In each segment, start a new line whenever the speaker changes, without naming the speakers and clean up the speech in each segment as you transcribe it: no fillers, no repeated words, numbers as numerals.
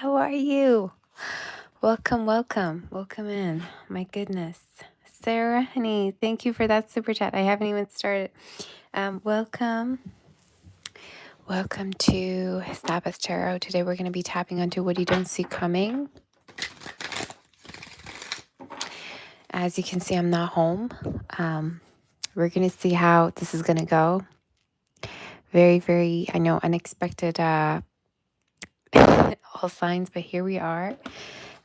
How are you? Welcome, welcome, welcome in. My goodness. Sarah, honey, thank you for that super chat. I haven't even started. Welcome. Welcome to Sabbath Tarot. Today we're going to be tapping onto what you don't see coming. As you can see, I'm not home. We're going to see how this is going to go. Very, very, I know, unexpected all signs, but here we are.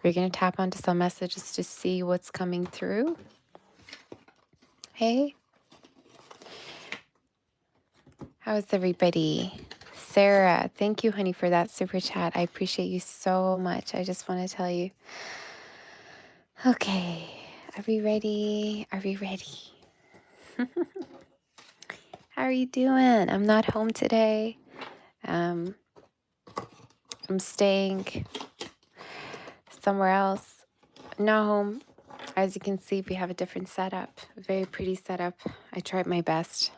We're going to tap onto some messages to see what's coming through. Hey, how's everybody? Sarah, thank you, honey, for that super chat. I appreciate you so much. I just want to tell you. Okay, are we ready? Are we ready? How are you doing? I'm not home today. I'm staying somewhere else. Not home. As you can see, we have a different setup. A very pretty setup. I tried my best.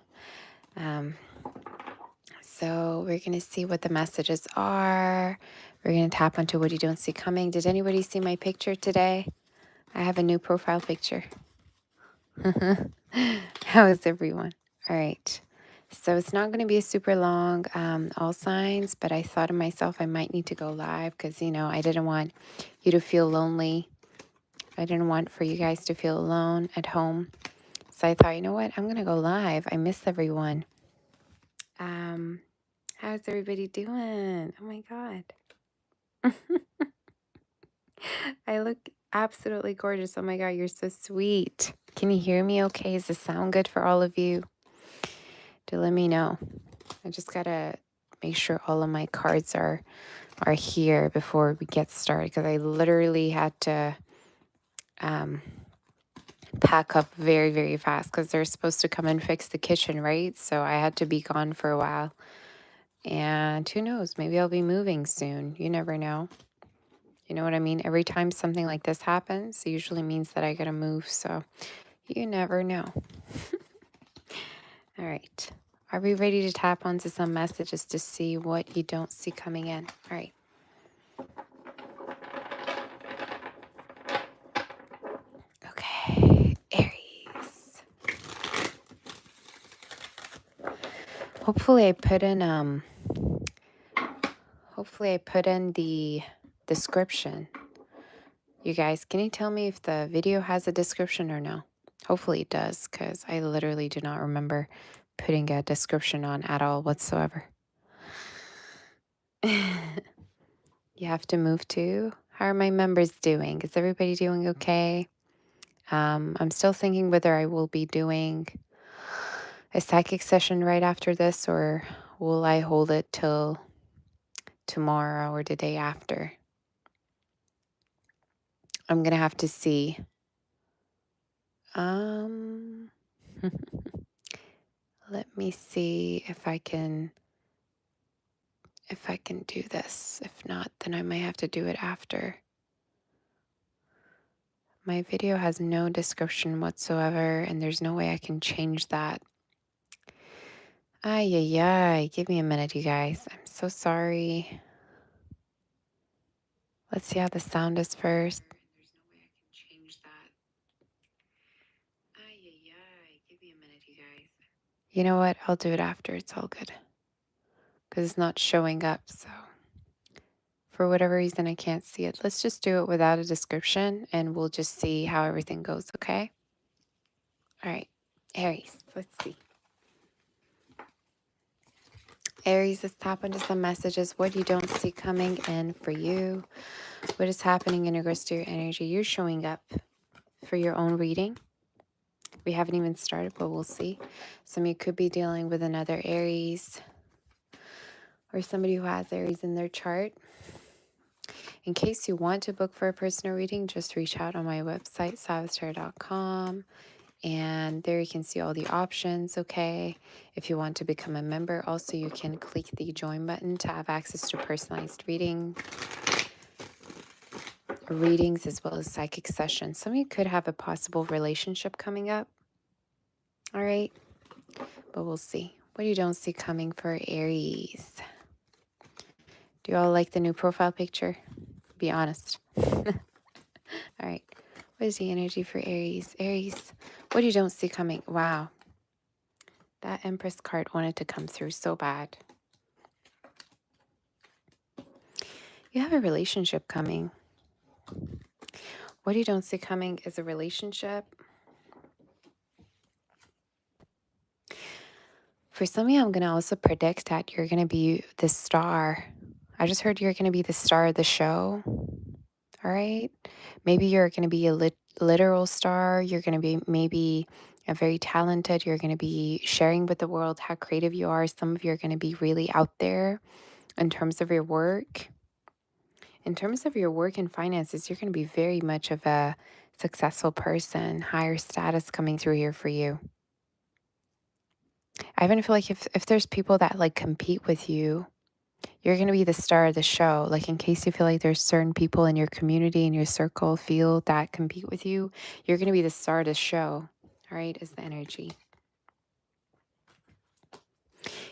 So we're going to see what the messages are. We're going to tap onto what you don't see coming. Did anybody see my picture today? I have a new profile picture. How is everyone? All right. So it's not going to be a super long all signs, but I thought to myself I might need to go live because, you know, I didn't want you to feel lonely. I didn't want for you guys to feel alone at home. So I thought, you know what? I'm going to go live. I miss everyone. How's everybody doing? Oh my God. I look absolutely gorgeous. Oh my God, you're so sweet. Can you hear me okay? Does this sound good for all of you? Do let me know. I just gotta make sure all of my cards are here before we get started because I literally had to pack up very, very fast because they're supposed to come and fix the kitchen, right? So I had to be gone for a while. And who knows, maybe I'll be moving soon. You never know. You know what I mean? Every time something like this happens, it usually means that I gotta move. So you never know. All right. Are we ready to tap onto some messages to see what you don't see coming in? All right. Okay. Aries. Hopefully I put in the description. You guys, can you tell me if the video has a description or no? Hopefully it does, because I literally do not remember putting a description on at all whatsoever. You have to move too? How are my members doing? Is everybody doing okay? I'm still thinking whether I will be doing a psychic session right after this or will I hold it till tomorrow or the day after. I'm going to have to see. Let me see if I can do this. If not, then I might have to do it after. My video has no description whatsoever, and there's no way I can change that. Ay, ay, ay. Give me a minute, you guys. I'm so sorry. Let's see how the sound is first. There's no way I can change that. Ay, ay, ay. Give me a minute, you guys. You know what? I'll do it after. It's all good. Because it's not showing up, so for whatever reason, I can't see it. Let's just do it without a description, and we'll just see how everything goes, okay? All right. Aries, let's see. Aries, let's tap into some messages. What you don't see coming in for you. What is happening in regards to your energy? You're showing up for your own reading. We haven't even started, but we'll see. Some of you could be dealing with another Aries or somebody who has Aries in their chart. In case you want to book for a personal reading, just reach out on my website, savastarot.com. And there you can see all the options, okay? If you want to become a member, also you can click the join button to have access to personalized readings as well as psychic sessions. Some of you could have a possible relationship coming up, all right? But we'll see. What you don't see coming for Aries. Do you all like the new profile picture? Be honest. All right. What is the energy for Aries? Aries, what you don't see coming? Wow. That Empress card wanted to come through so bad. You have a relationship coming. What you don't see coming is a relationship. For some of you, I'm going to also predict that you're going to be the star. I just heard you're going to be the star of the show. All right. Maybe you're going to be a literal star. You're going to be maybe a very talented. You're going to be sharing with the world how creative you are. Some of you are going to be really out there in terms of your work. In terms of your work and finances, you're going to be very much of a successful person, higher status coming through here for you. I even feel like if there's people that like compete with you, you're going to be the star of the show. Like in case you feel like there's certain people in your community, in your circle, field that compete with you, you're going to be the star of the show. All right, is the energy.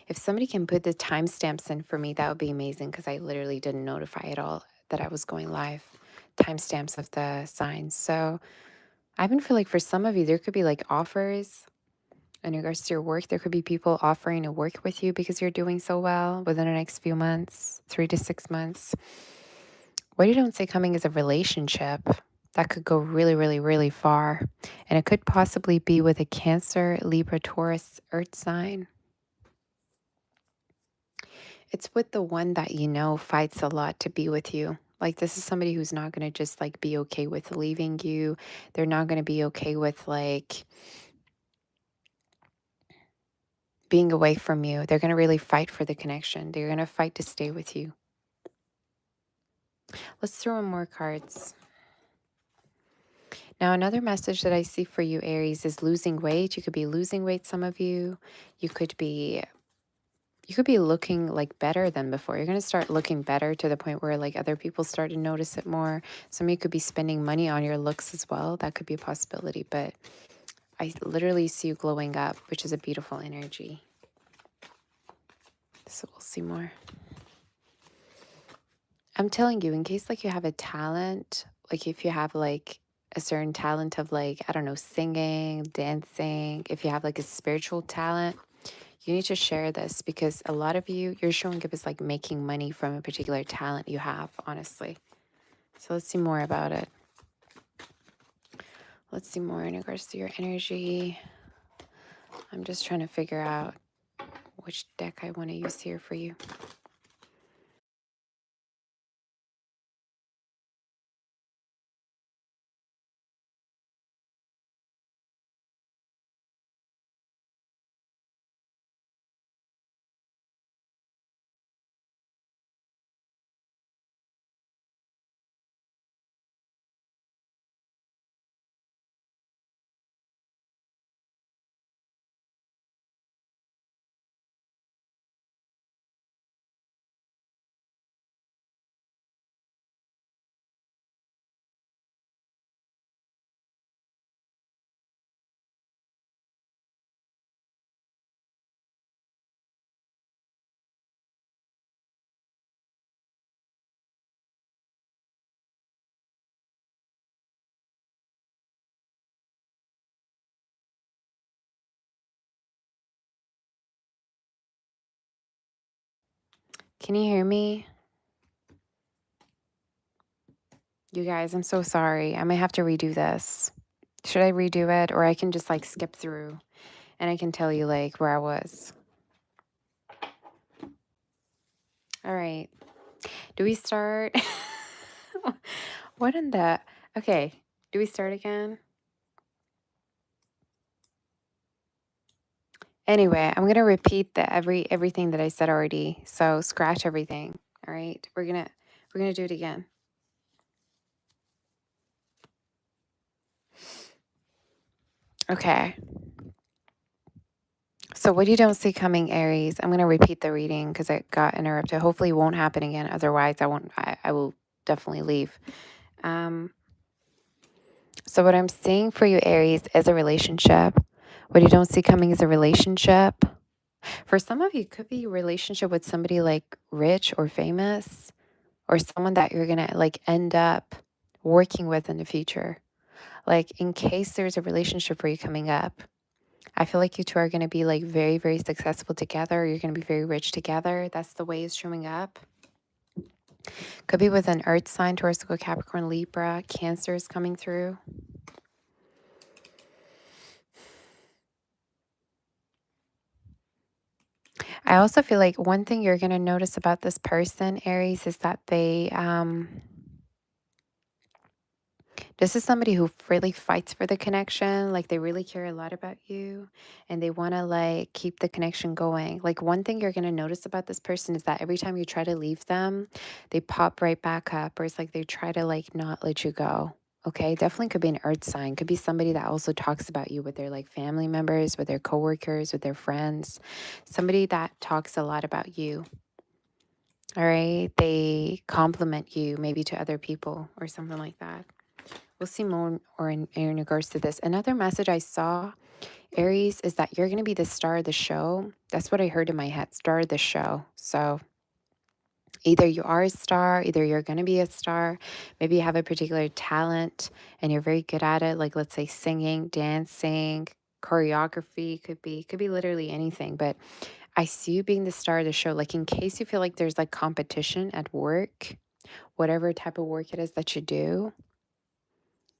If somebody can put the timestamps in for me, that would be amazing because I literally didn't notify at all that I was going live. Timestamps of the signs. So I even feel like for some of you, there could be like offers in regards to your work. There could be people offering to work with you because you're doing so well within the next few months, 3 to 6 months. What you don't see coming is a relationship that could go really, really, really far. And it could possibly be with a Cancer, Libra, Taurus, Earth sign. It's with the one that you know fights a lot to be with you. Like this is somebody who's not going to just like be okay with leaving you. They're not going to be okay with like being away from you. They're going to really fight for the connection. They're going to fight to stay with you. Let's throw in more cards. Now, another message that I see for you, Aries, is losing weight. You could be losing weight, some of you. You could be looking like better than before. You're going to start looking better to the point where like other people start to notice it more. Some of you could be spending money on your looks as well. That could be a possibility, but I literally see you glowing up, which is a beautiful energy. So we'll see more. I'm telling you, in case like you have a talent, like if you have like a certain talent of like, I don't know, singing, dancing, if you have like a spiritual talent, you need to share this because a lot of you, you're showing up as like making money from a particular talent you have, honestly. So let's see more about it. Let's see more in regards to your energy. I'm just trying to figure out which deck I want to use here for you. Can you hear me? You guys, I'm so sorry. I might have to redo this. Should I redo it or I can just like skip through and I can tell you like where I was? All right. Do we start? What in the... Okay. Do we start again? Anyway, I'm going to repeat everything that I said already. So scratch everything. All right. We're going to do it again. Okay. So what you don't see coming, Aries, I'm going to repeat the reading because it got interrupted. Hopefully it won't happen again. Otherwise, I will definitely leave. So what I'm seeing for you, Aries, is a relationship. What you don't see coming is a relationship. For some of you, it could be a relationship with somebody like rich or famous or someone that you're going to like end up working with in the future. Like in case there's a relationship for you coming up, I feel like you two are going to be like very, very successful together. You're going to be very rich together. That's the way it's showing up. Could be with an earth sign, Taurus, Capricorn, Libra, Cancer is coming through. I also feel like one thing you're going to notice about this person, Aries, is that this is somebody who really fights for the connection. Like they really care a lot about you and they want to like keep the connection going. Like one thing you're going to notice about this person is that every time you try to leave them, they pop right back up, or it's like they try to like not let you go. Okay, definitely could be an earth sign. Could be somebody that also talks about you with their like family members, with their coworkers, with their friends. Somebody that talks a lot about you. All right, they compliment you maybe to other people or something like that. We'll see more or in regards to this. Another message I saw, Aries, is that you're going to be the star of the show. That's what I heard in my head, star of the show. So either you are a star, either you're going to be a star. Maybe you have a particular talent and you're very good at it. Like let's say singing, dancing, choreography, could be literally anything. But I see you being the star of the show. Like in case you feel like there's like competition at work, whatever type of work it is that you do,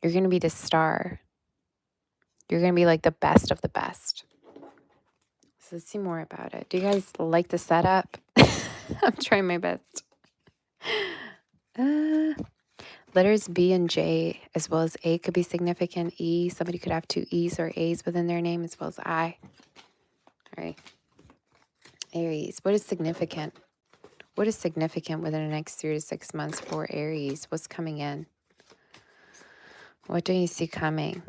you're going to be the star. You're going to be like the best of the best. So let's see more about it. Do you guys like the setup? I'm trying my best. Letters B and J as well as A could be significant. E, somebody could have two E's or A's within their name as well as I. All right. Aries, what is significant? What is significant within the next 3 to 6 months for Aries? What's coming in? What do you see coming?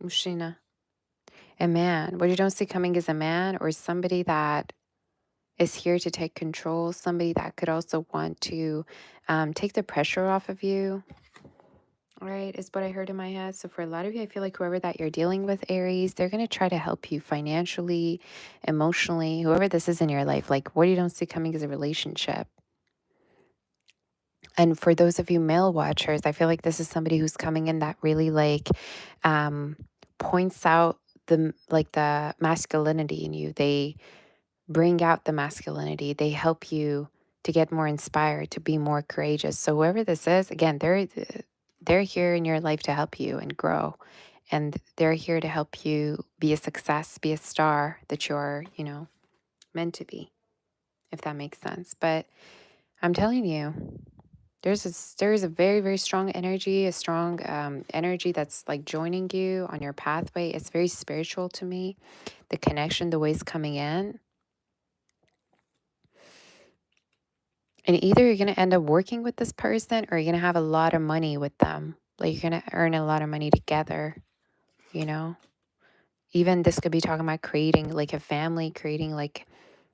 Mushina. A man. What you don't see coming is a man or somebody that is here to take control. Somebody that could also want to take the pressure off of you. All right, is what I heard in my head. So for a lot of you, I feel like whoever that you're dealing with, Aries, they're going to try to help you financially, emotionally, whoever this is in your life. Like what you don't see coming is a relationship. And for those of you male watchers, I feel like this is somebody who's coming in that really like points out the masculinity in you. They bring out the masculinity. They help you to get more inspired, to be more courageous. So whoever this is, again, they're here in your life to help you and grow. And they're here to help you be a success, be a star that you're, meant to be, if that makes sense. But I'm telling you, there is a very, very strong energy, a strong energy that's like joining you on your pathway. It's very spiritual to me. The connection, the way it's coming in. And either you're going to end up working with this person or you're going to have a lot of money with them. Like you're going to earn a lot of money together, you know? Even this could be talking about creating like a family, creating like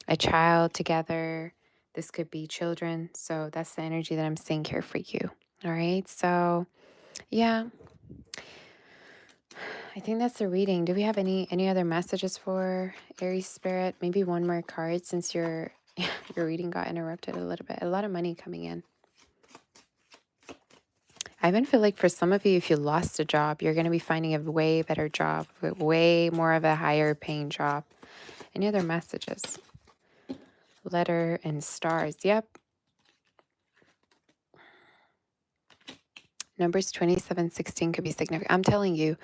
a child together. This could be children. So that's the energy that I'm seeing here for you. All right. So yeah, I think that's the reading. Do we have any other messages for Aries spirit? Maybe one more card since your reading got interrupted a little bit. A lot of money coming in. I even feel like for some of you, if you lost a job, you're going to be finding a way better job, way more of a higher paying job. Any other messages? Letter and stars. Yep. Numbers 2716 could be significant. I'm telling you,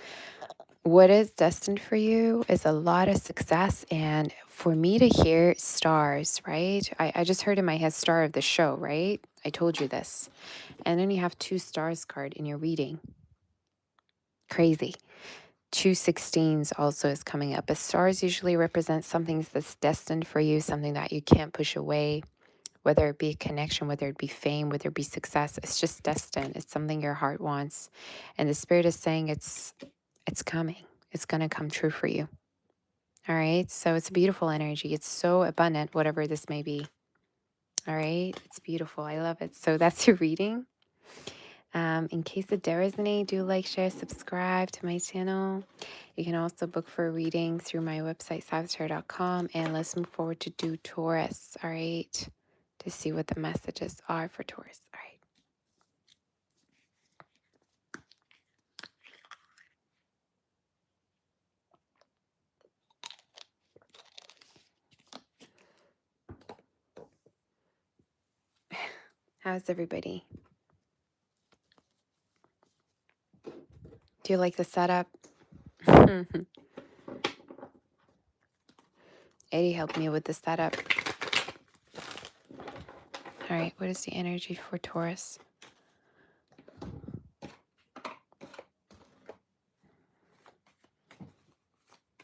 what is destined for you is a lot of success. And for me to hear stars, right? I just heard in my head star of the show, right? I told you this. And then you have 2 stars card in your reading. Crazy. 2 16s also is coming up. But stars usually represent something that's destined for you, something that you can't push away, whether it be a connection, whether it be fame, whether it be success. It's just destined. It's something your heart wants. And the spirit is saying it's coming. It's going to come true for you. All right. So it's a beautiful energy. It's so abundant, whatever this may be. All right. It's beautiful. I love it. So that's your reading. In case it does resonate, do like, share, subscribe to my channel. You can also book for a reading through my website, sagittarius.com. And let's move forward to do Taurus, all right? To see what the messages are for Taurus, all right? How's everybody? Do you like the setup? Eddie helped me with the setup. All right, what is the energy for Taurus?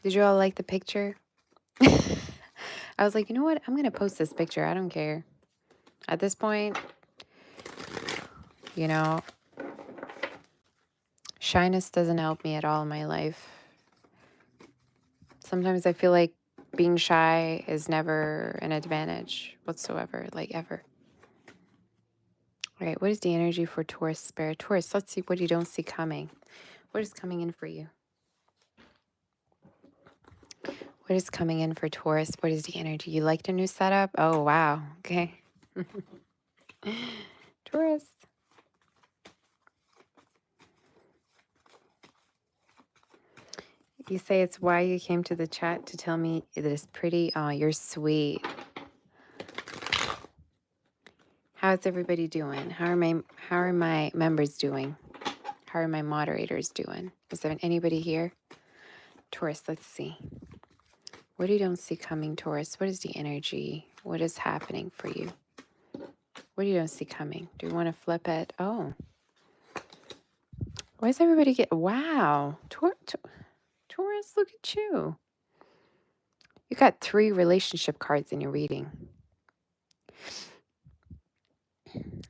Did you all like the picture? I was like, you know what? I'm going to post this picture. I don't care. At this point, you know, shyness doesn't help me at all in my life. Sometimes I feel like being shy is never an advantage whatsoever, like ever. All right, what is the energy for Taurus spirit? Taurus, let's see what you don't see coming. What is coming in for you? What is coming in for Taurus? What is the energy? You like the new setup? Oh, wow. Okay. Taurus. You say it's why you came to the chat to tell me it is pretty. Oh, you're sweet. How's everybody doing? How are my members doing? How are my moderators doing? Is there anybody here? Taurus, let's see. What do you don't see coming, Taurus? What is the energy? What is happening for you? What do you don't see coming? Do you want to flip it? Oh. Why does everybody get... Wow. Taurus, look at you. You got 3 relationship cards in your reading.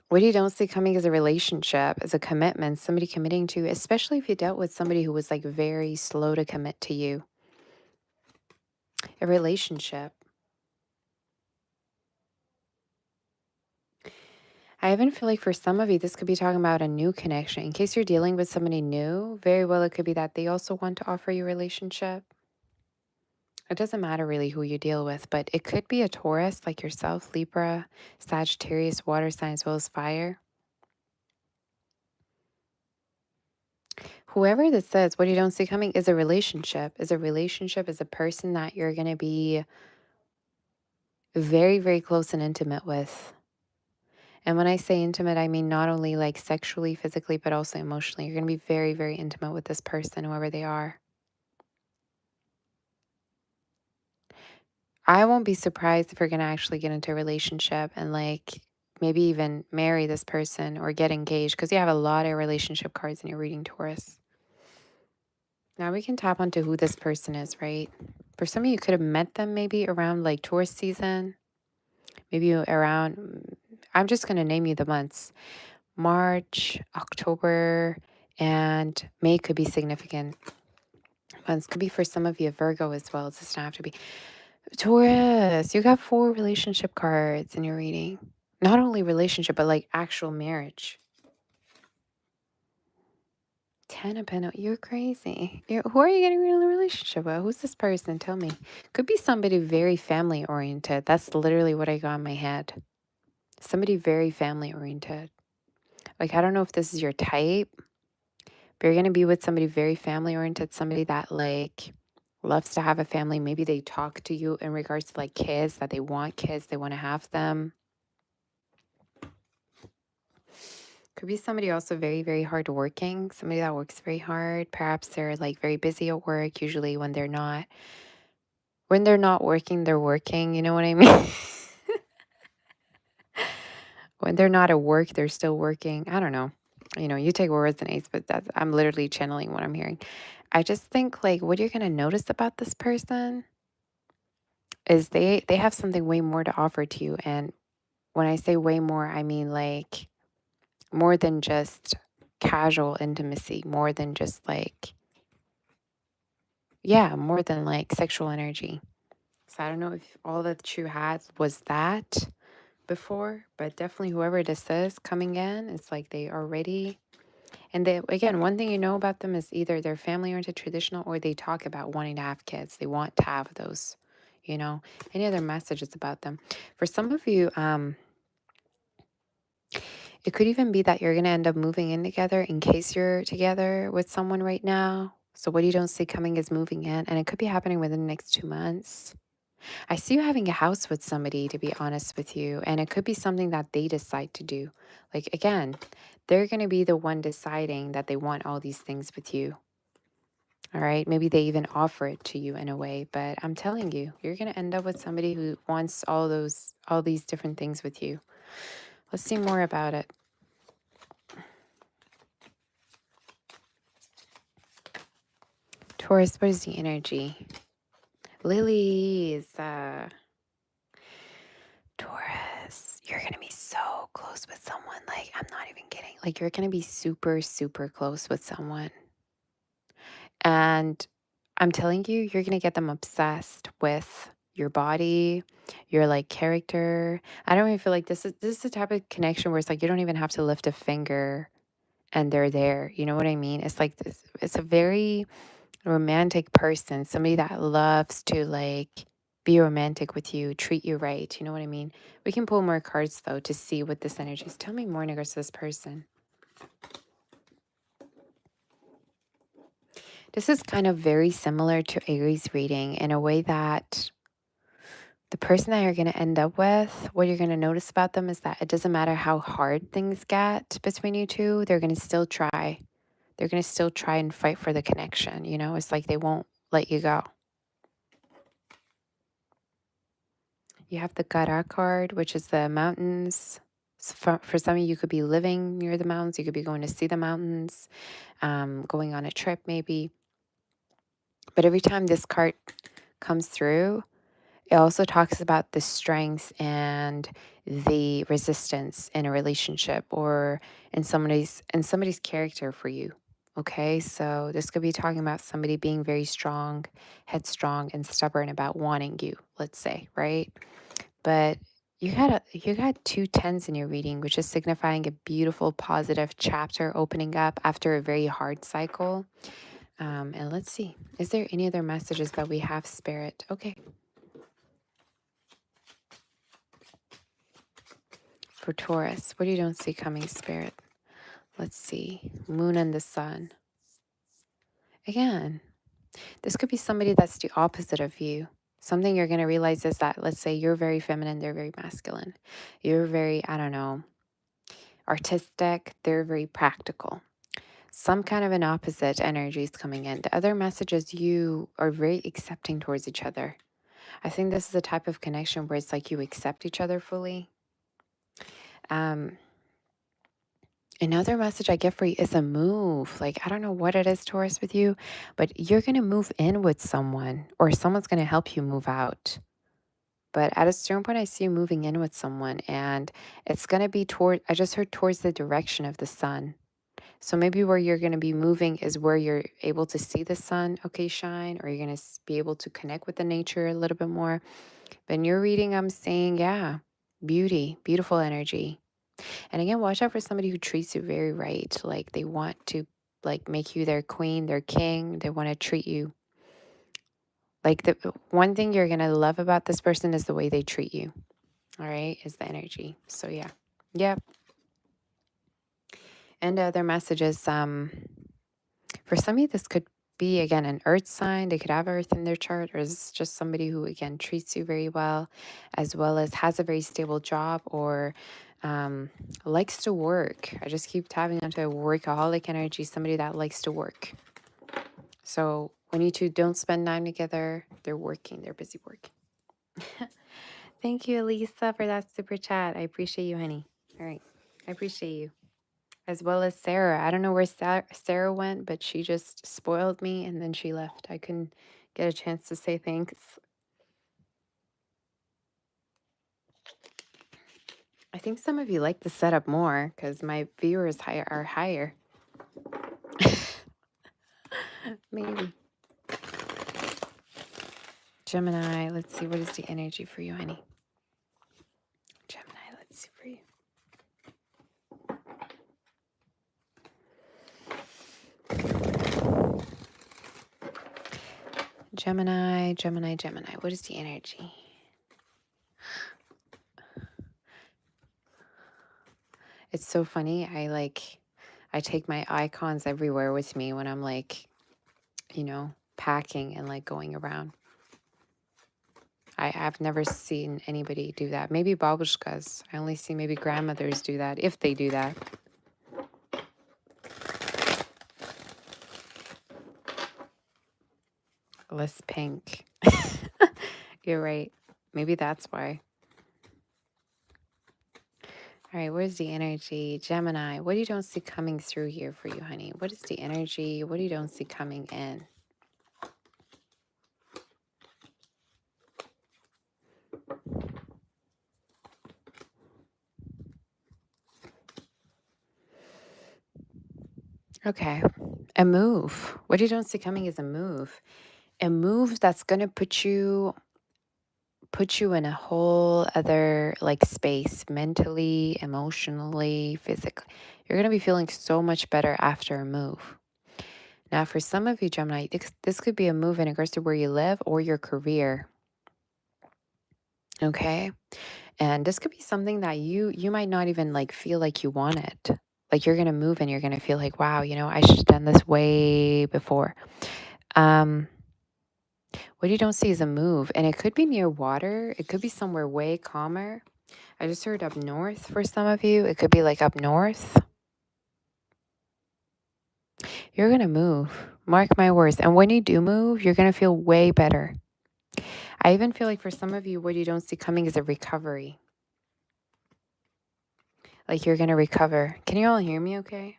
What you don't see coming is a relationship, as a commitment, somebody committing to you, especially if you dealt with somebody who was like very slow to commit to you. A relationship. I even feel like for some of you, this could be talking about a new connection. In case you're dealing with somebody new, very well it could be that they also want to offer you a relationship. It doesn't matter really who you deal with, but it could be a Taurus like yourself, Libra, Sagittarius, water sign, as well as fire. Whoever this says, what you don't see coming is a relationship, is a person that you're going to be very, very close and intimate with. And when I say intimate, I mean not only like sexually, physically, but also emotionally. You're going to be very, very intimate with this person, whoever they are. I won't be surprised if you're going to actually get into a relationship and like maybe even marry this person or get engaged, because you have a lot of relationship cards in your reading, Taurus. Now we can tap onto who this person is, right? For some of you, you could have met them maybe around like Taurus season. Maybe around, I'm just going to name you the months. March, October, and May could be significant months. Could be for some of you Virgo as well. It doesn't have to be. Taurus, you got 4 relationship cards in your reading. Not only relationship, but like actual marriage. 10 of Pentacles. You're crazy. Who are you getting in a relationship with? Who's this person? Tell me. Could be somebody very family oriented. That's literally what I got in my head. Somebody very family oriented. Like, I don't know if this is your type, but you're going to be with somebody very family oriented, somebody that like loves to have a family. Maybe they talk to you in regards to like kids, that they want kids, they want to have them. Could be somebody also very, very hardworking, somebody that works very hard. Perhaps they're like very busy at work. Usually when they're not working, they're working. You know what I mean? When they're not at work, they're still working. I don't know. You know, you take words and aids, but I'm literally channeling what I'm hearing. I just think like what you're gonna notice about this person is they have something way more to offer to you. And when I say way more, I mean like more than just casual intimacy, more than just like, yeah, more than like sexual energy. So I don't know if all that you had was that, before, but definitely whoever this is coming in, it's like they are ready. And they, again, one thing you know about them is either they're family oriented, traditional, or they talk about wanting to have kids. They want to have those, you know. Any other messages about them? For some of you, it could even be that you're going to end up moving in together in case you're together with someone right now. So what you don't see coming is moving in, and it could be happening within the next 2 months. I see you having a house with somebody, to be honest with you, and it could be something that they decide to do. Like, again, they're going to be the one deciding that they want all these things with you. All right. Maybe they even offer it to you in a way, but I'm telling you, you're going to end up with somebody who wants all these different things with you. Let's see more about it. Taurus, what is the energy? Lilies, Taurus, you're going to be so close with someone. Like, I'm not even kidding. Like, you're going to be super, super close with someone. And I'm telling you, you're going to get them obsessed with your body, your like character. I don't even feel like this is the type of connection where it's like you don't even have to lift a finger and they're there. You know what I mean? It's like this, it's a very romantic person, somebody that loves to like be romantic with you, treat you right. You know what I mean? We can pull more cards though to see what this energy is. Tell me more in regards to this person. This is kind of very similar to Aries reading in a way that the person that you're going to end up with, what you're going to notice about them is that it doesn't matter how hard things get between you two, they're going to still try. They're going to still try and fight for the connection. You know, it's like they won't let you go. You have the Kara card, which is the mountains. So for some of you, you could be living near the mountains. You could be going to see the mountains, going on a trip maybe. But every time this card comes through, it also talks about the strengths and the resistance in a relationship or in somebody's character for you. Okay, so this could be talking about somebody being very strong, headstrong, and stubborn about wanting you, let's say, right? But you got 2 10s in your reading, which is signifying a beautiful, positive chapter opening up after a very hard cycle. And let's see, is there any other messages that we have, Spirit? Okay. For Taurus, what you don't see coming, Spirit? Let's see. Moon and the sun. Again, this could be somebody that's the opposite of you. Something you're going to realize is that, let's say you're very feminine, they're very masculine. You're very, I don't know, artistic, they're very practical. Some kind of an opposite energy is coming in. The other message is you are very accepting towards each other. I think this is a type of connection where it's like you accept each other fully. Another message I get for you is a move. Like, I don't know what it is, Taurus, with you, but you're going to move in with someone or someone's going to help you move out. But at a certain point, I see you moving in with someone and it's going to be I just heard towards the direction of the sun. So maybe where you're going to be moving is where you're able to see the sun, okay, shine, or you're going to be able to connect with the nature a little bit more. But in your reading, I'm saying, yeah, beauty, beautiful energy. And again, watch out for somebody who treats you very right. Like they want to like make you their queen, their king. They want to treat you. Like the one thing you're going to love about this person is the way they treat you. All right, is the energy. So yeah. Yep. And their messages, for some of you, this could be, again, an earth sign. They could have earth in their chart, or it's just somebody who, again, treats you very well as has a very stable job or likes to work. I just keep tapping onto a workaholic energy, somebody that likes to work. So when you two don't spend time together, they're working, they're busy working. Thank you, Elisa, for that super chat. I appreciate you, honey. All right. I appreciate you. As well as Sarah. I don't know where Sarah went, but she just spoiled me and then she left. I couldn't get a chance to say thanks. I think some of you like the setup more because my viewers are higher. Maybe. Gemini, let's see. What is the energy for you, honey? Gemini, Gemini, Gemini, Gemini. What is the energy? It's so funny. I take my icons everywhere with me when I'm like, you know, packing and like going around. I've never seen anybody do that. Maybe babushkas. I only see maybe grandmothers do that, if they do that. Less pink. You're right. Maybe that's why. All right, where's the energy? Gemini, what do you don't see coming through here for you, honey? What is the energy? What do you don't see coming in? Okay, a move. What you don't see coming is a move. A move that's going to put you in a whole other like space, mentally, emotionally, physically. You're going to be feeling so much better after a move. Now, for some of you, Gemini, this could be a move in regards to where you live or your career. Okay? And this could be something that you might not even like feel like you want it. Like you're going to move and you're going to feel like, wow, you know, I should have done this way before. What you don't see is a move, and it could be near water. It could be somewhere way calmer. I just heard up north for some of you. It could be like up north. You're going to move. Mark my words. And when you do move, you're going to feel way better. I even feel like for some of you, what you don't see coming is a recovery. Like you're going to recover. Can you all hear me okay?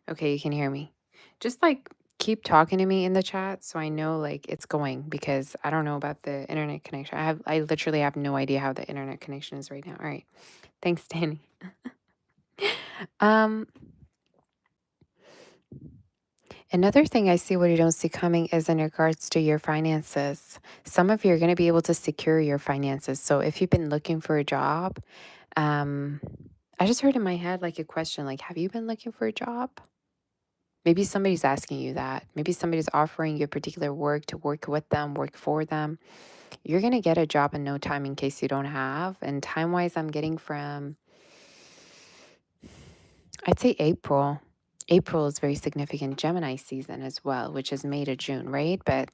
Okay, you can hear me. Just like keep talking to me in the chat so I know like it's going, because I don't know about the internet connection. I literally have no idea how the internet connection is right now. All right. Thanks, Danny. Another thing I see what you don't see coming is in regards to your finances. Some of you are going to be able to secure your finances. So if you've been looking for a job, I just heard in my head like a question, like, have you been looking for a job? Maybe somebody's asking you that. Maybe somebody's offering you a particular work to work with them, work for them. You're going to get a job in no time in case you don't have. And time-wise, I'm getting from, I'd say April. April is very significant Gemini season as well, which is May to June, right? But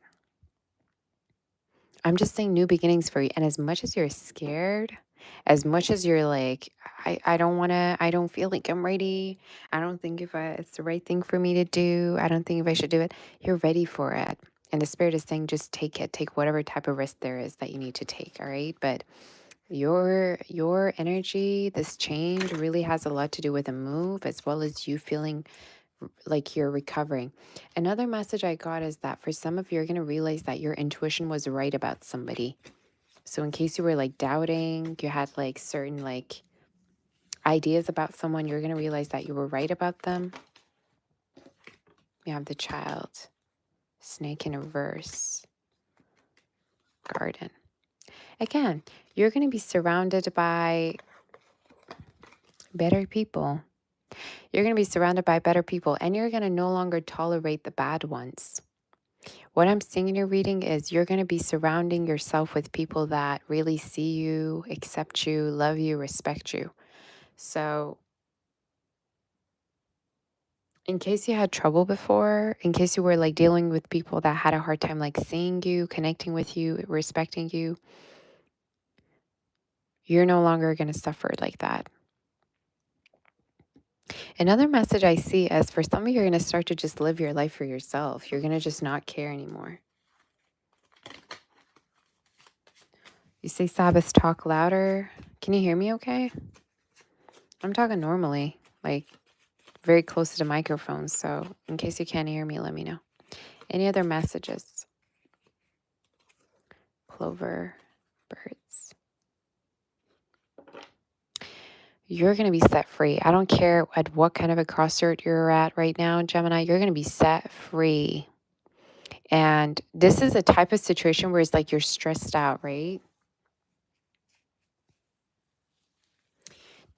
I'm just saying new beginnings for you. And as much as you're scared, as much as you're like, I don't feel like I'm ready. I don't think it's the right thing for me to do. I don't think if I should do it. You're ready for it. And the spirit is saying, just take it. Take whatever type of risk there is that you need to take. All right. But your energy, this change really has a lot to do with a move, as well as you feeling like you're recovering. Another message I got is that for some of you, you're going to realize that your intuition was right about somebody. So in case you were like doubting, you had like certain like ideas about someone, you're going to realize that you were right about them. You have the Child, Snake in reverse, Garden. Again, you're going to be surrounded by better people. You're going to be surrounded by better people, and you're going to no longer tolerate the bad ones. What I'm seeing in your reading is you're going to be surrounding yourself with people that really see you, accept you, love you, respect you. So in case you had trouble before, in case you were like dealing with people that had a hard time like seeing you, connecting with you, respecting you, you're no longer going to suffer like that. Another message I see is for some of you, you're going to start to just live your life for yourself. You're going to just not care anymore. You say, Sabbath, talk louder. Can you hear me okay? I'm talking normally, like very close to the microphone. So in case you can't hear me, let me know. Any other messages? Clover, birds. You're going to be set free. I don't care at what kind of a crossroad you're at right now, Gemini, you're going to be set free. And this is a type of situation where it's like you're stressed out, right?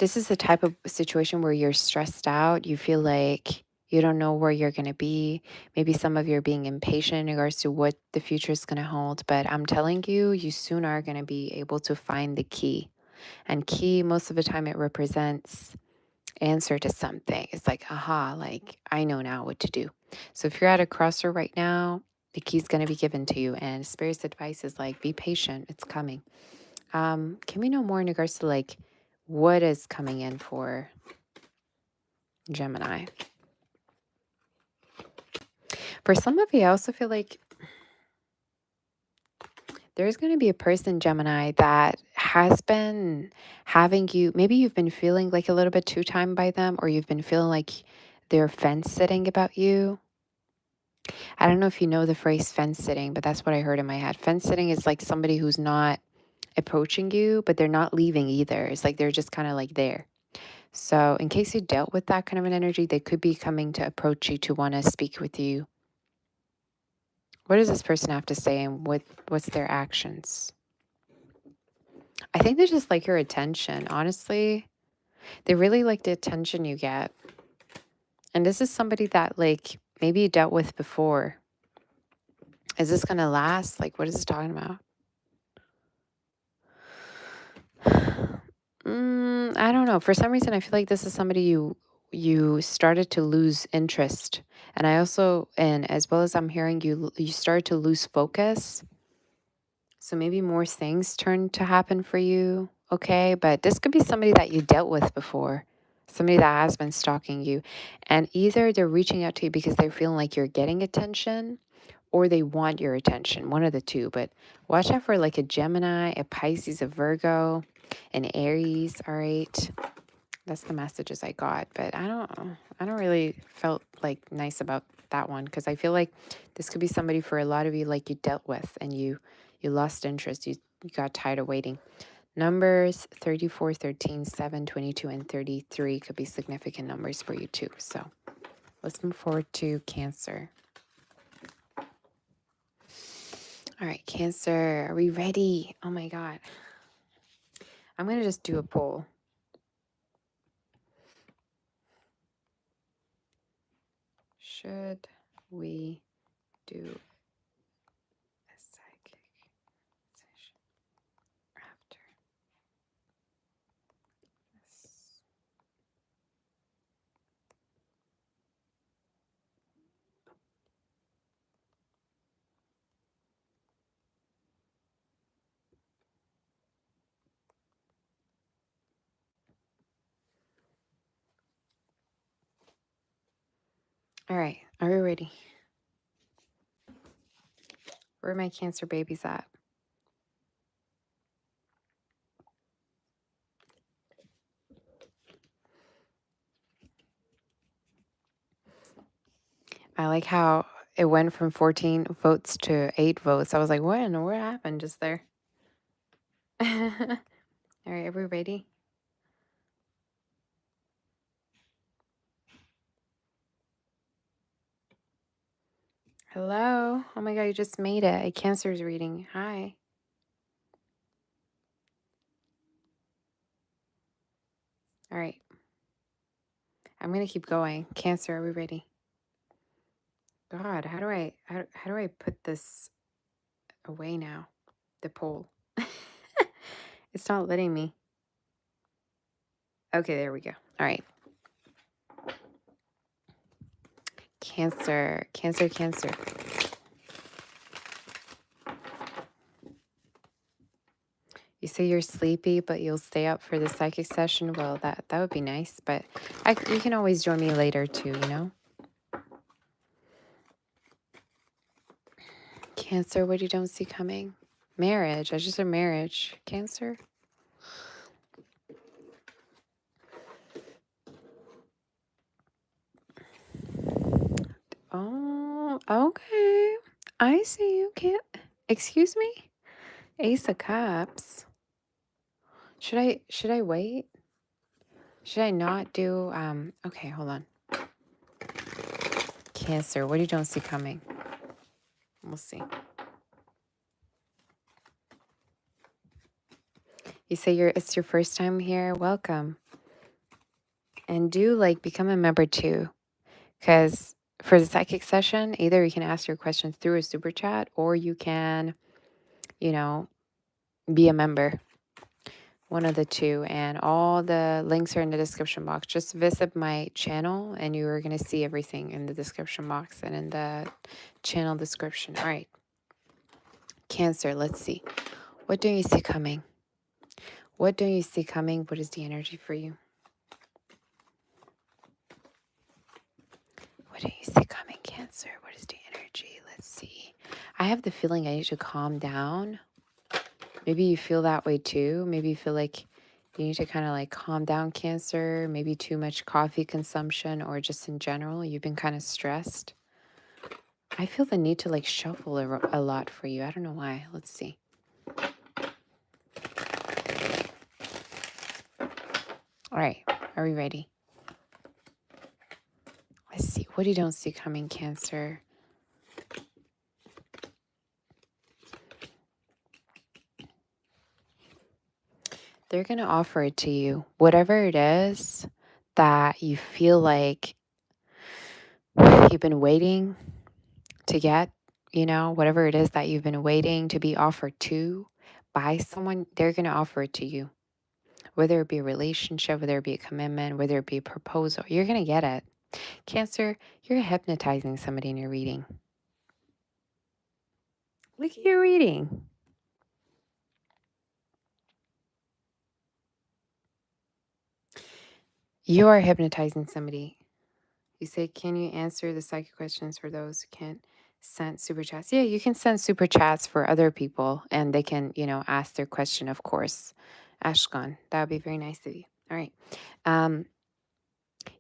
This is the type of situation where you're stressed out. You feel like, You don't know where you're going to be. Maybe some of you are being impatient in regards to what the future is going to hold. But I'm telling you, you soon are going to be able to find the key. And key, most of the time, it represents answer to something. It's like, aha, like I know now what to do. So if you're at a crossroad right now, the key's going to be given to you. And Spirit's advice is like, be patient. It's coming. Can we know more in regards to like what is coming in for Gemini? For some of you, I also feel like there's going to be a person, Gemini, that has been having you, maybe you've been feeling like a little bit too time by them, or you've been feeling like they're fence sitting about you. I don't know if you know the phrase fence sitting, but that's what I heard in my head. Fence sitting is like somebody who's not approaching you, but they're not leaving either. It's like they're just kind of like there. So in case you dealt with that kind of an energy, they could be coming to approach you to want to speak with you. What does this person have to say, and what's their actions? I think they just like your attention, honestly. They really like the attention you get. And this is somebody that like maybe you dealt with before. Is this going to last? Like, what is this talking about? I don't know. For some reason, I feel like this is somebody you started to lose interest. And I also, and as well as I'm hearing you started to lose focus. So maybe more things turn to happen for you. Okay. But this could be somebody that you dealt with before, somebody that has been stalking you. And either they're reaching out to you because they're feeling like you're getting attention, or they want your attention, one of the two. But watch out for like a Gemini, a Pisces, a Virgo, an Aries. All right. That's the messages I got. But I don't really felt like nice about that one, because I feel like this could be somebody for a lot of you like you dealt with and you lost interest. You got tired of waiting. Numbers 34, 13, 7, 22, and 33 could be significant numbers for you too. So let's move forward to Cancer. All right, Cancer, are we ready? Oh my God. I'm going to just do a poll. Should we do a psychic session after this? All right, are we ready? Where are my Cancer babies at? I like how it went from 14 votes to 8 votes. I was like, what happened just there? All right, are we ready? Hello? Oh my God, you just made it. A Cancer's reading. Hi. All right. I'm going to keep going. Cancer, are we ready? God, how do I put this away now? The poll. It's not letting me. Okay, there we go. All right. Cancer, Cancer, Cancer. You say you're sleepy, but you'll stay up for the psychic session. Well, that would be nice, but you can always join me later too, you know? Cancer, what you don't see coming? Marriage. I just said marriage. Cancer? Oh, okay. I see you. Can't. Excuse me? Ace of Cups. Should I wait? Should I not do okay, hold on. Cancer, what you don't see coming? We'll see. You say it's your first time here. Welcome. And do like become a member too, Because for the psychic session, either you can ask your questions through a super chat or you can, you know, be a member. One of the two. And all the links are in the description box. Just visit my channel and you are going to see everything in the description box and in the channel description. All right. Cancer, let's see. What do you see coming? What do you see coming? What is the energy for you? What do you see coming, Cancer? What is the energy? Let's see. I have the feeling I need to calm down. Maybe you feel that way too. Maybe you feel like you need to kind of like calm down, Cancer. Maybe too much coffee consumption or just in general, you've been kind of stressed. I feel the need to like shuffle a lot for you. I don't know why. Let's see. All right. Are we ready? Let's see. What you don't see coming, Cancer? They're going to offer it to you. Whatever it is that you feel like you've been waiting to get, you know, whatever it is that you've been waiting to be offered to by someone, they're going to offer it to you. Whether it be a relationship, whether it be a commitment, whether it be a proposal, you're going to get it. Cancer, you're hypnotizing somebody in your reading. Look at your reading. You are hypnotizing somebody. You say, can you answer the psychic questions for those who can't send super chats? Yeah, you can send super chats for other people and they can, you know, ask their question, of course. Ashkan, that would be very nice of you. All right.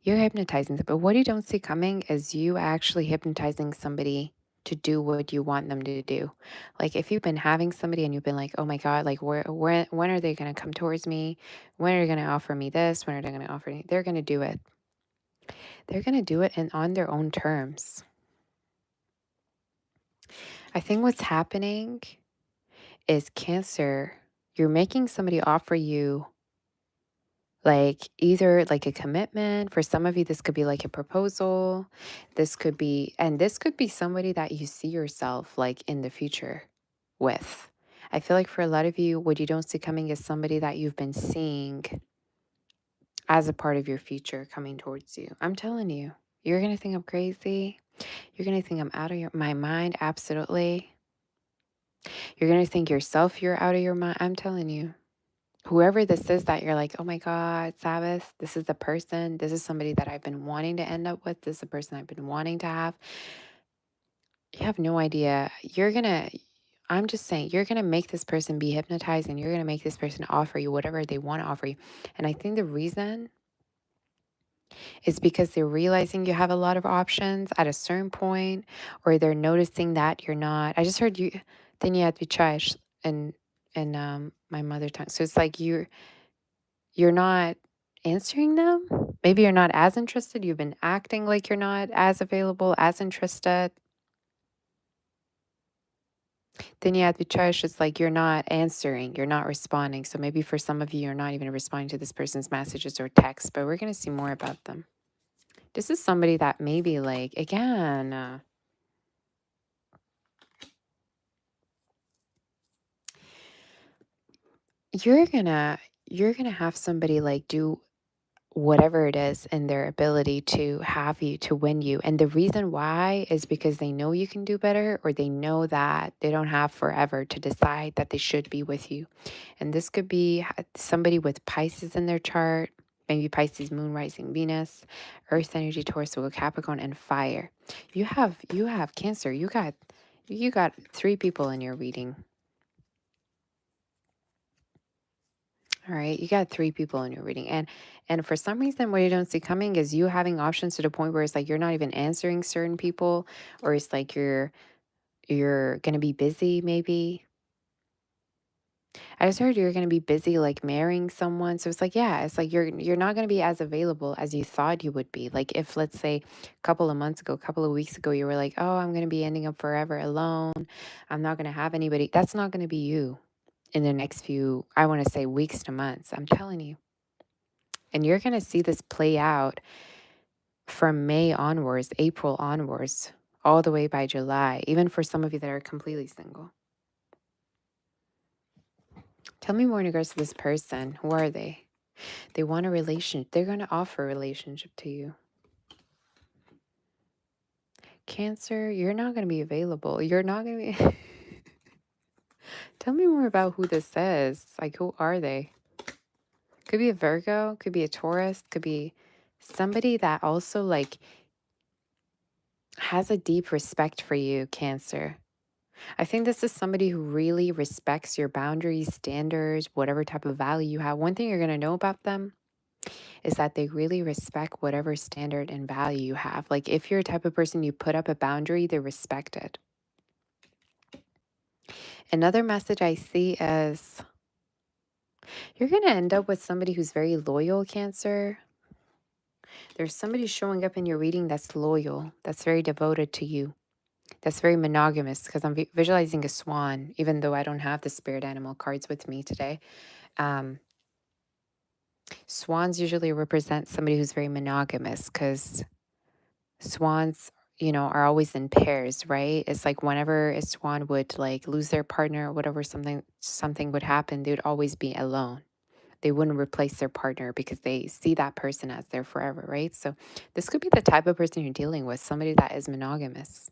You're hypnotizing them, but what you don't see coming is you actually hypnotizing somebody to do what you want them to do. Like if you've been having somebody and you've been like, oh my God, like when are they going to come towards me? When are they going to offer me this? When are they going to offer me? They're going to do it. They're going to do it and on their own terms. I think what's happening is Cancer, you're making somebody offer you like either like a commitment. For some of you, this could be like a proposal. This could be, and this could be somebody that you see yourself like in the future with. I feel like for a lot of you, what you don't see coming is somebody that you've been seeing as a part of your future coming towards you. I'm telling you, you're going to think I'm crazy. You're going to think I'm out of my mind. Absolutely. You're going to think yourself you're out of your mind. I'm telling you. Whoever this is that you're like, oh my God, Sabbath, this is the person. This is somebody that I've been wanting to end up with. This is the person I've been wanting to have. You have no idea. I'm just saying, you're going to make this person be hypnotized and you're going to make this person offer you whatever they want to offer you. And I think the reason is because they're realizing you have a lot of options at a certain point, or they're noticing that you're not. I just heard you, then you have to try in my mother tongue. So it's like you're not answering them. Maybe you're not as interested. You've been acting like you're not as available, as interested. Then you have to charge it's like you're not answering, you're not responding. So maybe for some of you, you're not even responding to this person's messages or texts, but we're going to see more about them. This is somebody that maybe like, again, you're gonna have somebody like do whatever it is in their ability to have you, to win you. And the reason why is because they know you can do better, or they know that they don't have forever to decide that they should be with you. And this could be somebody with Pisces in their chart, maybe Pisces, moon, rising, Venus, earth energy, Taurus, Virgo, Capricorn, and fire. You have Cancer. You got 3 people in your reading. All right, you got 3 people in your reading. And for some reason, what you don't see coming is you having options to the point where it's like you're not even answering certain people, or it's like you're gonna be busy maybe. I just heard you're gonna be busy like marrying someone. So it's like, yeah, it's like you're not gonna be as available as you thought you would be. Like if let's say a couple of months ago, a couple of weeks ago, you were like, oh, I'm gonna be ending up forever alone. I'm not gonna have anybody. That's not gonna be you in the next few, I want to say weeks to months. I'm telling you. And you're going to see this play out from May onwards, April onwards, all the way by July, even for some of you that are completely single. Tell me more in regards to this person. Who are they? They want a relationship. They're going to offer a relationship to you. Cancer, you're not going to be available. You're not going to be... Tell me more about who this is. Like, who are they? Could be a Virgo, could be a Taurus, could be somebody that also, like, has a deep respect for you, Cancer. I think this is somebody who really respects your boundaries, standards, whatever type of value you have. One thing you're going to know about them is that they really respect whatever standard and value you have. Like, if you're a type of person, you put up a boundary, they respect it. Another message I see is you're going to end up with somebody who's very loyal, Cancer. There's somebody showing up in your reading that's loyal, that's very devoted to you, that's very monogamous, because I'm visualizing a swan, even though I don't have the spirit animal cards with me today. Swans usually represent somebody who's very monogamous, because swans, are always in pairs, right? It's like whenever a swan would like lose their partner or whatever, something would happen, they would always be alone. They wouldn't replace their partner because they see that person as their forever, right? So this could be the type of person you're dealing with, somebody that is monogamous.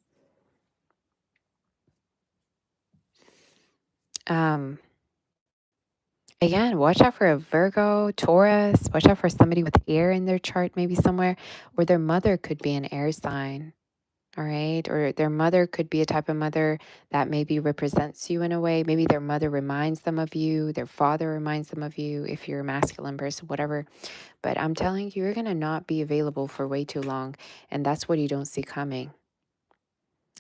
Again, watch out for a Virgo, Taurus. Watch out for somebody with air in their chart, maybe somewhere, or their mother could be an air sign. All right. Or their mother could be a type of mother that maybe represents you in a way. Maybe their mother reminds them of you. Their father reminds them of you if you're a masculine person, whatever. But I'm telling you, you're going to not be available for way too long. And that's what you don't see coming.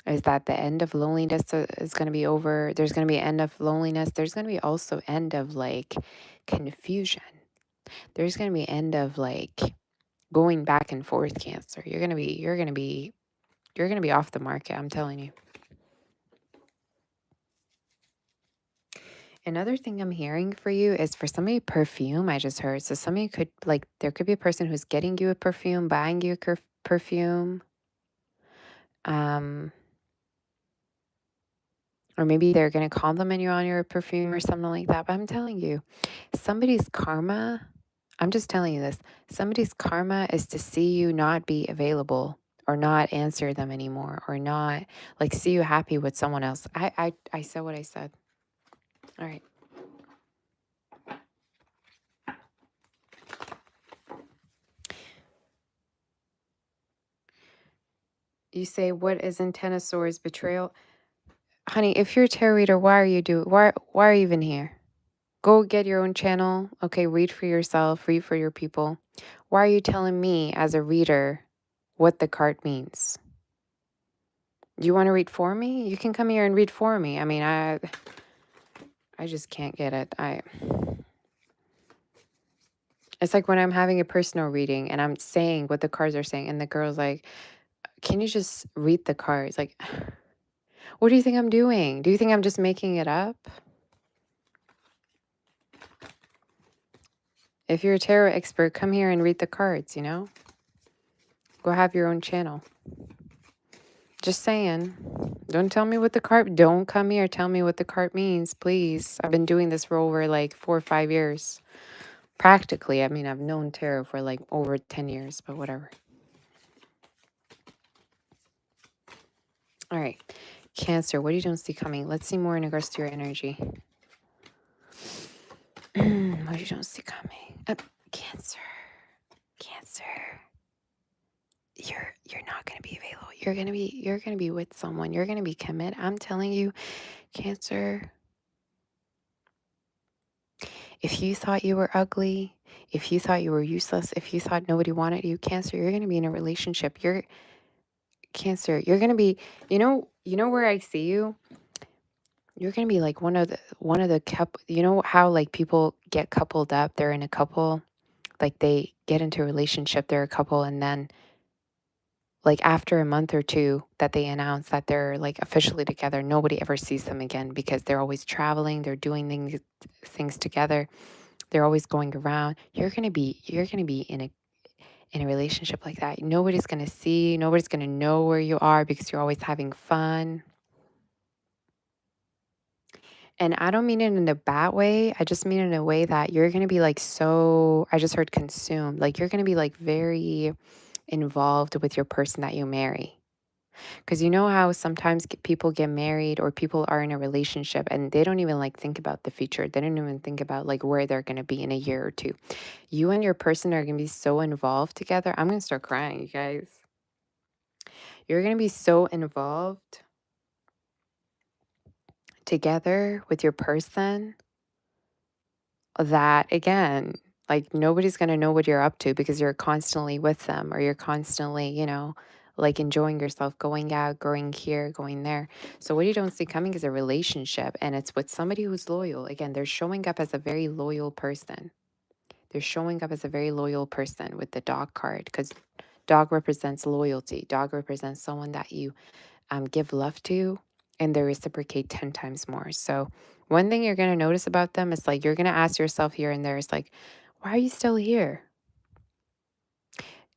Is that the end of loneliness is going to be over. There's going to be an end of loneliness. There's going to be also end of like confusion. There's going to be end of like going back and forth, Cancer. You're going to be off the market, I'm telling you. Another thing I'm hearing for you is for somebody, perfume, I just heard. So somebody could, like, there could be a person who's getting you a perfume, buying you a perfume. Or maybe they're going to compliment you on your perfume or something like that. But I'm telling you, somebody's karma, I'm just telling you this, somebody's karma is to see you not be available or not answer them anymore or not, like, see you happy with someone else. I said what I said. All right. You say, what is in Ten of Swords? Betrayal. Honey, if you're a tarot reader, why are you even here? Go get your own channel. Okay, read for yourself, read for your people. Why are you telling me as a reader what the card means? You want to read for me? You can come here and read for me. I mean, I just can't get it. It's like when I'm having a personal reading and I'm saying what the cards are saying, and the girl's like, can you just read the cards? Like, what do you think I'm doing? Do you think I'm just making it up? If you're a tarot expert, come here and read the cards, Go have your own channel. Just saying. Don't tell me what the card... Don't come here, tell me what the card means, please. I've been doing this for over like 4 or 5 years. Practically. I mean, I've known tarot for like over 10 years, but whatever. All right. Cancer, what do you don't see coming? Let's see more in regards to your energy. What do you don't see coming? Cancer. Cancer. You're not going to be available. You're going to be with someone. You're going to be committed. I'm telling you, Cancer. If you thought you were ugly, if you thought you were useless, if you thought nobody wanted you, Cancer, you're going to be in a relationship. Cancer, you're going to be, you know where I see you? You're going to be like one of the couple, how like people get coupled up, they're in a couple, like they get into a relationship, they're a couple, and then like after a month or two that they announce that they're like officially together, nobody ever sees them again because they're always traveling, they're doing things together, they're always going around. You're gonna be in a relationship like that. Nobody's going to see, nobody's going to know where you are because you're always having fun. And I don't mean it in a bad way. I just mean it in a way that you're going to be like so, I just heard consumed. Like you're going to be like very involved with your person that you marry. Because you know how sometimes people get married or people are in a relationship and they don't even like think about the future. They don't even think about like where they're going to be in a year or two. You and your person are going to be so involved together. I'm going to start crying, you guys. You're going to be so involved together with your person that, again, like nobody's going to know what you're up to because you're constantly with them or you're constantly, like enjoying yourself, going out, going here, going there. So what you don't see coming is a relationship, and it's with somebody who's loyal. Again, they're showing up as a very loyal person. They're showing up as a very loyal person with the dog card, because dog represents loyalty. Dog represents someone that you give love to, and they reciprocate 10 times more. So one thing you're going to notice about them is like you're going to ask yourself here and there, is like, why are you still here?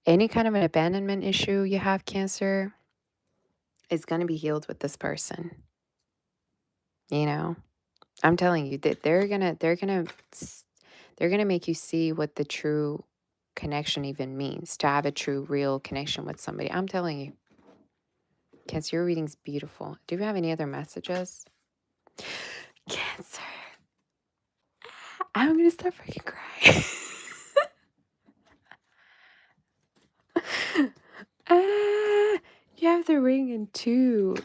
Any kind of an abandonment issue you have, Cancer, is going to be healed with this person. I'm telling you that they're gonna make you see what the true connection even means, to have a true, real connection with somebody. I'm telling you, Cancer, your reading's beautiful. Do you have any other messages? Cancer, I'm gonna start freaking crying. You have the ring in 2.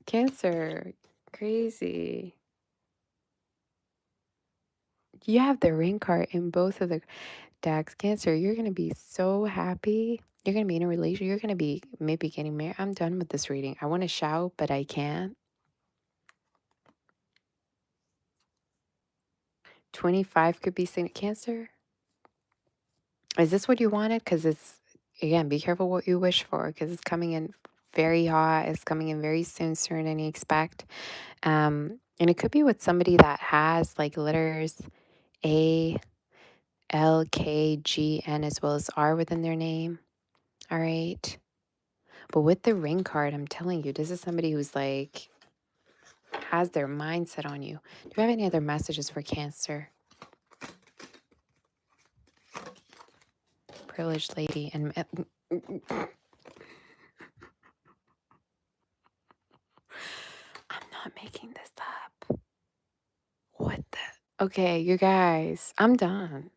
Cancer, crazy. You have the ring card in both of the decks. Cancer, you're going to be so happy. You're going to be in a relationship. You're going to be maybe getting married. I'm done with this reading. I want to shout, but I can't. 25 could be Cancer. Is this what you wanted? Because it's, again, be careful what you wish for, because it's coming in very hot. It's coming in very soon, sooner than you expect. And it could be with somebody that has like letters A, L, K, G, N, as well as R within their name. All right. But with the ring card, I'm telling you, this is somebody who's like, has their mindset on you. Do you have any other messages for Cancer? Privileged lady and I'm not making this up. What the? Okay, you guys, I'm done.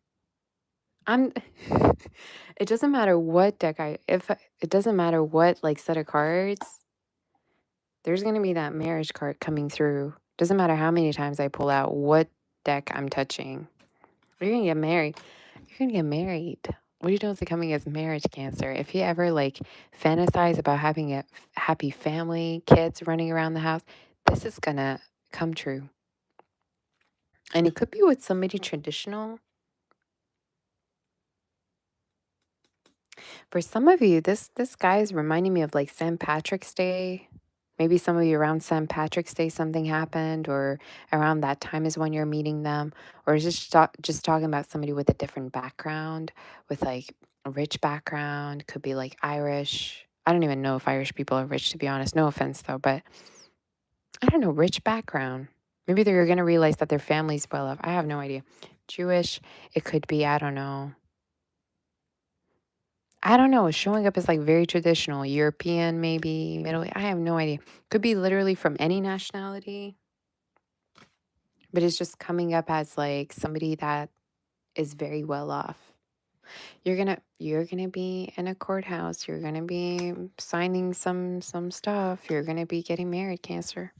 It doesn't matter what deck it doesn't matter what like set of cards, there's going to be that marriage card coming through. Doesn't matter how many times I pull out, what deck I'm touching. You're going to get married. You're going to get married. What are you doing with coming as marriage, Cancer? If you ever like fantasize about having a happy family, kids running around the house, this is going to come true. And it could be with somebody traditional. For some of you, this guy is reminding me of like St. Patrick's Day. Maybe some of you around St. Patrick's Day something happened, or around that time is when you're meeting them, or just talking about somebody with a different background, with like a rich background. Could be like Irish. I don't even know if Irish people are rich, to be honest. No offense though, but I don't know, rich background. Maybe they're going to realize that their family's well off. I have no idea. Jewish. It could be, I don't know. It's showing up as like very traditional, European, maybe Middle. I have no idea. Could be literally from any nationality, but it's just coming up as like somebody that is very well off. You're gonna be in a courthouse. You're gonna be signing some stuff. You're gonna be getting married, Cancer.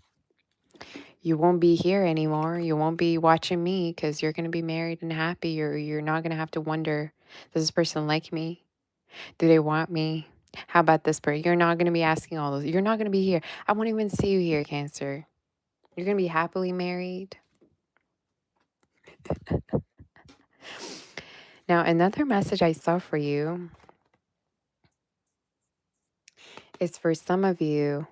You won't be here anymore. You won't be watching me because you're gonna be married and happy. You're not gonna have to wonder, does this person like me? Do they want me? How about this person? You're not going to be asking all those. You're not going to be here. I won't even see you here, Cancer. You're going to be happily married. Now, another message I saw for you is for some of you.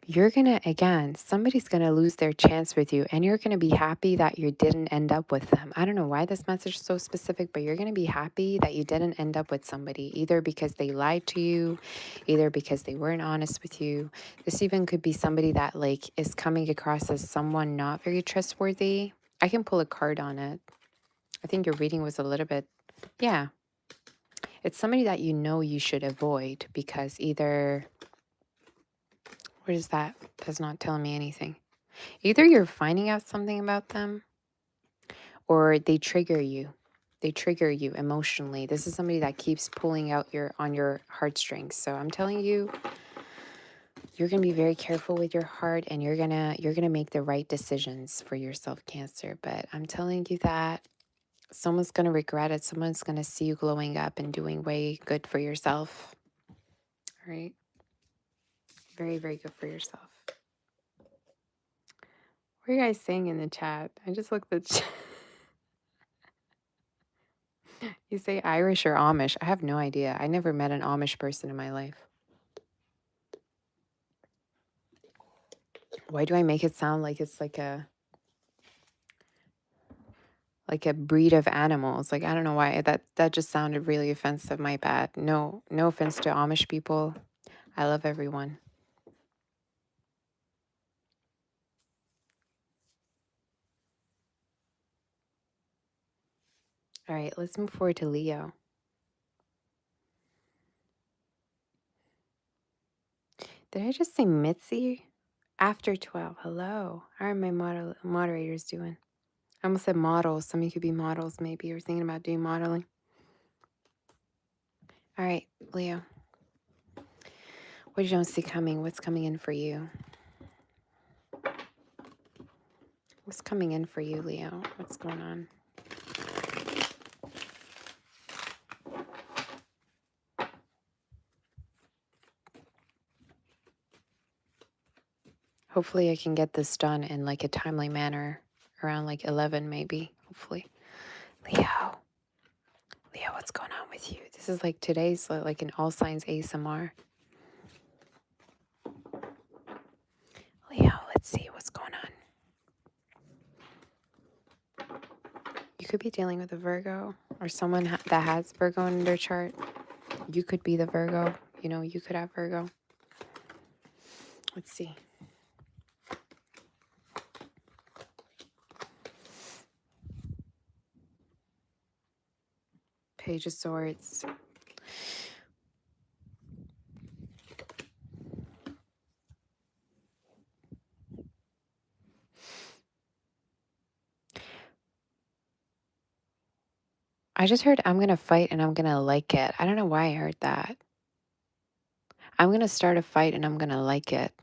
you're gonna, again, somebody's gonna lose their chance with you, and you're gonna be happy that you didn't end up with them. I don't know why this message is so specific, but you're gonna be happy that you didn't end up with somebody, either because they lied to you, either because they weren't honest with you. This even could be somebody that like is coming across as someone not very trustworthy. I can pull a card on it. I think your reading was a little bit, yeah. It's somebody that you know you should avoid because either, what is that? That's not telling me anything. Either you're finding out something about them or they trigger you. They trigger you emotionally. This is somebody that keeps pulling out on your heartstrings. So I'm telling you, you're going to be very careful with your heart, and you're going to make the right decisions for yourself, Cancer. But I'm telling you that someone's going to regret it. Someone's going to see you glowing up and doing way good for yourself. All right? Very, very good for yourself. What are you guys saying in the chat? I just looked at the chat. You say Irish or Amish? I have no idea. I never met an Amish person in my life. Why do I make it sound like it's like a breed of animals? Like, I don't know why. That just sounded really offensive. My bad. No offense to Amish people. I love everyone. All right, let's move forward to Leo. Did I just say Mitzi? After 12. Hello. How are my moderators doing? I almost said models. Some of you could be models maybe, or thinking about doing modeling. All right, Leo. What you don't see coming? What's coming in for you? What's coming in for you, Leo? What's going on? Hopefully I can get this done in like a timely manner around like 11 maybe, hopefully. Leo, what's going on with you? This is like today's like an all signs ASMR. Leo, let's see what's going on. You could be dealing with a Virgo or someone that has Virgo in their chart. You could be the Virgo. You know, you could have Virgo. Let's see. Page of Swords. I just heard I'm going to fight and I'm going to like it. I don't know why I heard that. I'm going to start a fight and I'm going to like it.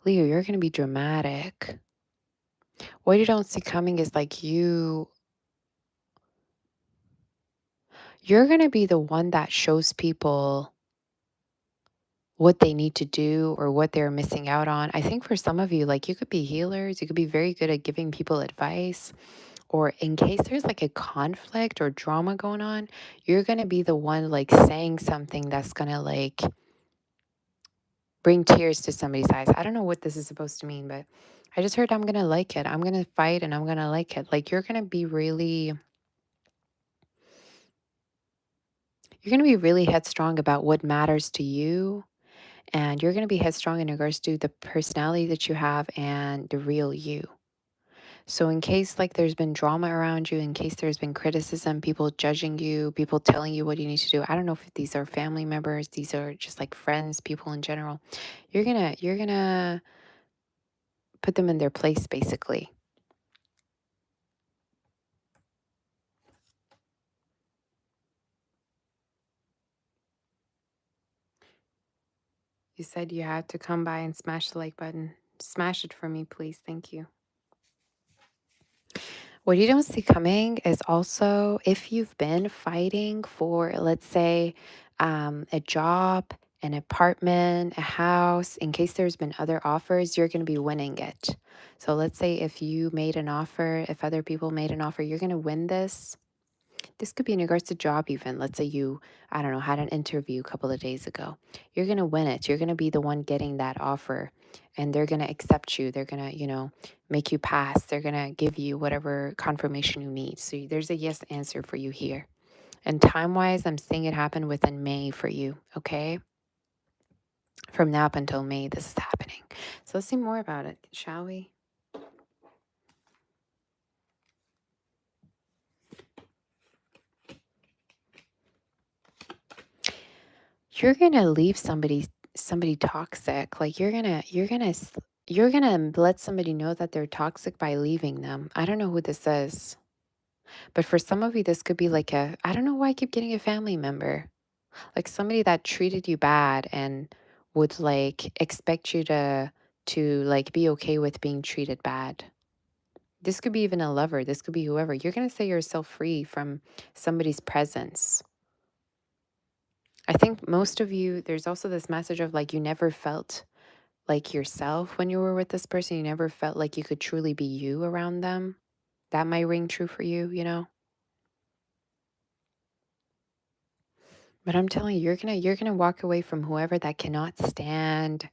Leo, you're going to be dramatic. What you don't see coming is like you're going to be the one that shows people what they need to do or what they're missing out on. I think for some of you, like you could be healers, you could be very good at giving people advice, or in case there's like a conflict or drama going on, you're going to be the one like saying something that's going to like bring tears to somebody's eyes. I don't know what this is supposed to mean, but I just heard I'm going to like it. I'm going to fight and I'm going to like it. Like you're going to be really headstrong about what matters to you. And you're going to be headstrong in regards to the personality that you have and the real you. So in case like there's been drama around you, in case there's been criticism, people judging you, people telling you what you need to do. I don't know if these are family members, these are just like friends, people in general. You're going to put them in their place basically. You said you had to come by and smash the like button. Smash it for me, please. Thank you. What you don't see coming is also if you've been fighting for, let's say, a job, an apartment, a house, in case there's been other offers, you're going to be winning it. So let's say if you made an offer, if other people made an offer, you're going to win this. This could be in regards to job even. Let's say you, I don't know, had an interview a couple of days ago. You're going to win it. You're going to be the one getting that offer, and they're going to accept you. They're going to, make you pass. They're going to give you whatever confirmation you need. So there's a yes answer for you here. And time-wise, I'm seeing it happen within May for you, okay? From now up until May, this is happening. So let's see more about it, shall we? You're gonna leave somebody toxic. Like you're gonna let somebody know that they're toxic by leaving them. I don't know who this is, but for some of you, this could be like I don't know why I keep getting a family member, like somebody that treated you bad and would like expect you to like be okay with being treated bad. This could be even a lover. This could be whoever. You're gonna set yourself free from somebody's presence. I think most of you, there's also this message of like you never felt like yourself when you were with this person. You never felt like you could truly be you around them. That might ring true for you, But I'm telling you, you're gonna walk away from whoever that cannot stand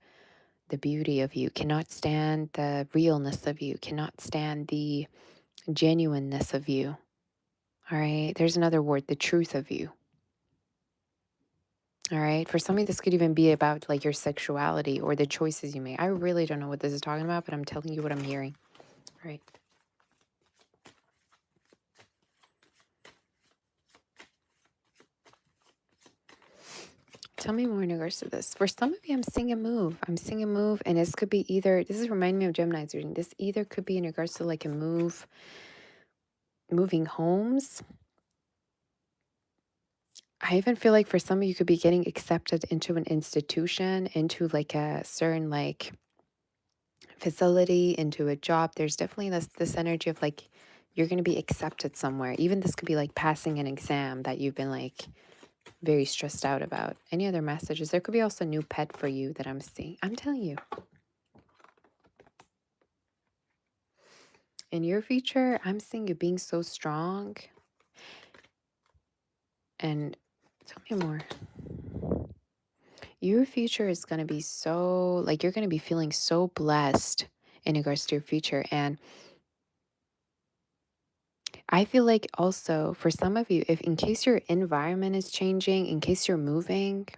the beauty of you, cannot stand the realness of you, cannot stand the genuineness of you. All right. There's another word, the truth of you. All right. For some of you, this could even be about like your sexuality or the choices you make. I really don't know what this is talking about, but I'm telling you what I'm hearing. All right. Tell me more in regards to this. For some of you, I'm seeing a move. I'm seeing a move, and this could be either, this is reminding me of Gemini's reading. This either could be in regards to like a move, moving homes. I even feel like for some of you could be getting accepted into an institution, into like a certain like facility, into a job. There's definitely this energy of like you're going to be accepted somewhere. Even this could be like passing an exam that you've been like very stressed out about. Any other messages? There could be also a new pet for you that I'm seeing. I'm telling you. In your future, I'm seeing you being so strong. And tell me more. Your future is going to be so, like, you're going to be feeling so blessed in regards to your future. And I feel like also for some of you, if in case your environment is changing, in case you're moving,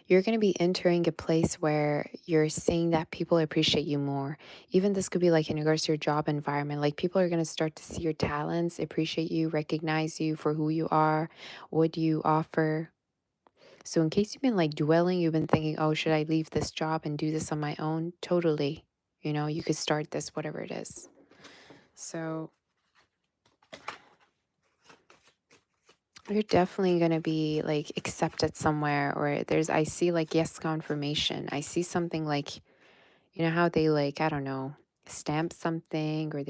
you're going to be entering a place where you're seeing that people appreciate you more. Even this could be like in regards to your job environment. Like people are going to start to see your talents, appreciate you, recognize you for who you are, what you offer. So in case you've been like dwelling, you've been thinking, oh, should I leave this job and do this on my own? Totally. You could start this, whatever it is. So you're definitely going to be like accepted somewhere, or I see like yes confirmation. I see something like, how they like, I don't know, stamp something, or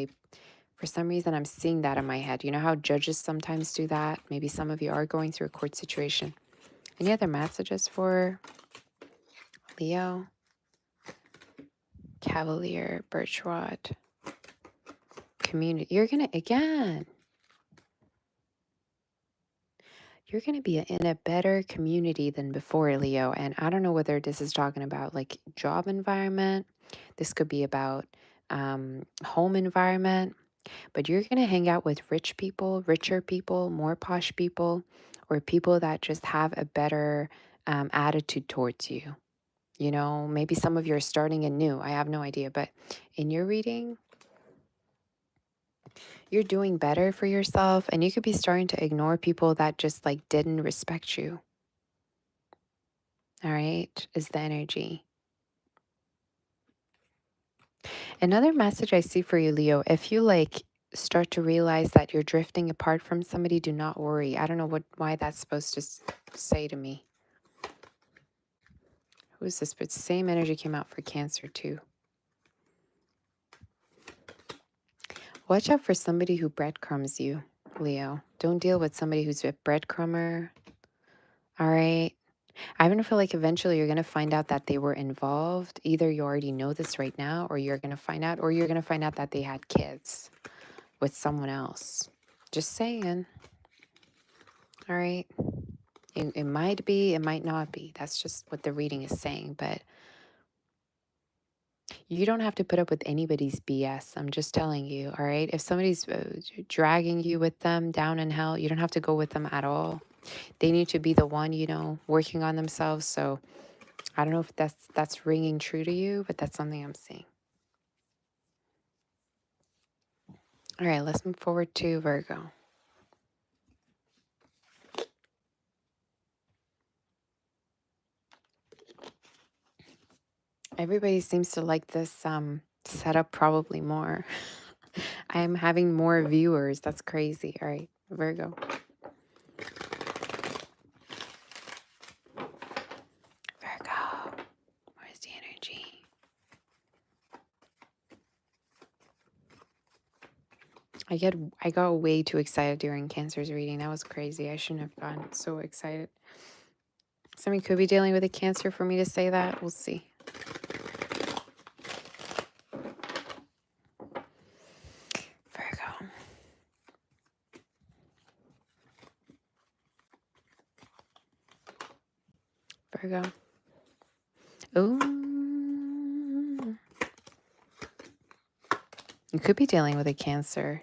for some reason I'm seeing that in my head. You know how judges sometimes do that? Maybe some of you are going through a court situation. Any other messages for Leo? Cavalier, Birchrod, community. You're going to, again, you're going to be in a better community than before, Leo. And I don't know whether this is talking about like job environment. This could be about home environment. But you're going to hang out with rich people, richer people, more posh people, or people that just have a better attitude towards you. Maybe some of you are starting anew. I have no idea. But in your reading, you're doing better for yourself, and you could be starting to ignore people that just like didn't respect you. All right, is the energy. Another message I see for you, Leo, if you like start to realize that you're drifting apart from somebody, do not worry. I don't know why that's supposed to say to me. Who is this? But same energy came out for Cancer too. Watch out for somebody who breadcrumbs you, Leo. Don't deal with somebody who's a breadcrumber. All right. I even feel like eventually you're going to find out that they were involved. Either you already know this right now, or you're going to find out that they had kids with someone else. Just saying. All right. It might be, it might not be. That's just what the reading is saying. But you don't have to put up with anybody's BS. I'm just telling you. All right. If somebody's dragging you with them down in hell, you don't have to go with them at all. They need to be the one, working on themselves. So I don't know if that's ringing true to you, but that's something I'm seeing. All right, let's move forward to Virgo. Everybody seems to like this setup probably more. I am having more viewers. That's crazy. All right, Virgo. Virgo, where's the energy? I got way too excited during Cancer's reading. That was crazy. I shouldn't have gotten so excited. Somebody could be dealing with a Cancer for me to say that. We'll see. Virgo. Virgo. Ooh. You could be dealing with a Cancer.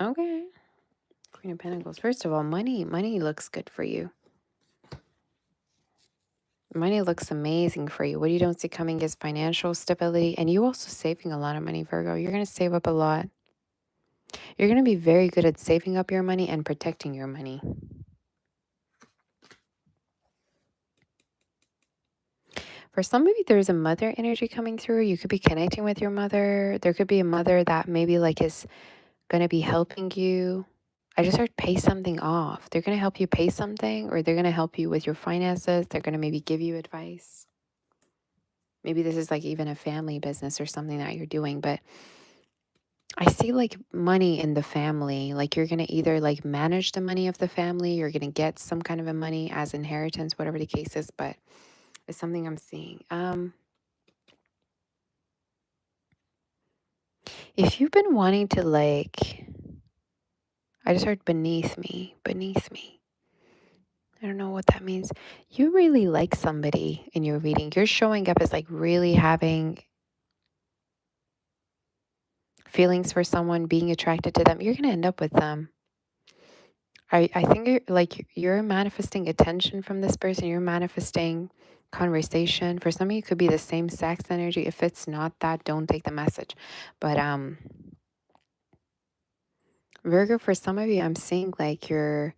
Okay. Queen of Pentacles. First of all, money looks good for you. Money looks amazing for you. What you don't see coming is financial stability, and you also saving a lot of money, Virgo. You're going to save up a lot. You're going to be very good at saving up your money and protecting your money. For some of you, there's a mother energy coming through. You could be connecting with your mother. There could be a mother that maybe like is going to be helping you. I just heard pay something off. They're going to help you pay something, or they're going to help you with your finances. They're going to maybe give you advice. Maybe this is like even a family business or something that you're doing, but I see like money in the family. Like you're going to either like manage the money of the family, you're going to get some kind of a money as inheritance, whatever the case is, but it's something I'm seeing. If you've been wanting to like, I just heard beneath me. I don't know what that means. You really like somebody in your reading. You're showing up as like really having feelings for someone, being attracted to them. You're going to end up with them. I think you're manifesting attention from this person. You're manifesting conversation. For some of you, it could be the same sex energy. If it's not that, don't take the message. But Virgo, for some of you, I'm seeing like you're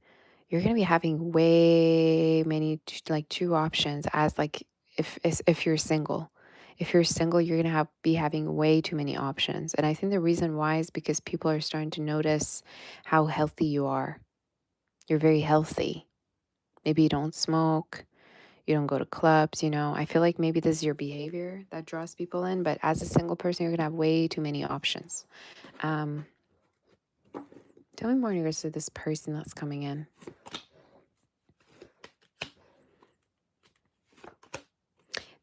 gonna be having way many like two options as like if you're single. If you're single, you're gonna be having way too many options. And I think the reason why is because people are starting to notice how healthy you are. You're very healthy. Maybe you don't smoke, you don't go to clubs, I feel like maybe this is your behavior that draws people in, but as a single person, you're gonna have way too many options. Tell me more in regards to this person that's coming in.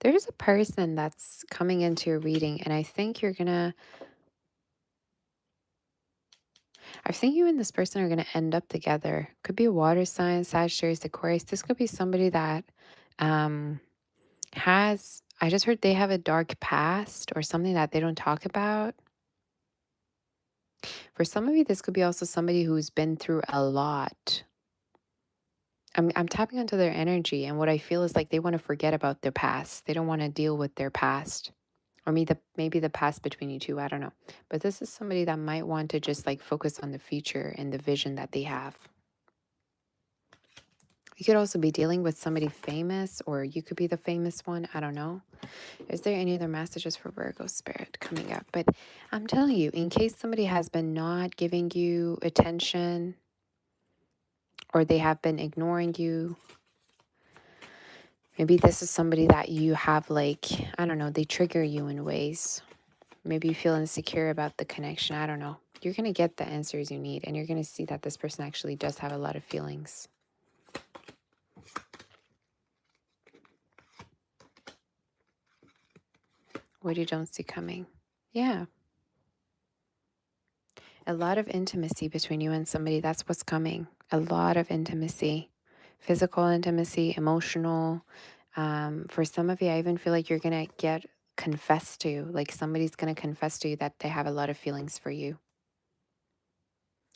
There's a person that's coming into your reading, and I think you and this person are gonna end up together. Could be a water sign, Sagittarius, Aquarius. This could be somebody that I just heard they have a dark past or something that they don't talk about. For some of you, this could be also somebody who's been through a lot. I'm tapping into their energy, and what I feel is like they want to forget about their past. They don't want to deal with their past. Or maybe the past between you two, I don't know. But this is somebody that might want to just like focus on the future and the vision that they have. You could also be dealing with somebody famous, or you could be the famous one. I don't know. Is there any other messages for Virgo spirit coming up? But I'm telling you, in case somebody has been not giving you attention, or they have been ignoring you, maybe this is somebody that you have like, I don't know, they trigger you in ways. Maybe you feel insecure about the connection. I don't know. You're going to get the answers you need, and you're going to see that this person actually does have a lot of feelings. What you don't see coming. Yeah. A lot of intimacy between you and somebody. That's what's coming. A lot of intimacy, physical intimacy, emotional. For some of you, I even feel like you're going to get confessed to. Like somebody's going to confess to you that they have a lot of feelings for you.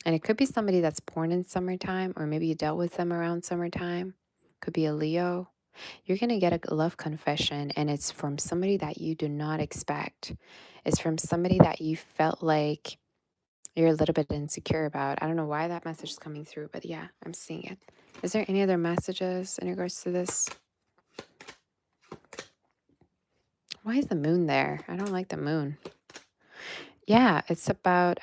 And it could be somebody that's born in summertime, or maybe you dealt with them around summertime. Could be a Leo. You're going to get a love confession, and it's from somebody that you do not expect. It's from somebody that you felt like you're a little bit insecure about. I don't know why that message is coming through, but yeah, I'm seeing it. Is there any other messages in regards to this? Why is the moon there? I don't like the moon. Yeah, it's about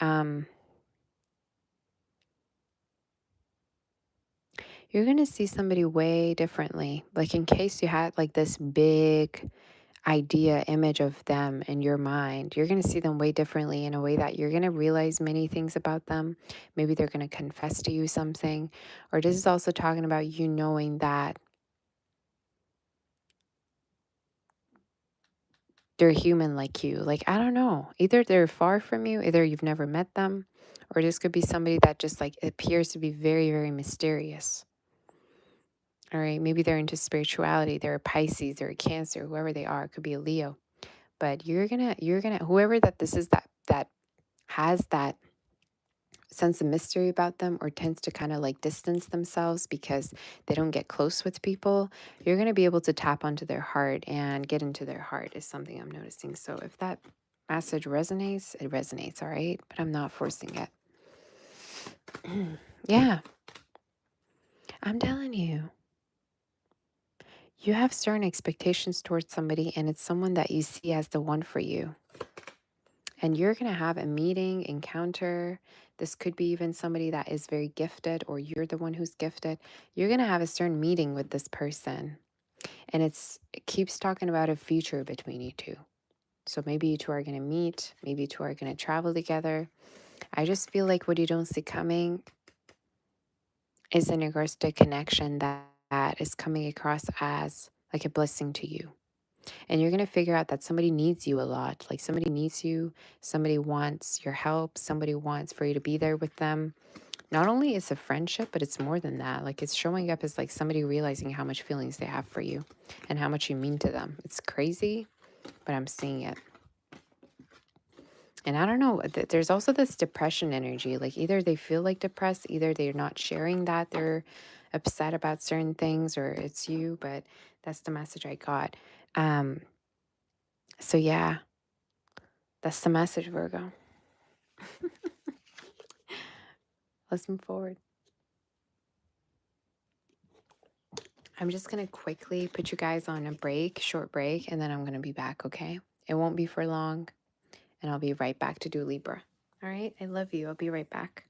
you're going to see somebody way differently. Like in case you had like this big idea, image of them in your mind, you're going to see them way differently in a way that you're going to realize many things about them. Maybe they're going to confess to you something. Or this is also talking about you knowing that they're human like you. Like, I don't know. Either they're far from you, either you've never met them, or this could be somebody that just like appears to be very, very mysterious. All right. Maybe they're into spirituality. They're a Pisces, they're a Cancer, whoever they are. It could be a Leo. But whoever that this is that has that sense of mystery about them, or tends to kind of like distance themselves because they don't get close with people, you're going to be able to tap onto their heart and get into their heart is something I'm noticing. So if that message resonates, it resonates, all right? But I'm not forcing it. Yeah, I'm telling you. You have certain expectations towards somebody, and it's someone that you see as the one for you. And you're going to have a meeting, encounter. This could be even somebody that is very gifted, or you're the one who's gifted. You're going to have a certain meeting with this person. And it keeps talking about a future between you two. So maybe you two are going to meet. Maybe you two are going to travel together. I just feel like what you don't see coming is in regards to a connection that is coming across as like a blessing to you. And you're going to figure out that somebody needs you a lot. Like somebody needs you. Somebody wants your help. Somebody wants for you to be there with them. Not only is a friendship, but it's more than that. Like it's showing up as like somebody realizing how much feelings they have for you and how much you mean to them. It's crazy, but I'm seeing it. And I don't know, there's also this depression energy. Like either they feel like depressed, either they're not sharing that they're upset about certain things, or it's you, but that's the message I got. So yeah, that's the message, Virgo. Let's move forward. I'm just going to quickly put you guys on a break, short break, and then I'm going to be back, okay? It won't be for long, and I'll be right back to do Libra. All right? I love you. I'll be right back.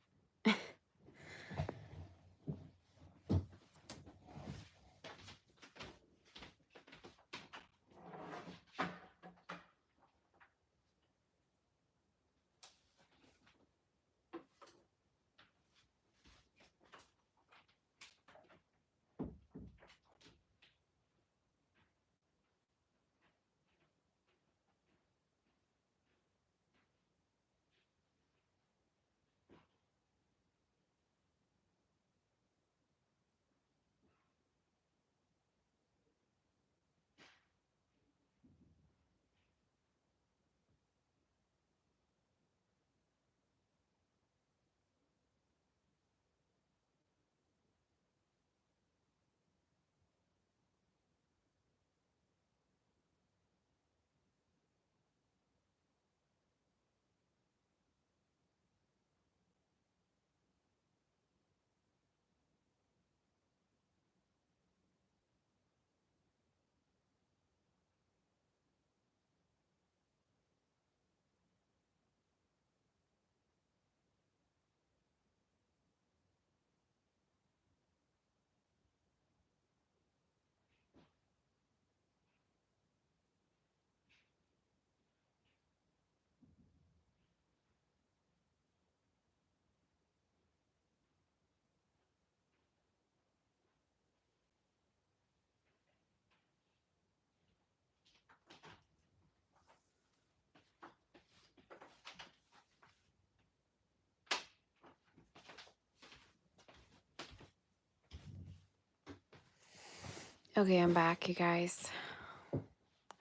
Okay, I'm back, you guys.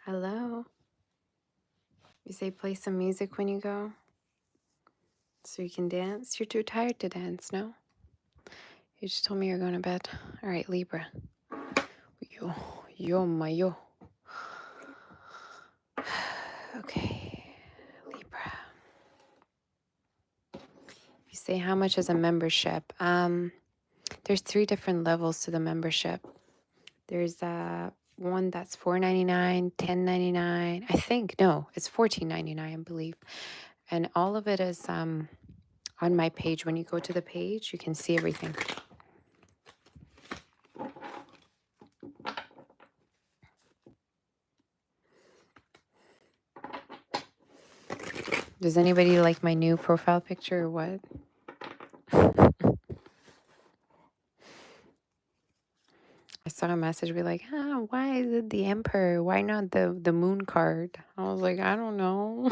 Hello. You say play some music when you go so you can dance? You're too tired to dance, no? You just told me you're going to bed. All right, Libra. Yo. Okay, Libra. You say how much is a membership? There's 3 different levels to the membership. There's one that's $4.99, $10.99. I think no, it's $14.99, I believe. And all of it is on my page. When you go to the page, you can see everything. Does anybody like my new profile picture or what? I saw a message be like, why is it the Emperor? Why not the moon card? I was like, I don't know.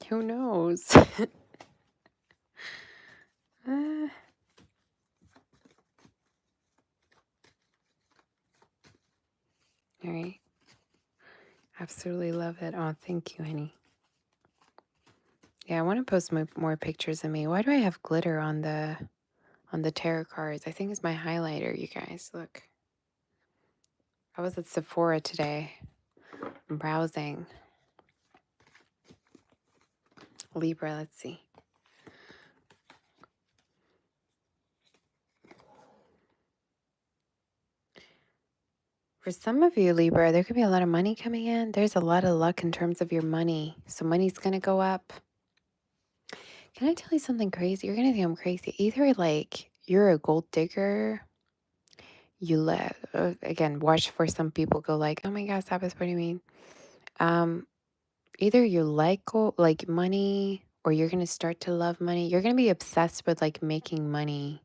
Who knows? All right. Absolutely love it. Oh, thank you, honey. Yeah, I want to post more pictures of me. Why do I have glitter on the tarot cards? I think it's my highlighter, you guys. Look. I was at Sephora today. I'm browsing. Libra, let's see. For some of you, Libra, there could be a lot of money coming in. There's a lot of luck in terms of your money. So money's going to go up. Can I tell you something crazy? You're going to think I'm crazy. Either like you're a gold digger, again, watch for some people go like, oh my God, Sabbath, what do you mean? Either you like money or you're going to start to love money. You're going to be obsessed with like making money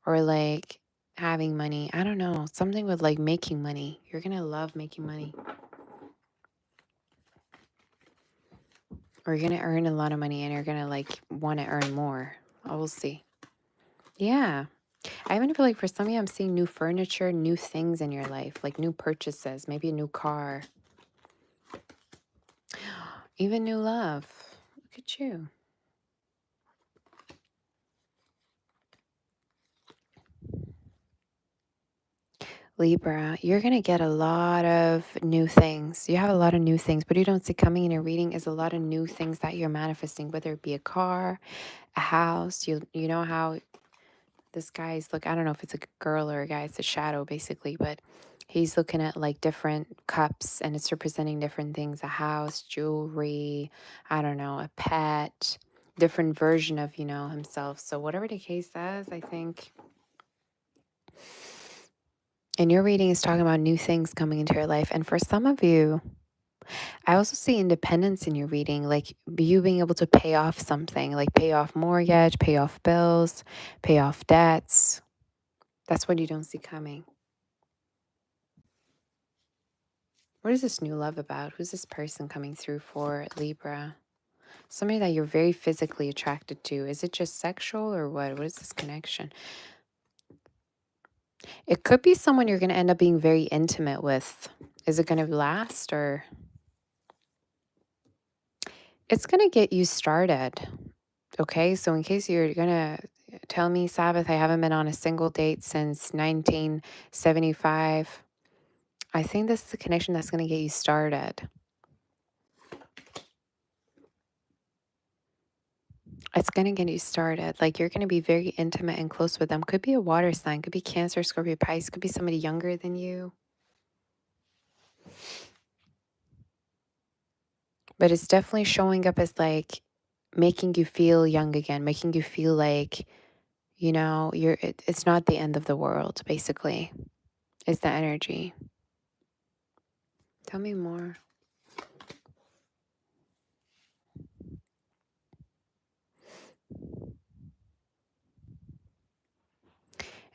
or like having money. I don't know. Something with like making money. You're going to love making money. Or you're going to earn a lot of money and you're going to like want to earn more. I will see. Yeah. I even feel like for some of you, I'm seeing new furniture, new things in your life, like new purchases, maybe a new car, even new love. Look at you. Libra, you're going to get a lot of new things. You have a lot of new things, but you don't see coming in your reading is a lot of new things that you're manifesting, whether it be a car, a house. You know how this guy's look, I don't know if it's a girl or a guy, it's a shadow basically, but he's looking at like different cups and it's representing different things, a house, jewelry, I don't know, a pet, different version of, himself. So whatever the case is, I think and your reading is talking about new things coming into your life. And for some of you, I also see independence in your reading, like you being able to pay off something, like pay off mortgage, pay off bills, pay off debts. That's what you don't see coming. What is this new love about? Who's this person coming through for, Libra? Somebody that you're very physically attracted to. Is it just sexual or what? What is this connection? It could be someone you're going to end up being very intimate with. Is it going to last or? It's going to get you started. Okay, so in case you're going to tell me, Sabbath, I haven't been on a single date since 1975. I think this is the connection that's going to get you started. It's going to get you started. Like you're going to be very intimate and close with them. Could be a water sign, could be Cancer, Scorpio, Pisces, could be somebody younger than you. But it's definitely showing up as like making you feel young again, making you feel like, it's not the end of the world, basically. It's the energy. Tell me more.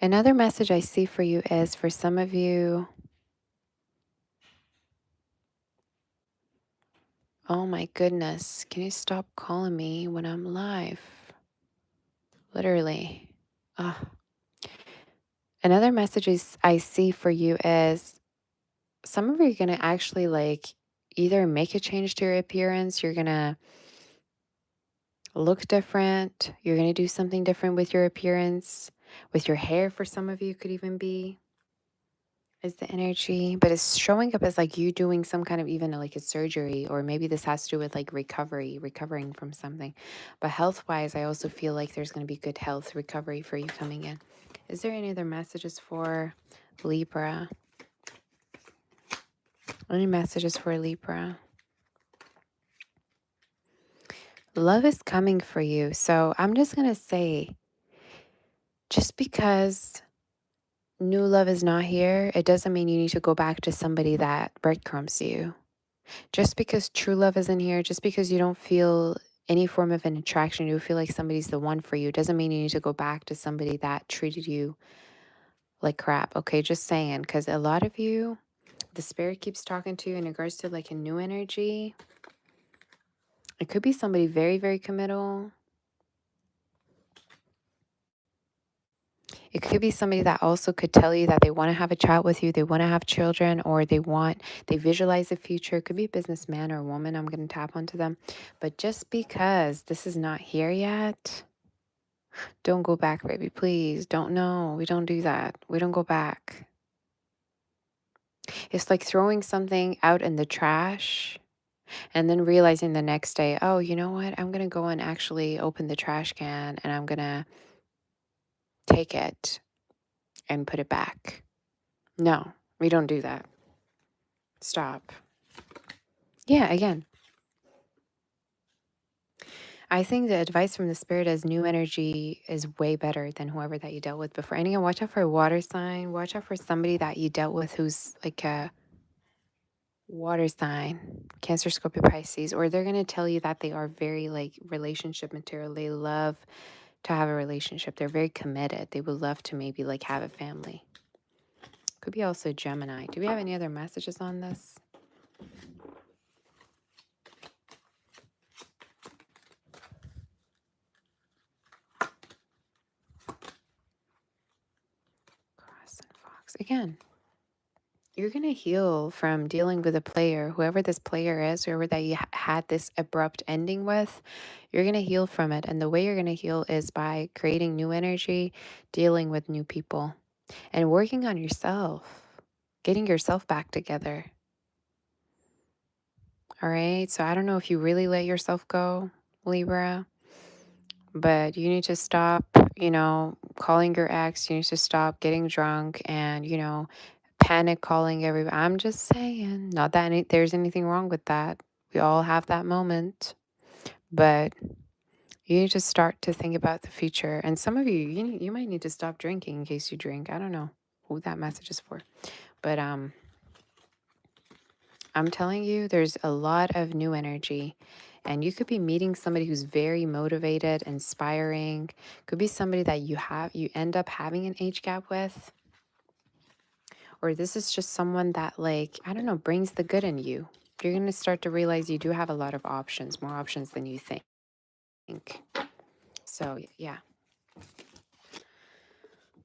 Another message I see for you is for some of you, oh my goodness, can you stop calling me when I'm live? Literally. Another messages I see for you is some of you are going to actually like either make a change to your appearance, you're going to look different, you're going to do something different with your appearance, with your hair for some of you could even be is the energy, but it's showing up as like you doing some kind of even like a surgery, or maybe this has to do with like recovering from something. But health wise, I also feel like there's going to be good health recovery for you coming in. Is there any other messages for Libra? Any messages for Libra? Love is coming for you. So I'm just going to say, just because new love is not here, it doesn't mean you need to go back to somebody that breadcrumbs you. Just because true love isn't here, just because you don't feel any form of an attraction, you feel like somebody's the one for you, doesn't mean you need to go back to somebody that treated you like crap. Okay, just saying, because a lot of you, the spirit keeps talking to you in regards to like a new energy. It could be somebody very, very committal. It could be somebody that also could tell you that they want to have a child with you, they want to have children, or they visualize the future. It could be a businessman or a woman. I'm going to tap onto them. But just because this is not here yet, don't go back, baby. Please don't. No, we don't do that. We don't go back. It's like throwing something out in the trash and then realizing the next day, oh, you know what? I'm going to go and actually open the trash can and I'm going to take it and put it back. No, we don't do that. Stop. Yeah, again, I think the advice from the spirit is new energy is way better than whoever that you dealt with before. And again, watch out for a water sign. Watch out for somebody that you dealt with who's like a water sign, Cancer, Scorpio, Pisces, or they're going to tell you that they are very like relationship material. They love to have a relationship. They're very committed. They would love to maybe like have a family. Could be also Gemini. Do we have any other messages on this? Cross and Fox. Again, you're going to heal from dealing with a player, whoever this player is, whoever that you had this abrupt ending with, you're going to heal from it. And the way you're going to heal is by creating new energy, dealing with new people, and working on yourself, getting yourself back together. All right. So I don't know if you really let yourself go, Libra, but you need to stop, calling your ex. You need to stop getting drunk and, panic calling everybody. I'm just saying, not that there's anything wrong with that. We all have that moment, but you need to start to think about the future. And some of you might need to stop drinking in case you drink. I don't know who that message is for, but I'm telling you, there's a lot of new energy. And you could be meeting somebody who's very motivated, inspiring. Could be somebody that you end up having an age gap with. Or this is just someone that, like, I don't know, brings the good in you. You're going to start to realize you do have a lot of options, more options than you think. So, yeah.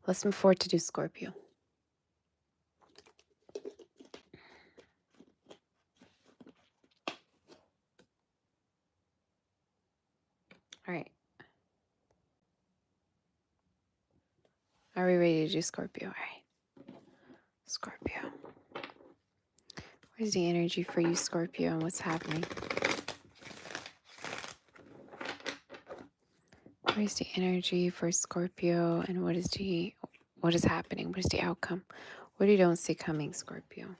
Let's move forward to Scorpio. All right. Are we ready to do Scorpio? All right. Scorpio. Where's the energy for you, Scorpio, and what's happening? What is the energy for Scorpio, and what is happening? What is the outcome? What you don't see coming, Scorpio?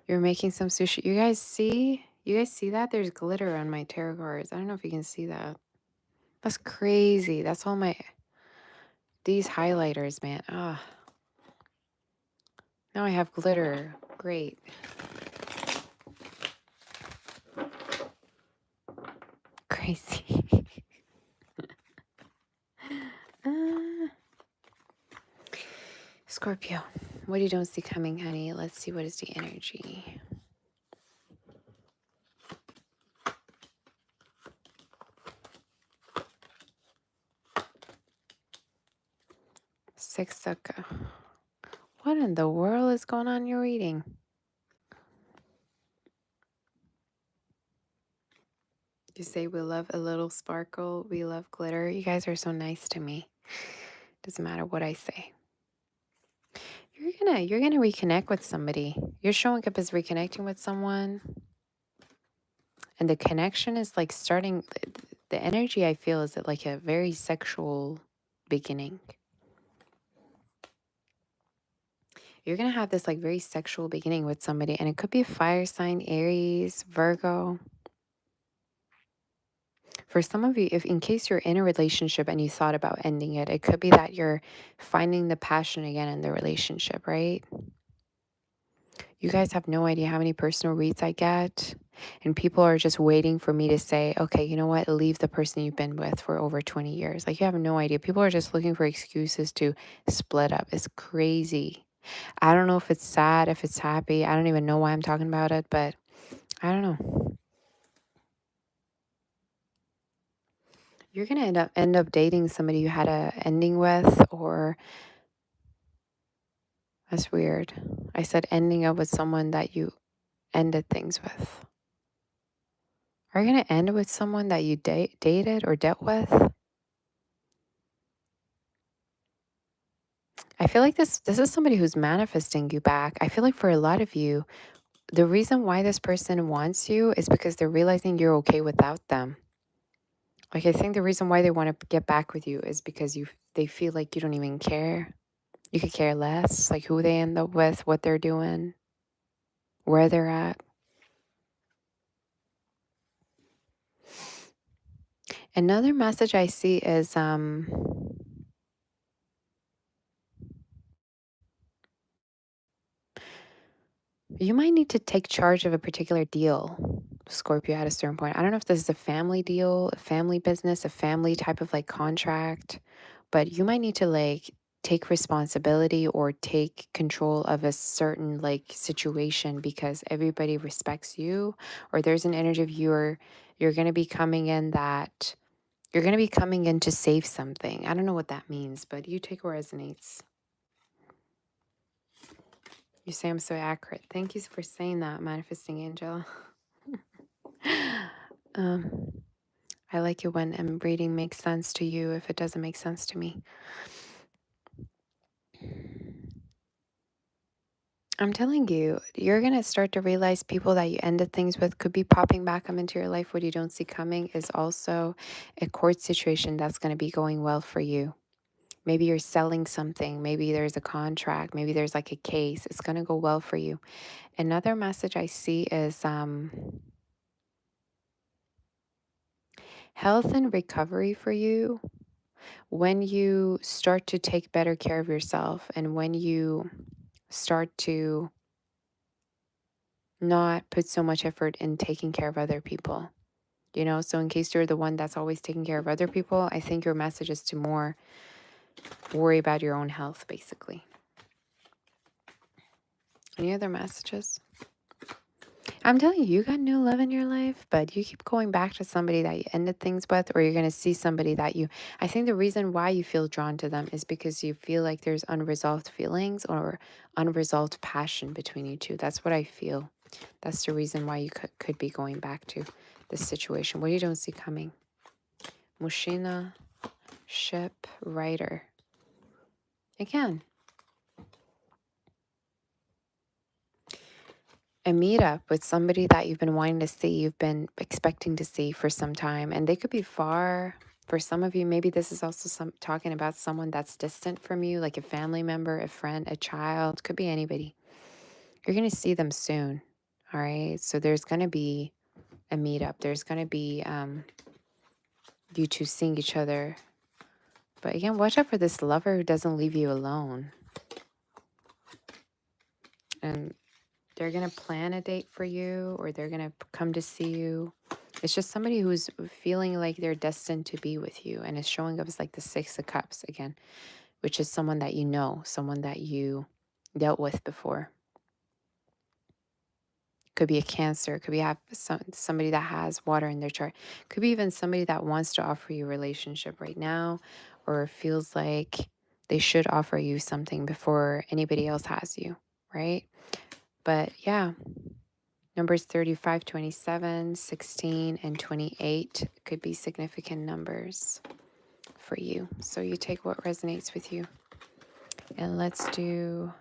You're making some sushi. You guys see that? There's glitter on my tarot cards. I don't know if you can see that. That's crazy. That's all these highlighters, man. Ah. Now I have glitter. Great. Crazy. Scorpio, what you don't see coming, honey? Let's see, what is the energy? Six of What in the world is going on in your reading? You say we love a little sparkle. We love glitter. You guys are so nice to me. Doesn't matter what I say. You're gonna reconnect with somebody. You're showing up as reconnecting with someone. And the connection is like starting, the energy I feel is like a very sexual beginning. You're going to have this like very sexual beginning with somebody, and it could be a fire sign, Aries, Virgo. For some of you, if in case you're in a relationship and you thought about ending it, it could be that you're finding the passion again in the relationship, right? You guys have no idea how many personal reads I get. And people are just waiting for me to say, okay, you know what? Leave the person you've been with for over 20 years. Like, you have no idea. People are just looking for excuses to split up. It's crazy. I don't know if it's sad, if it's happy. I don't even know why I'm talking about it, but I don't know. You're going to end up dating somebody you had a ending with, or that's weird. I said ending up with someone that you ended things with. Are you going to end with someone that you dated or dealt with? I feel like this is somebody who's manifesting you back. I feel like for a lot of you, the reason why this person wants you is because they're realizing you're okay without them. Like, I think the reason why they want to get back with you is because they feel like you don't even care. You could care less, like who they end up with, what they're doing, where they're at. Another message I see is you might need to take charge of a particular deal, Scorpio, at a certain point. I don't know if this is a family deal, a family business, a family type of like contract, but you might need to like take responsibility or take control of a certain like situation because everybody respects you, or there's an energy of you're going to be coming in that you're going to be coming in to save something. I don't know what that means, but you take what resonates. You say I'm so accurate. Thank you for saying that, manifesting angel. I like it when reading makes sense to you if it doesn't make sense to me. I'm telling you, you're going to start to realize people that you ended things with could be popping back up into your life. What you don't see coming is also a court situation that's going to be going well for you. Maybe you're selling something. Maybe there's a contract. Maybe there's like a case. It's going to go well for you. Another message I see is health and recovery for you. When you start to take better care of yourself and when you start to not put so much effort in taking care of other people, you know, so in case you're the one that's always taking care of other people, I think your message is to more worry about your own health, basically. Any other messages? I'm telling you, you got new love in your life, but you keep going back to somebody that you ended things with, or you're going to see somebody that I think the reason why you feel drawn to them is because you feel like there's unresolved feelings or unresolved passion between you two. That's what I feel. That's the reason why you could be going back to this situation. What you don't see coming? Mushina, ship, writer. Again, a meetup with somebody that you've been wanting to see, you've been expecting to see for some time, and they could be far. For some of you, maybe this is also talking about someone that's distant from you, like a family member, a friend, a child, could be anybody. You're going to see them soon, all right? So there's going to be a meetup. There's going to be you two seeing each other. But again, watch out for this lover who doesn't leave you alone. And they're going to plan a date for you, or they're going to come to see you. It's just somebody who's feeling like they're destined to be with you. And it's showing up as like the Six of Cups again, which is someone that you know, someone that you dealt with before. Could be a Cancer. Could be somebody that has water in their chart. Could be even somebody that wants to offer you a relationship right now, or feels like They should offer you something before anybody else has you, right? But yeah, numbers 35, 27, 16, and 28 could be significant numbers for you. So you take what resonates with you. And let's do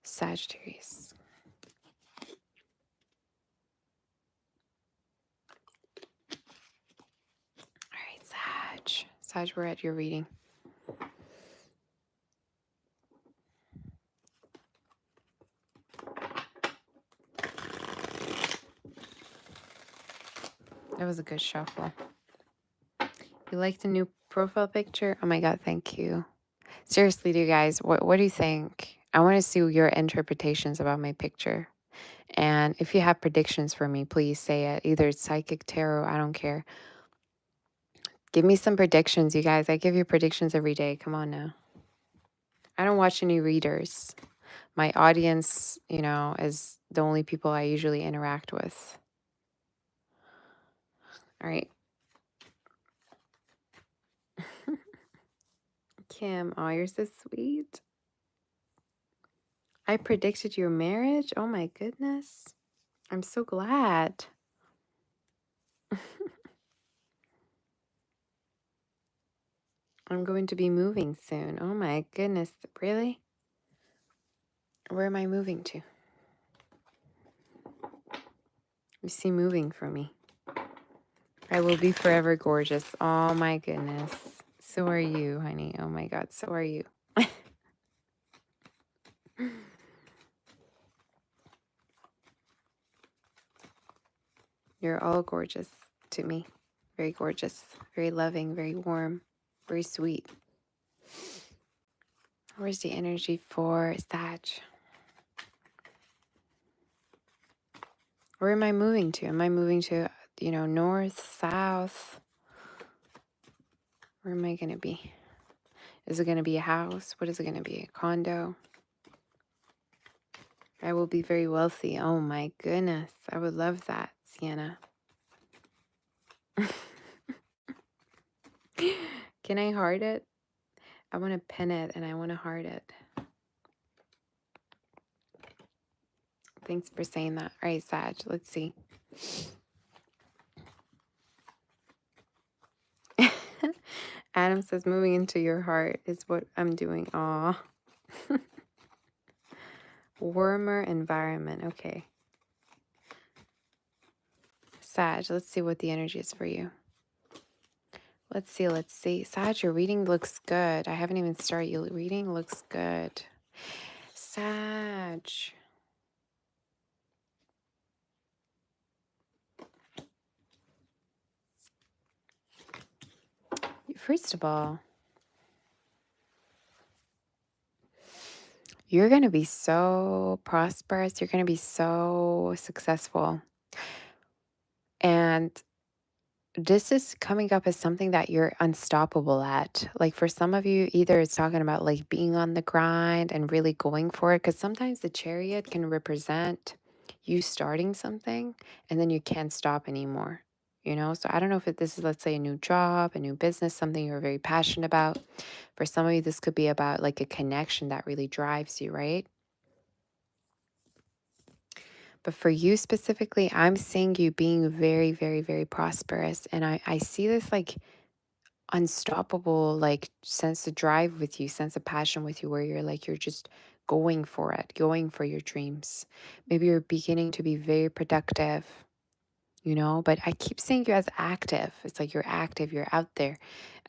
Sagittarius. All right, Sag. Sag, we're at your reading. That was a good shuffle. You like the new profile picture? Oh my God, thank you. Seriously, do you guys, what do you think? I want to see your interpretations about my picture. And if you have predictions for me, please say it. Either it's psychic, tarot, I don't care. Give me some predictions, you guys. I give you predictions every day. Come on now. I don't watch any readers. My audience, is the only people I usually interact with. All right. Kim, oh, you're so sweet. I predicted your marriage? Oh my goodness. I'm so glad. I'm going to be moving soon. Oh my goodness. Really? Where am I moving to? You see moving for me. I will be forever gorgeous. Oh my goodness. So are you, honey. Oh my God. So are you. You're all gorgeous to me. Very gorgeous. Very loving. Very warm. Very sweet. Where's the energy for Sag? Where am I moving to? Am I moving to, north, south? Where am I going to be? Is it going to be a house? What is it going to be? A condo? I will be very wealthy. Oh my goodness. I would love that, Sienna. Can I heart it? I want to pen it and I want to heart it. Thanks for saying that. All right, Sag, let's see. Adam says moving into your heart is what I'm doing. Aw. Warmer environment. Okay. Sag, let's see what the energy is for you. Let's see. Sag, your reading looks good. I haven't even started. Your reading looks good. Sag. First of all, you're going to be so prosperous. You're going to be so successful. And this is coming up as something that you're unstoppable at. Like for some of you, either it's talking about like being on the grind and really going for it. Because sometimes the Chariot can represent you starting something and then you can't stop anymore. So I don't know if this is, let's say, a new job, a new business, something you're very passionate about. For some of you, this could be about like a connection that really drives you, right? But for you specifically, I'm seeing you being very, very, very prosperous. And I see this like unstoppable, like sense of drive with you, sense of passion with you, where you're just going for it, going for your dreams. Maybe you're beginning to be very productive, but I keep seeing you as active. It's like you're active, you're out there.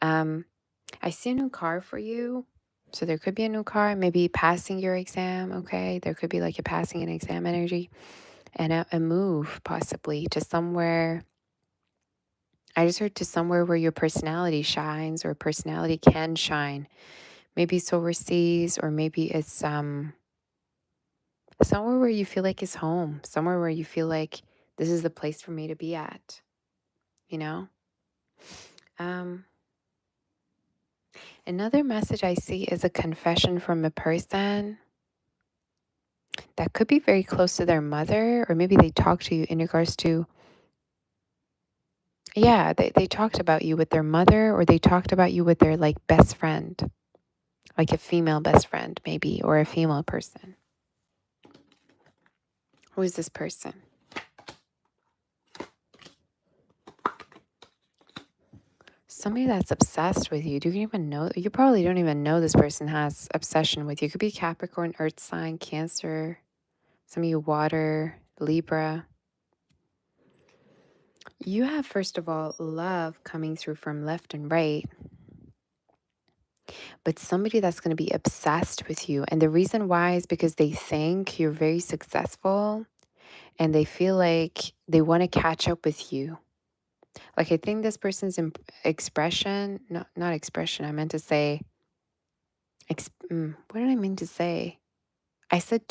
I see a new car for you. So there could be a new car, maybe passing your exam. Okay. There could be like a passing an exam energy. And a move possibly to somewhere. I just heard to somewhere where your personality shines or personality can shine. Maybe it's overseas, or maybe it's somewhere where you feel like it's home, somewhere where you feel like this is the place for me to be at, Another message I see is a confession from a person that could be very close to their mother, or maybe they talk to you in regards to, they talked about you with their mother, or they talked about you with their like best friend. Like a female best friend, maybe, or a female person. Who is this person? Somebody that's obsessed with you. Do you even know? You probably don't even know this person has obsession with you. It could be Capricorn, Earth sign, Cancer, some of you water, Libra. You have, first of all, love coming through from left and right, but somebody that's going to be obsessed with you. And the reason why is because they think you're very successful and they feel like they want to catch up with you. Like, I think this person's expression, no, not expression, I meant to say, what did I mean to say? I said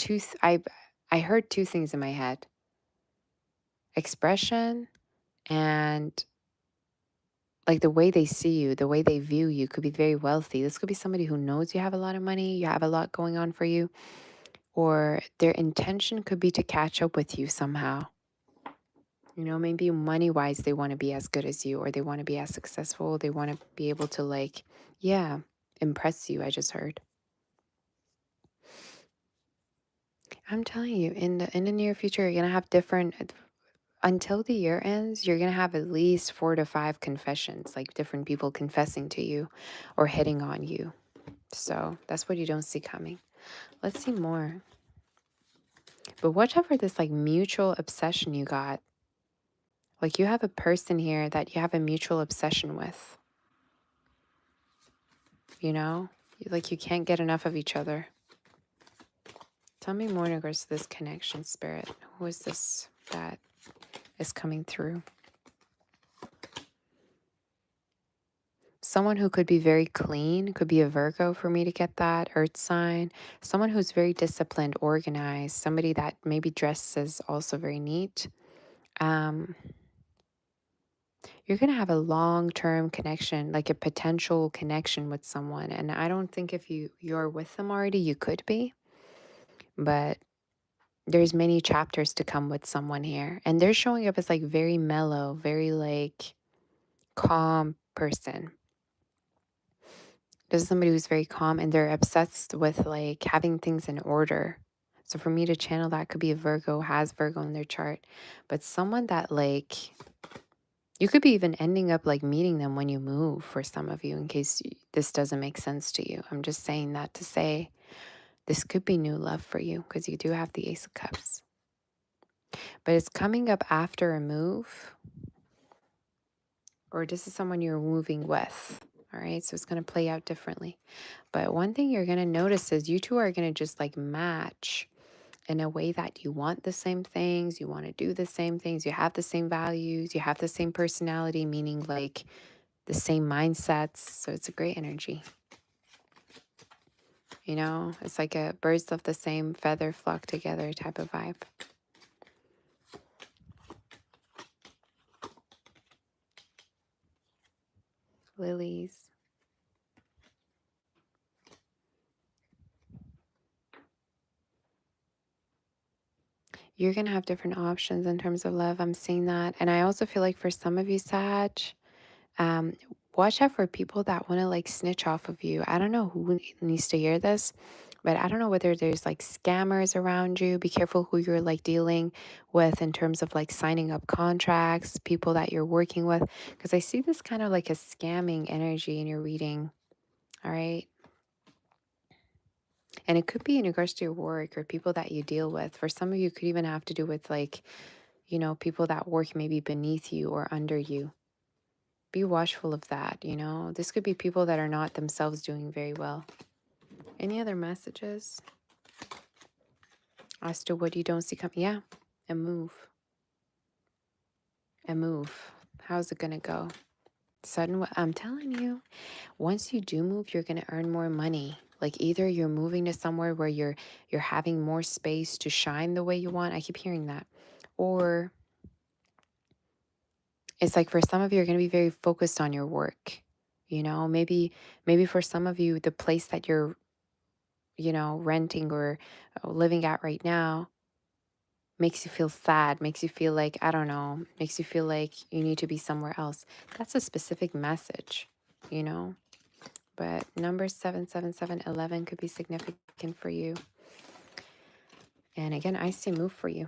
I heard two things in my head. Expression and like the way they see you, the way they view you could be very wealthy. This could be somebody who knows you have a lot of money, you have a lot going on for you, or their intention could be to catch up with you somehow. You know, maybe money wise, they want to be as good as you, or they want to be as successful. They want to be able to, like, yeah, impress you. I just heard. I'm telling you, in the near future, you're gonna have different. Until the year ends, you're gonna have at least 4 to 5 confessions, like different people confessing to you or hitting on you. So that's what you don't see coming. Let's see more. But watch out for this like mutual obsession you got. Like you have a person here that you have a mutual obsession with. You know? Like you can't get enough of each other. Tell me more in regards to this connection, Spirit. Who is this that is coming through? Someone who could be very clean, could be a Virgo for me to get that, Earth sign. Someone who's very disciplined, organized, somebody that maybe dresses also very neat. You're going to have a long-term connection, like a potential connection with someone. And I don't think if you're with them already, you could be. But there's many chapters to come with someone here. And they're showing up as like very mellow, very like calm person. This is somebody who's very calm and they're obsessed with like having things in order. So for me to channel that could be a Virgo, has Virgo in their chart. But someone that like, you could be even ending up like meeting them when you move for some of you in case this doesn't make sense to you. I'm just saying that to say this could be new love for you because you do have the Ace of Cups. But it's coming up after a move, or this is someone you're moving with. All right, so it's going to play out differently. But one thing you're going to notice is you two are going to just like match in a way that you want the same things, you want to do the same things, you have the same values, you have the same personality, meaning like the same mindsets. So it's a great energy. You know, it's like a birds of the same feather flock together type of vibe. Lilies. You're going to have different options in terms of love. I'm seeing that. And I also feel like for some of you, Sag, watch out for people that want to like snitch off of you. I don't know who needs to hear this, but I don't know whether there's like scammers around you. Be careful who you're like dealing with in terms of like signing up contracts, people that you're working with, because I see this kind of like a scamming energy in your reading. All right. And it could be in regards to your work or people that you deal with. For some of you, it could even have to do with like, you know, people that work maybe beneath you or under you. Be watchful of that, you know. This could be people that are not themselves doing very well. Any other messages as to what you don't see coming? Yeah, a move. A move. How's it going to go? Sudden, I'm telling you, once you do move, you're going to earn more money. Like either you're moving to somewhere where you're having more space to shine the way you want. I keep hearing that. Or it's like for some of you, you're going to be very focused on your work. You know, maybe for some of you, the place that you're, you know, renting or living at right now makes you feel sad, makes you feel like, I don't know, makes you feel like you need to be somewhere else. That's a specific message, you know? but number 77711 could be significant for you. And again, I say move for you.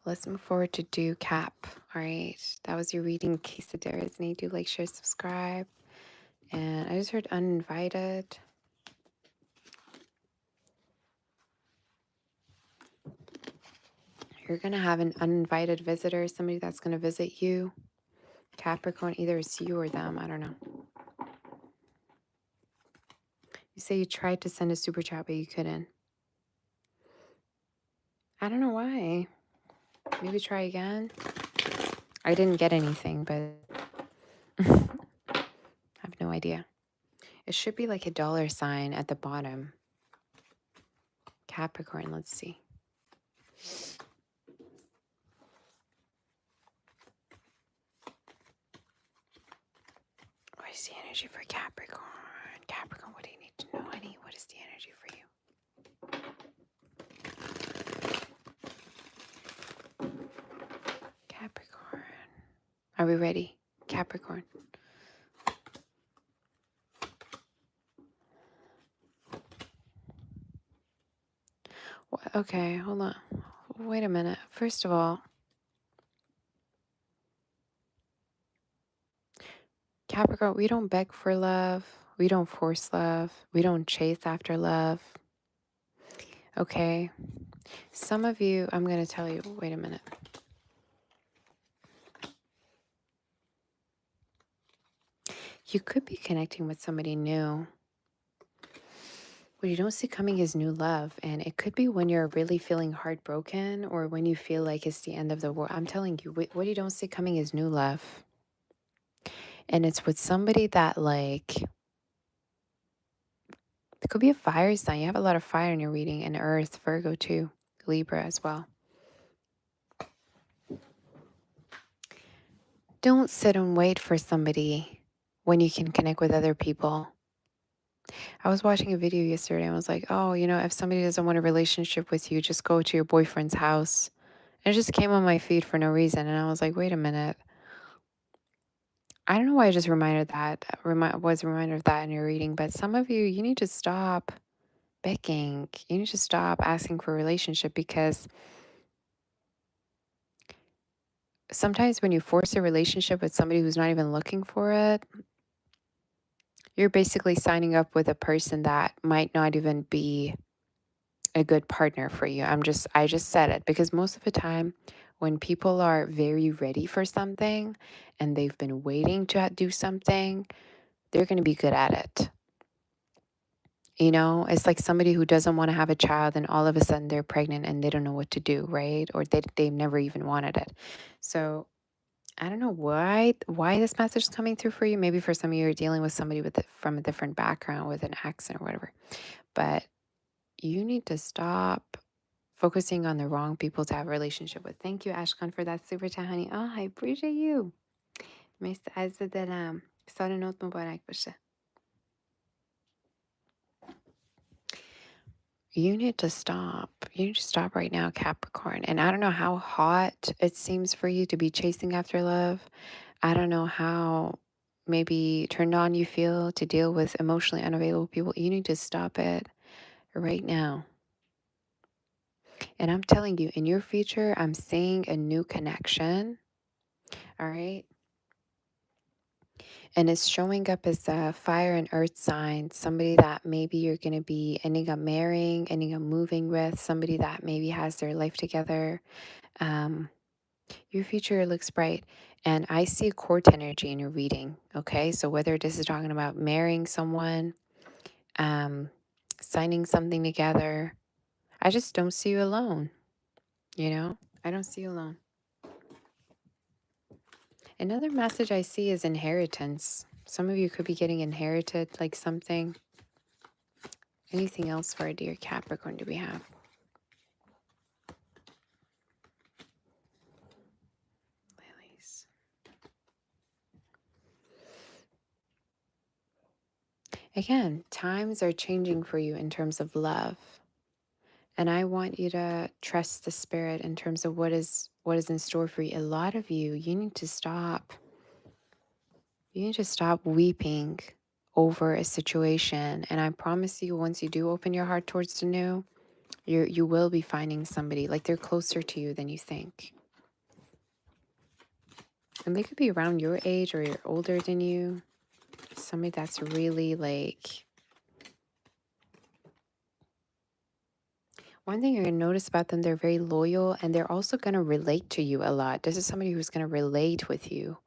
Let's move forward to do Cap. All right, that was your reading in case there is any. Do like, share, subscribe. And I just heard uninvited. You're going to have an uninvited visitor, somebody that's going to visit you. Capricorn, either it's you or them. I don't know. You say you tried to send a super chat, but you couldn't. I don't know why. Maybe try again. I didn't get anything, but I have no idea. It should be like a dollar sign at the bottom. Capricorn, let's see. What is the energy for Capricorn? Capricorn, what do you need to know, honey? What is the energy for you? Capricorn. Are we ready? Capricorn. Okay, hold on. Wait a minute. First of all, Capricorn, we don't beg for love. We don't force love. We don't chase after love. Okay? Some of you, I'm going to tell you, wait a minute. You could be connecting with somebody new. What you don't see coming is new love. And it could be when you're really feeling heartbroken or when you feel like it's the end of the world. I'm telling you, what you don't see coming is new love. And it's with somebody that, like, it could be a fire sign. You have a lot of fire in your reading, and Earth, Virgo too, Libra as well. Don't sit and wait for somebody when you can connect with other people. I was watching a video yesterday and I was like, oh, you know, if somebody doesn't want a relationship with you, just go to your boyfriend's house. And it just came on my feed for no reason. And I was like, wait a minute. I don't know why I just was reminded of that in your reading, but some of you need to stop begging. You need to stop asking for a relationship, because sometimes when you force a relationship with somebody who's not even looking for it, you're basically signing up with a person that might not even be a good partner for you. I just said it because most of the time when people are very ready for something and they've been waiting to do something, they're going to be good at it. You know, it's like somebody who doesn't want to have a child and all of a sudden they're pregnant and they don't know what to do, right? Or they've never even wanted it. So I don't know why this message is coming through for you. Maybe for some of you, you're dealing with somebody from a different background with an accent or whatever. But you need to stop focusing on the wrong people to have a relationship with. Thank you, Ashkan, for that super chat, honey. Oh, I appreciate you. مرسی عزیز دلم. سال نوت مبارک باشه. You need to stop. You need to stop right now, Capricorn. And I don't know how hot it seems for you to be chasing after love. I don't know how maybe turned on you feel to deal with emotionally unavailable people. You need to stop it right now. And I'm telling you, in your future, I'm seeing a new connection. All right. And it's showing up as a fire and earth sign, somebody that maybe you're going to be ending up marrying, ending up moving with, somebody that maybe has their life together. Your future looks bright. And I see court energy in your reading. Okay. So whether this is talking about marrying someone, signing something together, I just don't see you alone. You know, I don't see you alone. Another message I see is inheritance. Some of you could be getting inherited, like something. Anything else for our dear Capricorn do we have? Lilies. Again, times are changing for you in terms of love. And I want you to trust the spirit in terms of what is in store for you. A lot of you, you need to stop. You need to stop weeping over a situation. And I promise you, once you do open your heart towards the new, you will be finding somebody, like they're closer to you than you think. And they could be around your age or you're older than you. Somebody that's really like, one thing you're going to notice about them, they're very loyal and they're also going to relate to you a lot. This is somebody who's going to relate with you.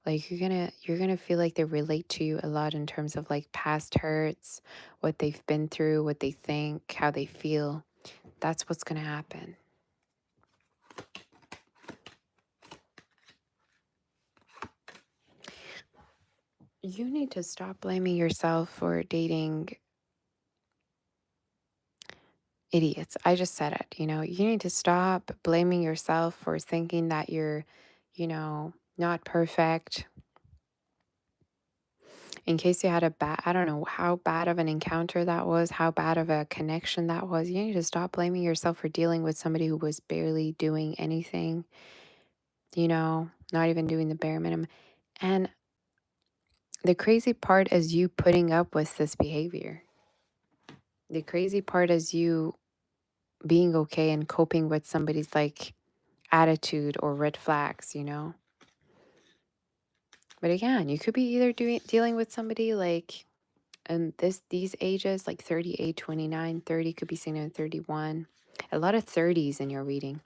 Like you're going to feel like they relate to you a lot in terms of like past hurts, what they've been through, what they think, how they feel. That's what's going to happen. You need to stop blaming yourself for dating idiots. I just said it, you know, you need to stop blaming yourself for thinking that you're, not perfect. In case you had a bad, I don't know how bad of an encounter that was, how bad of a connection that was. You need to stop blaming yourself for dealing with somebody who was barely doing anything, not even doing the bare minimum. And the crazy part is you putting up with this behavior. The crazy part is you being okay and coping with somebody's like attitude or red flags, But again, you could be either dealing with somebody like in these ages, like 38, 29, 30, could be seen in 31. A lot of 30s in your reading.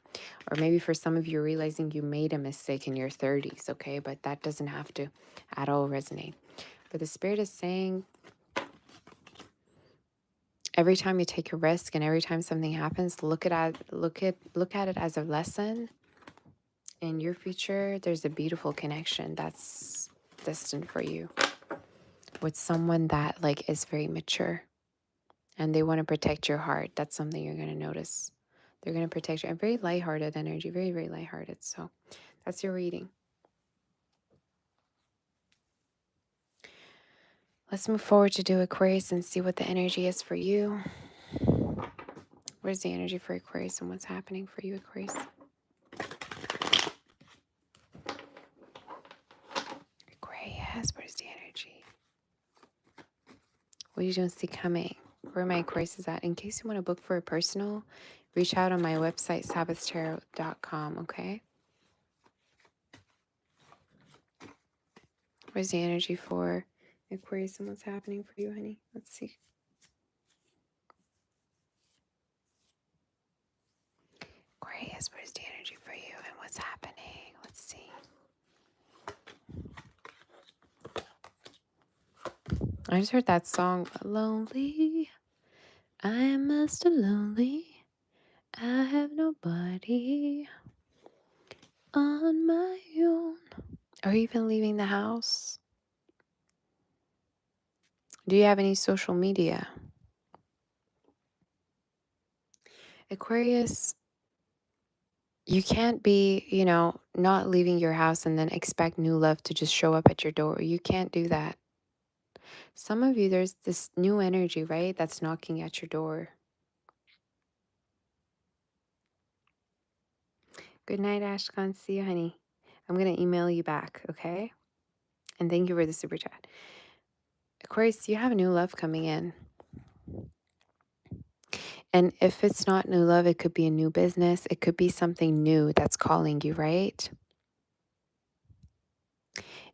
Or maybe for some of you realizing you made a mistake in your 30s, okay? But that doesn't have to at all resonate. But the spirit is saying every time you take a risk and every time something happens, look at it as a lesson. In your future, there's a beautiful connection that's destined for you with someone that like is very mature and they want to protect your heart. That's something you're going to notice. They're going to protect you. A very lighthearted energy, very, very lighthearted. So that's your reading. Let's move forward to do Aquarius and see what the energy is for you. Where's the energy for Aquarius and what's happening for you, Aquarius? Aquarius, where's the energy? What do you don't see coming? Where my Aquarius is at. In case you want to book for a personal, reach out on my website, sabbathtarot.com, okay? Where's the energy for Aquarius and what's happening for you, honey? Let's see. Aquarius, where's the energy for you and what's happening? Let's see. I just heard that song, Lonely. I am Mr. Lonely. I have nobody on my own. Or even leaving the house. Do you have any social media? Aquarius, you can't be, not leaving your house and then expect new love to just show up at your door. You can't do that. Some of you, there's this new energy, right? That's knocking at your door. Good night, Ashkan. See you, honey. I'm going to email you back, okay? And thank you for the super chat. Aquarius, you have new love coming in. And if it's not new love, it could be a new business. It could be something new that's calling you, right?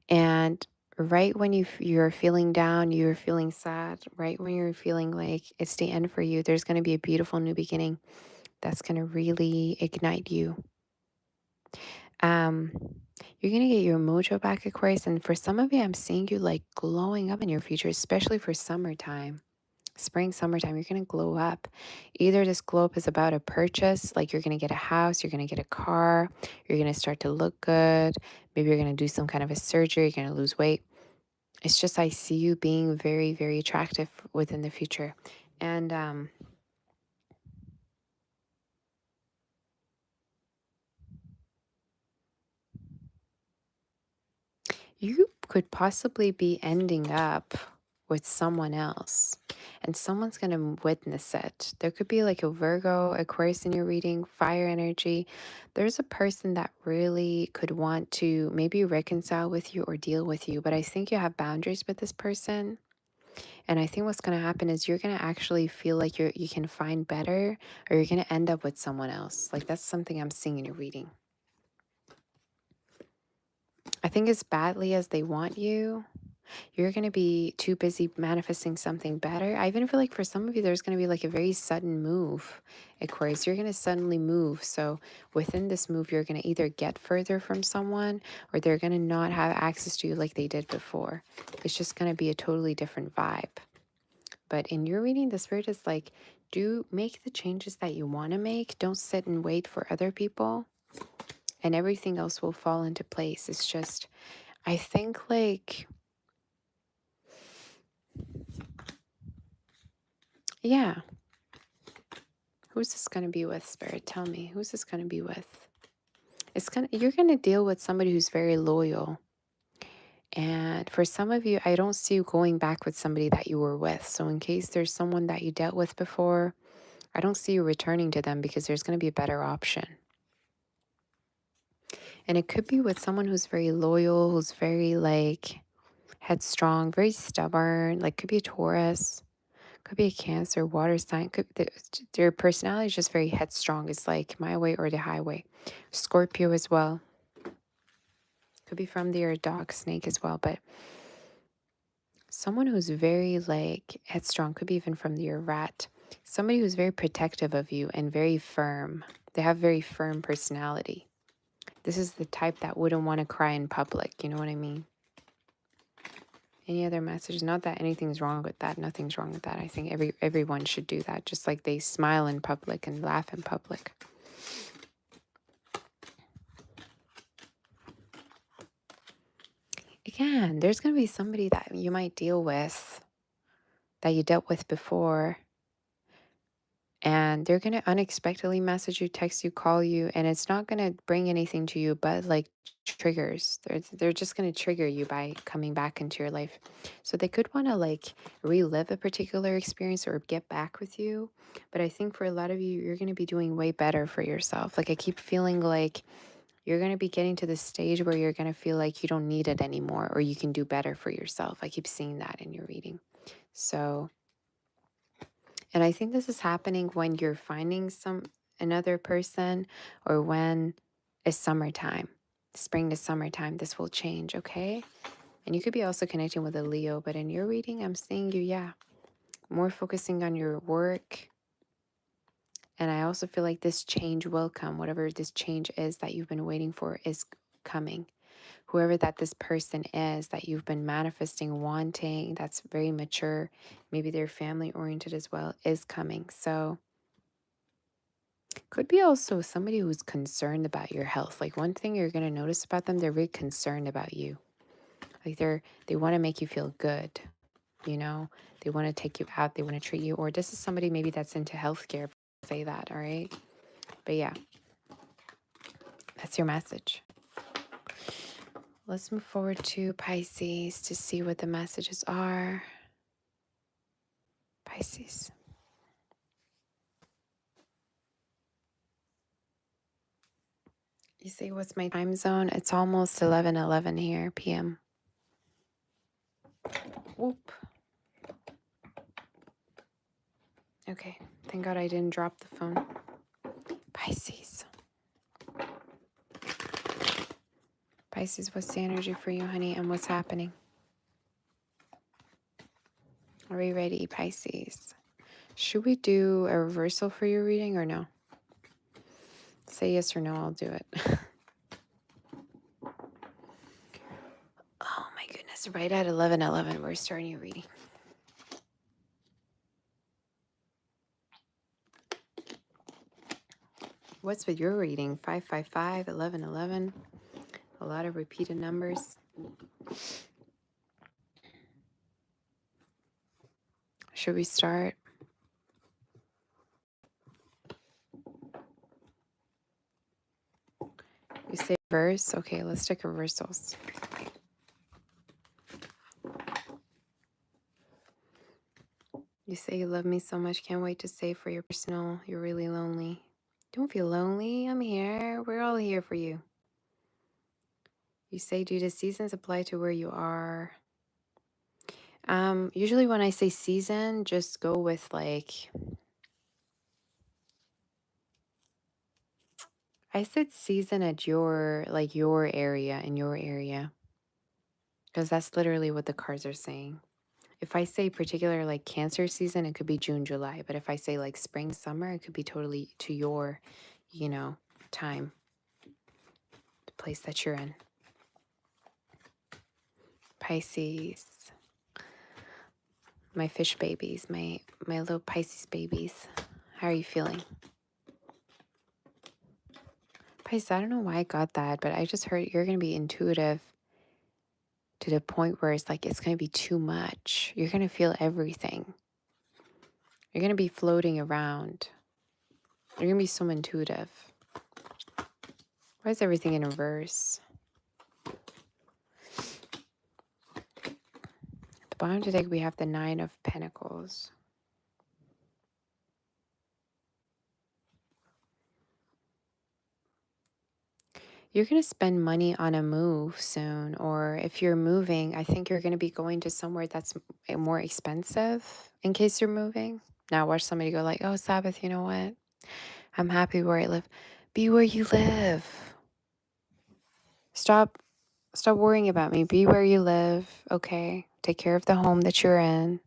And right when you're feeling down, you're feeling sad, right when you're feeling like it's the end for you, there's going to be a beautiful new beginning that's going to really ignite you. You're going to get your mojo back, Aquarius. And for some of you, I'm seeing you like glowing up in your future, especially for summertime. Spring, summertime, you're going to glow up. Either this glow up is about a purchase, like you're going to get a house, you're going to get a car, you're going to start to look good. Maybe you're going to do some kind of a surgery, you're going to lose weight. It's just I see you being very, very attractive within the future. And you could possibly be ending up with someone else, and someone's going to witness it. There could be like a Virgo, Aquarius in your reading, fire energy. There's a person that really could want to maybe reconcile with you or deal with you, but I think you have boundaries with this person. And I think what's going to happen is you're going to actually feel like you can find better, or you're going to end up with someone else. Like that's something I'm seeing in your reading. I think as badly as they want you, you're going to be too busy manifesting something better. I even feel like for some of you, there's going to be like a very sudden move, Aquarius. You're going to suddenly move. So within this move, you're going to either get further from someone, or they're going to not have access to you like they did before. It's just going to be a totally different vibe. But in your reading, the spirit is like, do make the changes that you want to make. Don't sit and wait for other people, and everything else will fall into place. It's just, I think like, yeah. Who's this going to be with, Spirit? Tell me. Who's this going to be with? You're going to deal with somebody who's very loyal. And for some of you, I don't see you going back with somebody that you were with. So in case there's someone that you dealt with before, I don't see you returning to them because there's going to be a better option. And it could be with someone who's very loyal, who's very like headstrong, very stubborn, like could be a Taurus. Could be a Cancer, water sign. Their personality is just very headstrong. It's like my way or the highway. Scorpio as well. Could be from their dog, snake as well. But someone who's very like headstrong. Could be even from their rat. Somebody who's very protective of you and very firm. They have very firm personality. This is the type that wouldn't want to cry in public. You know what I mean? Any other message? Not that anything's wrong with that. Nothing's wrong with that. I think everyone should do that. Just like they smile in public and laugh in public. Again, there's going to be somebody that you might deal with, that you dealt with before. And they're going to unexpectedly message you, text you, call you. And it's not going to bring anything to you but like triggers. They're just going to trigger you by coming back into your life. So they could want to like relive a particular experience or get back with you. But I think for a lot of you, you're going to be doing way better for yourself. Like I keep feeling like you're going to be getting to the stage where you're going to feel like you don't need it anymore, or you can do better for yourself. I keep seeing that in your reading. So, and I think this is happening when you're finding another person, or when it's summertime, spring to summertime, this will change, okay? And you could be also connecting with a Leo, but in your reading, I'm seeing you, yeah, more focusing on your work. And I also feel like this change will come. Whatever this change is that you've been waiting for is coming. Whoever that this person is that you've been manifesting, wanting, that's very mature, maybe they're family oriented as well, is coming. So could be also somebody who's concerned about your health. Like one thing you're going to notice about them, they're very concerned about you. Like they want to make you feel good, you know, they want to take you out, they want to treat you. Or this is somebody maybe that's into healthcare, say that, all right? But yeah, that's your message. Let's move forward to Pisces to see what the messages are. Pisces. You see, what's my time zone? It's almost 11:11 here, p.m. Whoop. Okay, thank God I didn't drop the phone. Pisces. Pisces, what's the energy for you, honey, and what's happening? Are we ready, Pisces? Should we do a reversal for your reading or no? Say yes or no, I'll do it. Oh my goodness, right at 11:11, we're starting your reading. What's with your reading? 555, 11:11. A lot of repeated numbers. Should we start? You say reverse? Okay, let's take reversals. You say you love me so much. Can't wait to say for your personal. You're really lonely. Don't feel lonely. I'm here. We're all here for you. You say, do the seasons apply to where you are? Usually when I say season, just go with like, I said season at your, like your area, in your area. Because that's literally what the cards are saying. If I say particular like Cancer season, it could be June, July. But if I say like spring, summer, it could be totally to your, time, the place that you're in. Pisces, my fish babies, my little Pisces babies. How are you feeling? Pisces, I don't know why I got that, but I just heard you're going to be intuitive to the point where it's like it's going to be too much. You're going to feel everything. You're going to be floating around. You're going to be so intuitive. Why is everything in reverse? At the bottom of the deck, we have the Nine of Pentacles. You're going to spend money on a move soon, or if you're moving, I think you're going to be going to somewhere that's more expensive in case you're moving. Now watch somebody go like, oh, Sabbath, you know what? I'm happy where I live. Be where you live. Stop worrying about me. Be where you live, okay? Take care of the home that you're in.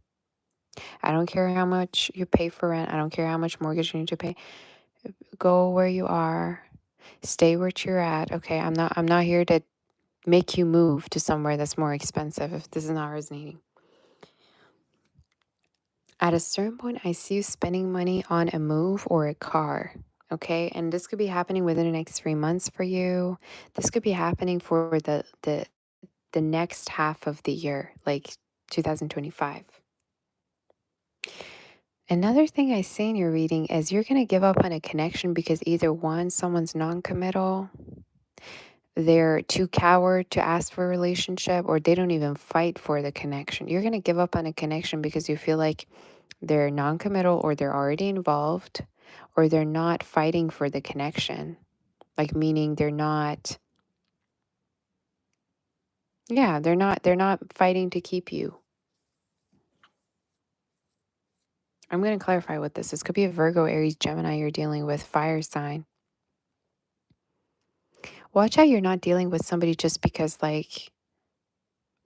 I don't care how much you pay for rent. I don't care how much mortgage you need to pay. Go where you are. Stay where you're at. Okay, I'm not here to make you move to somewhere that's more expensive if this is not resonating. At a certain point, I see you spending money on a move or a car. Okay, and this could be happening within the next 3 months for you. This could be happening for the next half of the year, like 2025. Another thing I see in your reading is you're going to give up on a connection because either one, someone's non-committal, they're too coward to ask for a relationship, or they don't even fight for the connection. You're going to give up on a connection because you feel like they're non-committal, or they're already involved, or they're not fighting for the connection. Like meaning they're not they're not fighting to keep you. I'm going to clarify what this is. Could be a Virgo, Aries, Gemini you're dealing with, fire sign. Watch out you're not dealing with somebody just because like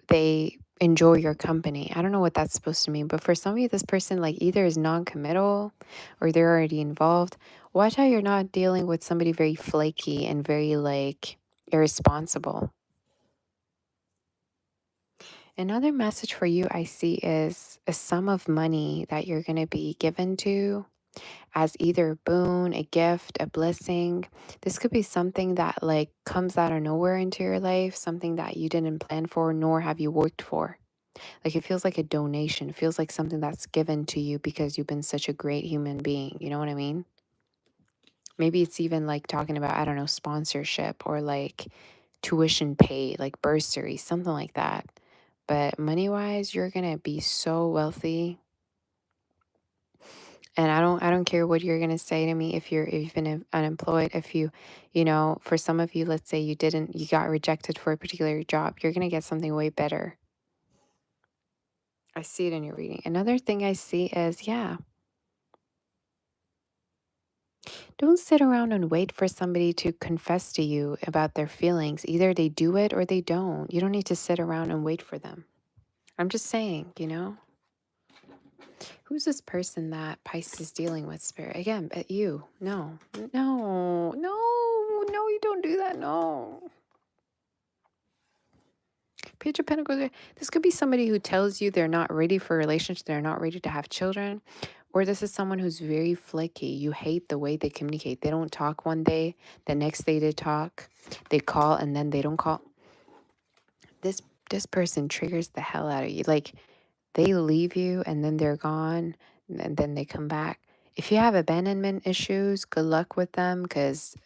they enjoy your company. I don't know what that's supposed to mean, but for some of you, this person like either is non-committal or they're already involved. Watch out you're not dealing with somebody very flaky and very like irresponsible. Another message for you I see is a sum of money that you're going to be given to as either a boon, a gift, a blessing. This could be something that like comes out of nowhere into your life, something that you didn't plan for nor have you worked for. Like it feels like a donation. It feels like something that's given to you because you've been such a great human being. You know what I mean? Maybe it's even like talking about, I don't know, sponsorship or like tuition paid, like bursary, something like that. But money wise, you're going to be so wealthy. And I don't care what you're going to say to me if you've been unemployed, if for some of you, let's say you got rejected for a particular job, you're going to get something way better. I see it in your reading. Another thing I see is, don't sit around and wait for somebody to confess to you about their feelings. Either they do it or they don't. You don't need to sit around and wait for them. I'm just saying, Who's this person that Pisces is dealing with, Spirit? Again, but you. No, you don't do that. No. Page of Pentacles. This could be somebody who tells you they're not ready for a relationship, they're not ready to have children. Or this is someone who's very flaky. You hate the way they communicate. They don't talk one day, the next day they talk. They call and then they don't call. This person triggers the hell out of you. Like they leave you and then they're gone and then they come back. If you have abandonment issues, good luck with them because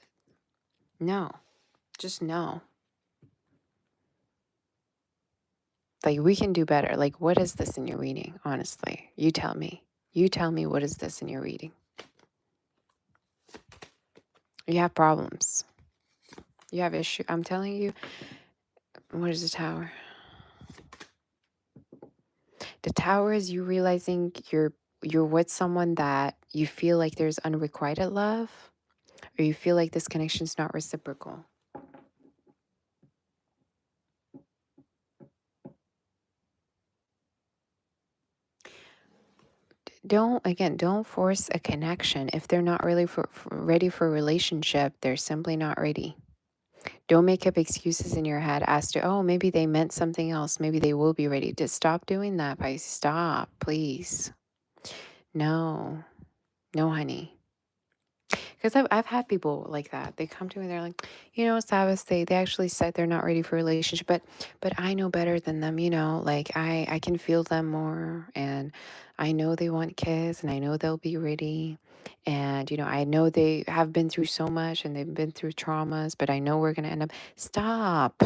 just no. Like we can do better. Like what is this in your reading? Honestly, you tell me. You tell me, what is this in your reading? You have problems. You have issue. I'm telling you, what is the Tower? The Tower is you realizing you're with someone that you feel like there's unrequited love, or you feel like this connection's not reciprocal. Don't force a connection. If they're not really ready for a relationship, they're simply not ready. Don't make up excuses in your head as to, oh, maybe they meant something else. Maybe they will be ready. Just stop doing that, Pisces. Stop, please. No, no, honey. Because I've had people like that. They come to me and they're like, Sabbath, they actually said they're not ready for a relationship, but I know better than them, like I can feel them more, and I know they want kids, and I know they'll be ready. And, I know they have been through so much and they've been through traumas, but I know we're going to end up. Stop.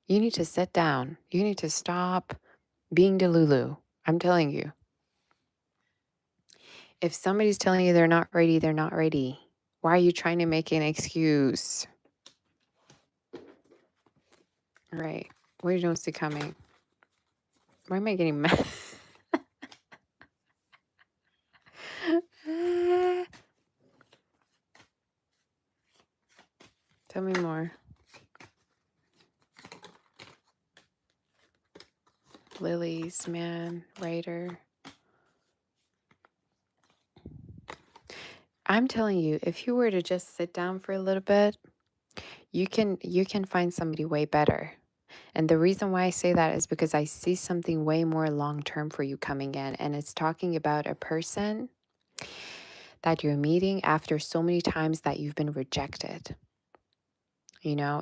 You need to sit down. You need to stop being Delulu. I'm telling you. If somebody's telling you they're not ready, they're not ready. Why are you trying to make an excuse? Right. What you don't see coming. Why am I getting mad? Tell me more. Lilies, man, writer. I'm telling you, if you were to just sit down for a little bit, you can find somebody way better. And the reason why I say that is because I see something way more long term for you coming in. And it's talking about a person that you're meeting after so many times that you've been rejected.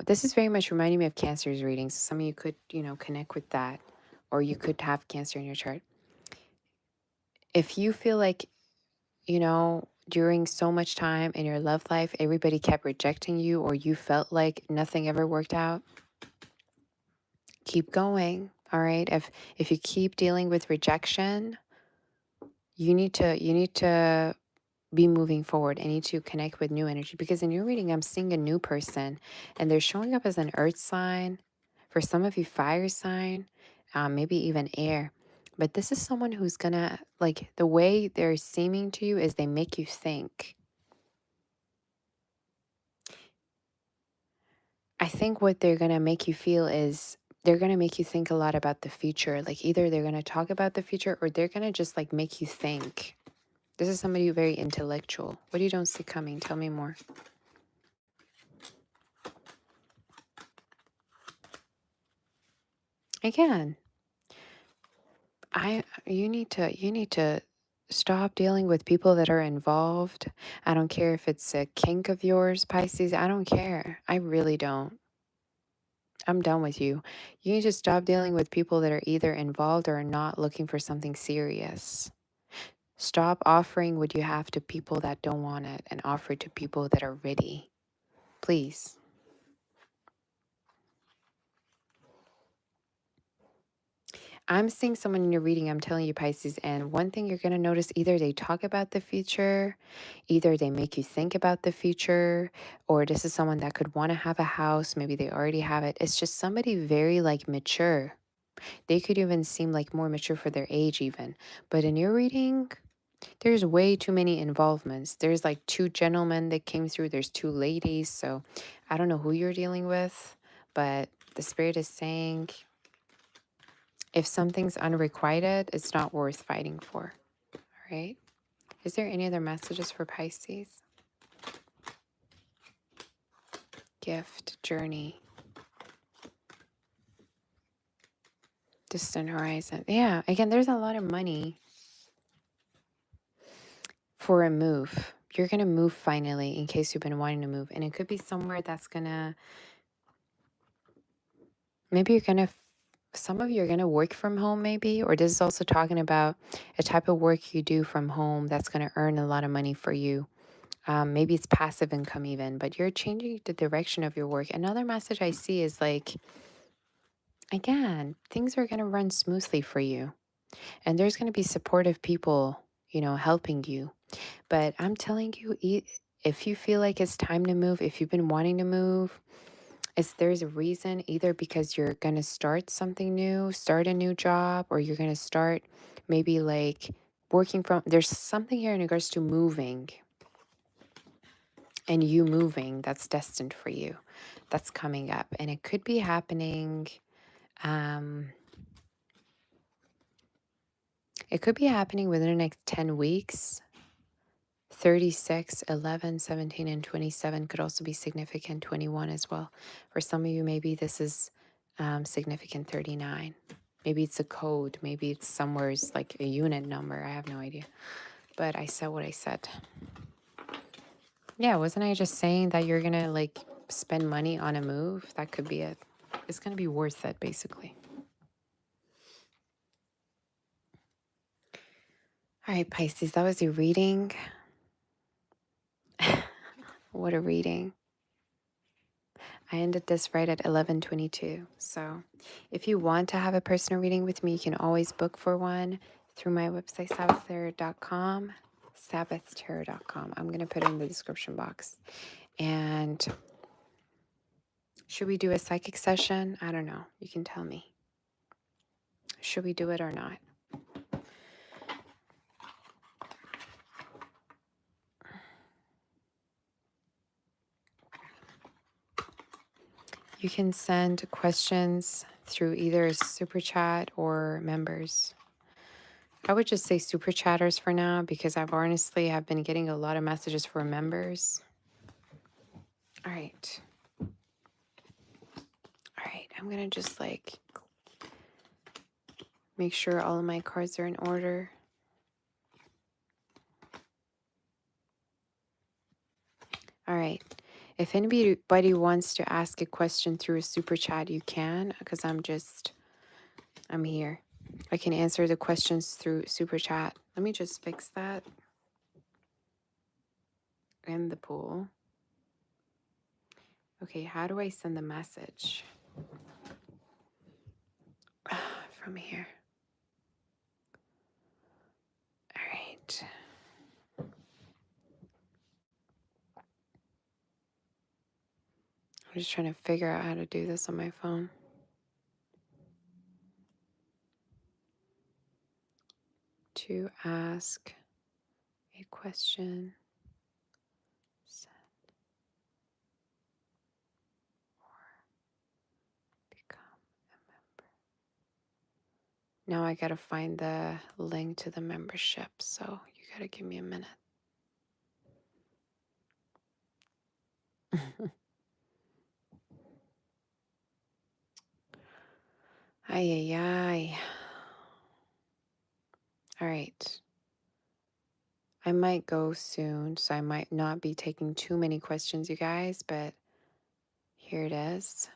This is very much reminding me of Cancer's readings. Some of you could, connect with that, or you could have Cancer in your chart. If you feel like, during so much time in your love life, everybody kept rejecting you, or you felt like nothing ever worked out, keep going. All right. If you keep dealing with rejection, you need to be moving forward. I need to connect with new energy, because in your reading, I'm seeing a new person, and they're showing up as an earth sign. For some of you, fire sign, maybe even air. But this is someone who's gonna, like, the way they're seeming to you is they make you think. I think what they're gonna make you feel is they're gonna make you think a lot about the future. Like, either they're gonna talk about the future, or they're gonna just like make you think. This is somebody very intellectual. What do you don't see coming? Tell me more. Again, you need to stop dealing with people that are involved. I don't care if it's a kink of yours, Pisces. I don't care. I really don't. I'm done with you. You need to stop dealing with people that are either involved or not looking for something serious. Stop offering what you have to people that don't want it, and offer it to people that are ready. Please. I'm seeing someone in your reading, I'm telling you, Pisces, and one thing you're going to notice, either they talk about the future, either they make you think about the future, or this is someone that could want to have a house. Maybe they already have it. It's just somebody very like mature. They could even seem like more mature for their age even. But in your reading, there's way too many involvements. There's like 2 gentlemen that came through. There's 2 ladies. So I don't know who you're dealing with, but the spirit is saying, if something's unrequited, it's not worth fighting for. All right. Is there any other messages for Pisces? Gift, journey, distant horizon. Yeah. Again, there's a lot of money for a move. You're going to move finally, in case you've been wanting to move. And it could be somewhere that's going to, maybe you're going to, some of you are going to work from home maybe, or this is also talking about a type of work you do from home that's going to earn a lot of money for you. Maybe it's passive income even, but you're changing the direction of your work. Another message I see is like, again, things are going to run smoothly for you. And there's going to be supportive people, helping you. But I'm telling you, if you feel like it's time to move, if you've been wanting to move, there's a reason, either because you're going to start something new, start a new job, or you're going to start maybe like working from, there's something here in regards to moving and you moving that's destined for you, that's coming up. And it could be happening. Um, it could be happening within the next 10 weeks. 36, 11, 17, and 27 could also be significant. 21 as well. For some of you, maybe this is significant. 39. Maybe it's a code. Maybe it's somewhere's like a unit number. I have no idea. But I said what I said. Yeah, wasn't I just saying that you're going to like spend money on a move? That could be it. It's going to be worth it, basically. All right, Pisces, that was your reading. What a reading. I ended this right at 11:22. So if you want to have a personal reading with me, you can always book for one through my website, sabbathtarot.com, sabbathtarot.com. I'm going to put it in the description box. And should we do a psychic session? I don't know. You can tell me. Should we do it or not? You can send questions through either super chat or members. I would just say super chatters for now, because I've honestly have been getting a lot of messages for members. All right. All right. I'm going to just like make sure all of my cards are in order. All right. If anybody wants to ask a question through a super chat, you can, because I'm here. I can answer the questions through super chat. Let me just fix that. And the pool. Okay, how do I send the message? From here. All right. I'm just trying to figure out how to do this on my phone. To ask a question. Send or become a member. Now I gotta find the link to the membership, so you gotta give me a minute. Ay, ay, ay. All right. I might go soon, so I might not be taking too many questions, you guys, but here it is.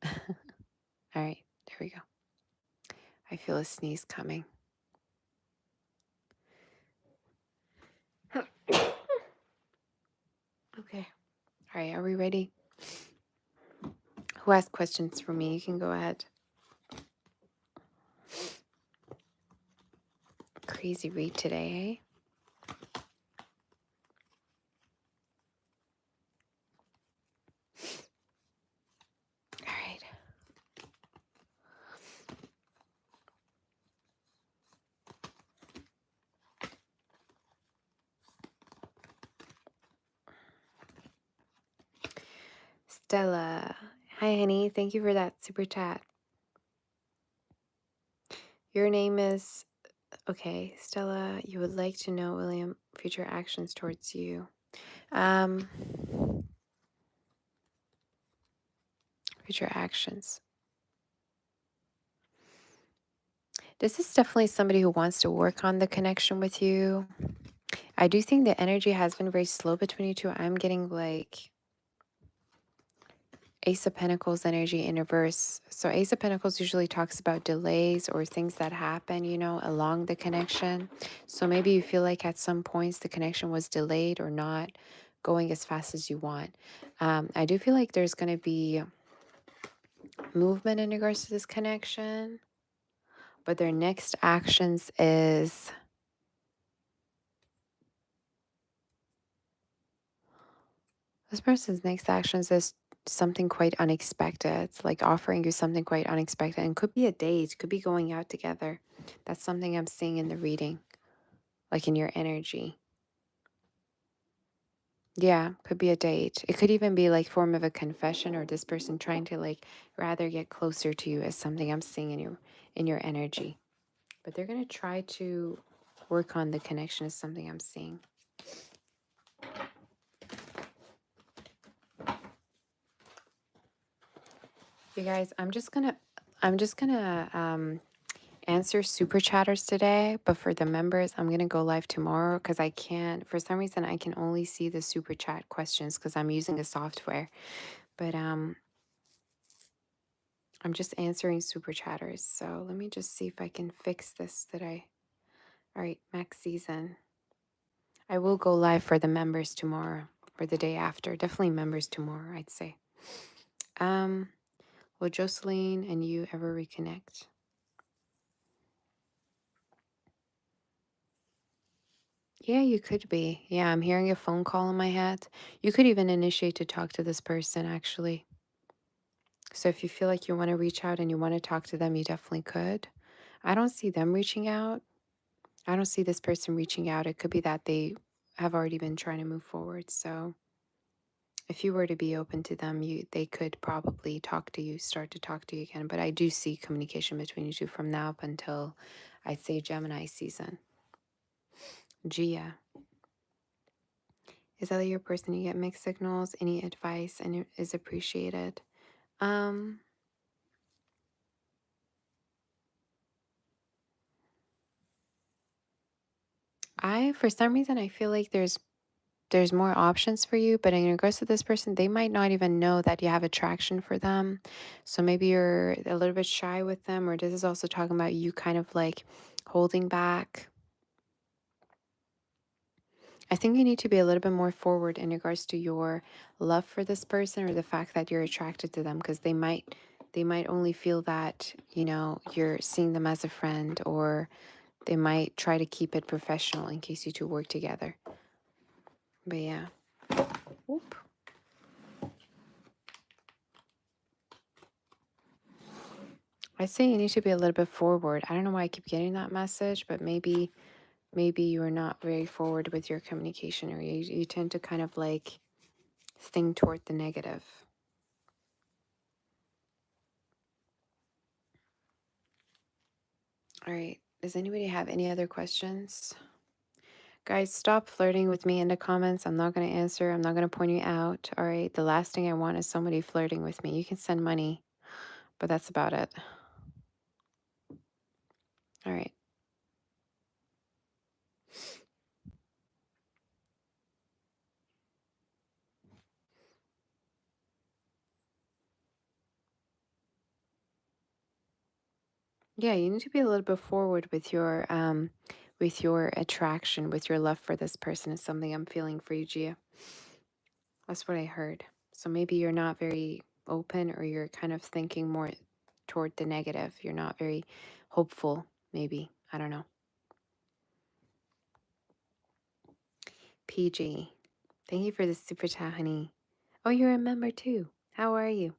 All right, there we go. I feel a sneeze coming. Okay. All right, are we ready? Who has questions for me? You can go ahead. Crazy read today, eh? All right. Stella. Hi, honey. Thank you for that super chat. Your name is... Okay, Stella, you would like to know, William, future actions towards you. Future actions. This is definitely somebody who wants to work on the connection with you. I do think the energy has been very slow between you two. I'm getting like Ace of Pentacles energy in reverse. So Ace of Pentacles usually talks about delays or things that happen, along the connection. So maybe you feel like at some points the connection was delayed or not going as fast as you want. I do feel like there's going to be movement in regards to this connection. but their next actions is, this person's next actions is something quite unexpected, like offering you something quite unexpected, and could be a date, could be going out together. That's something I'm seeing in the reading, like in your energy. Yeah, could be a date. It could even be like form of a confession, or this person trying to like rather get closer to you, as something I'm seeing in your energy. But they're going to try to work on the connection, is something I'm seeing. You guys, I'm just going to answer super chatters today, but for the members, I'm going to go live tomorrow because I can't, for some reason I can only see the super chat questions because I'm using a software. But I'm just answering super chatters. So let me just see if I can fix this today. All right, max season. I will go live for the members tomorrow or the day after. Definitely members tomorrow, I'd say. Will Jocelyn and you ever reconnect? Yeah, you could be. Yeah, I'm hearing a phone call in my head. You could even initiate to talk to this person, actually. So if you feel like you want to reach out and you want to talk to them, you definitely could. I don't see them reaching out. I don't see this person reaching out. It could be that they have already been trying to move forward. So if you were to be open to them, they could probably talk to you, start to talk to you again. But I do see communication between you two from now up until, I'd say, Gemini season. Gia. Is that your person? You get mixed signals. Any advice and it is appreciated. Um, for some reason I feel like there's more options for you, but in regards to this person, they might not even know that you have attraction for them. So maybe you're a little bit shy with them, or this is also talking about you kind of like holding back. I think you need to be a little bit more forward in regards to your love for this person, or the fact that you're attracted to them, because they might only feel that, you're seeing them as a friend, or they might try to keep it professional in case you two work together. But yeah. Oop. I say you need to be a little bit forward. I don't know why I keep getting that message, but maybe you are not very forward with your communication, or you tend to kind of like think toward the negative. All right. Does anybody have any other questions? Guys, stop flirting with me in the comments. I'm not going to answer. I'm not going to point you out. All right. The last thing I want is somebody flirting with me. You can send money, but that's about it. All right. Yeah, you need to be a little bit forward with your attraction, with your love for this person, is something I'm feeling for you, Gia. That's what I heard. So maybe you're not very open, or you're kind of thinking more toward the negative. You're not very hopeful, maybe. I don't know. PG. Thank you for the super chat, honey. Oh, you're a member too. How are you?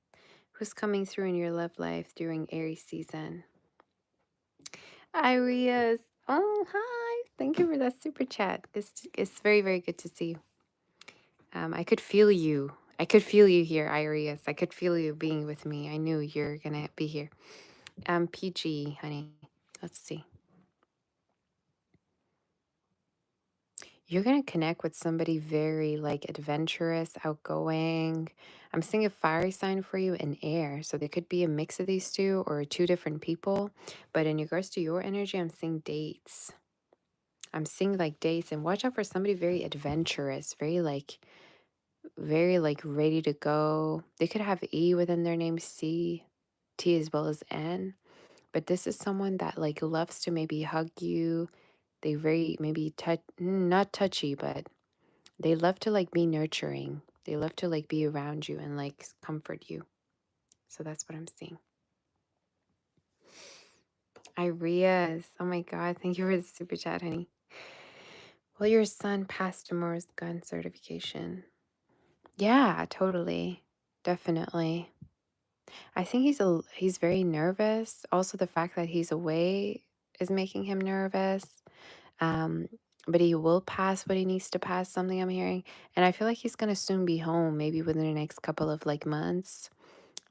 Who's coming through in your love life during Aries season? Aries. Oh, hi. Thank you for that super chat. It's very, very good to see you. I could feel you. I could feel you here, Iris. I could feel you being with me. I knew you're gonna be here. PG, honey. Let's see. You're gonna connect with somebody very like adventurous, outgoing. I'm seeing a fiery sign for you in air. So there could be a mix of these two, or two different people. But in regards to your energy, I'm seeing dates. I'm seeing like dates, and watch out for somebody very adventurous, very like ready to go. They could have E within their name, C, T as well as N. But this is someone that like loves to maybe hug you. They very maybe not touchy, but they love to like be nurturing. They love to like be around you and like comfort you. So that's what I'm seeing. Ireas. Oh my God. Thank you for the super chat, honey. Will your son pass tomorrow's gun certification? Yeah, totally. Definitely. I think he's very nervous. Also, the fact that he's away is making him nervous. Um, but he will pass what he needs to pass, something I'm hearing. And I feel like he's gonna soon be home, maybe within the next couple of like months,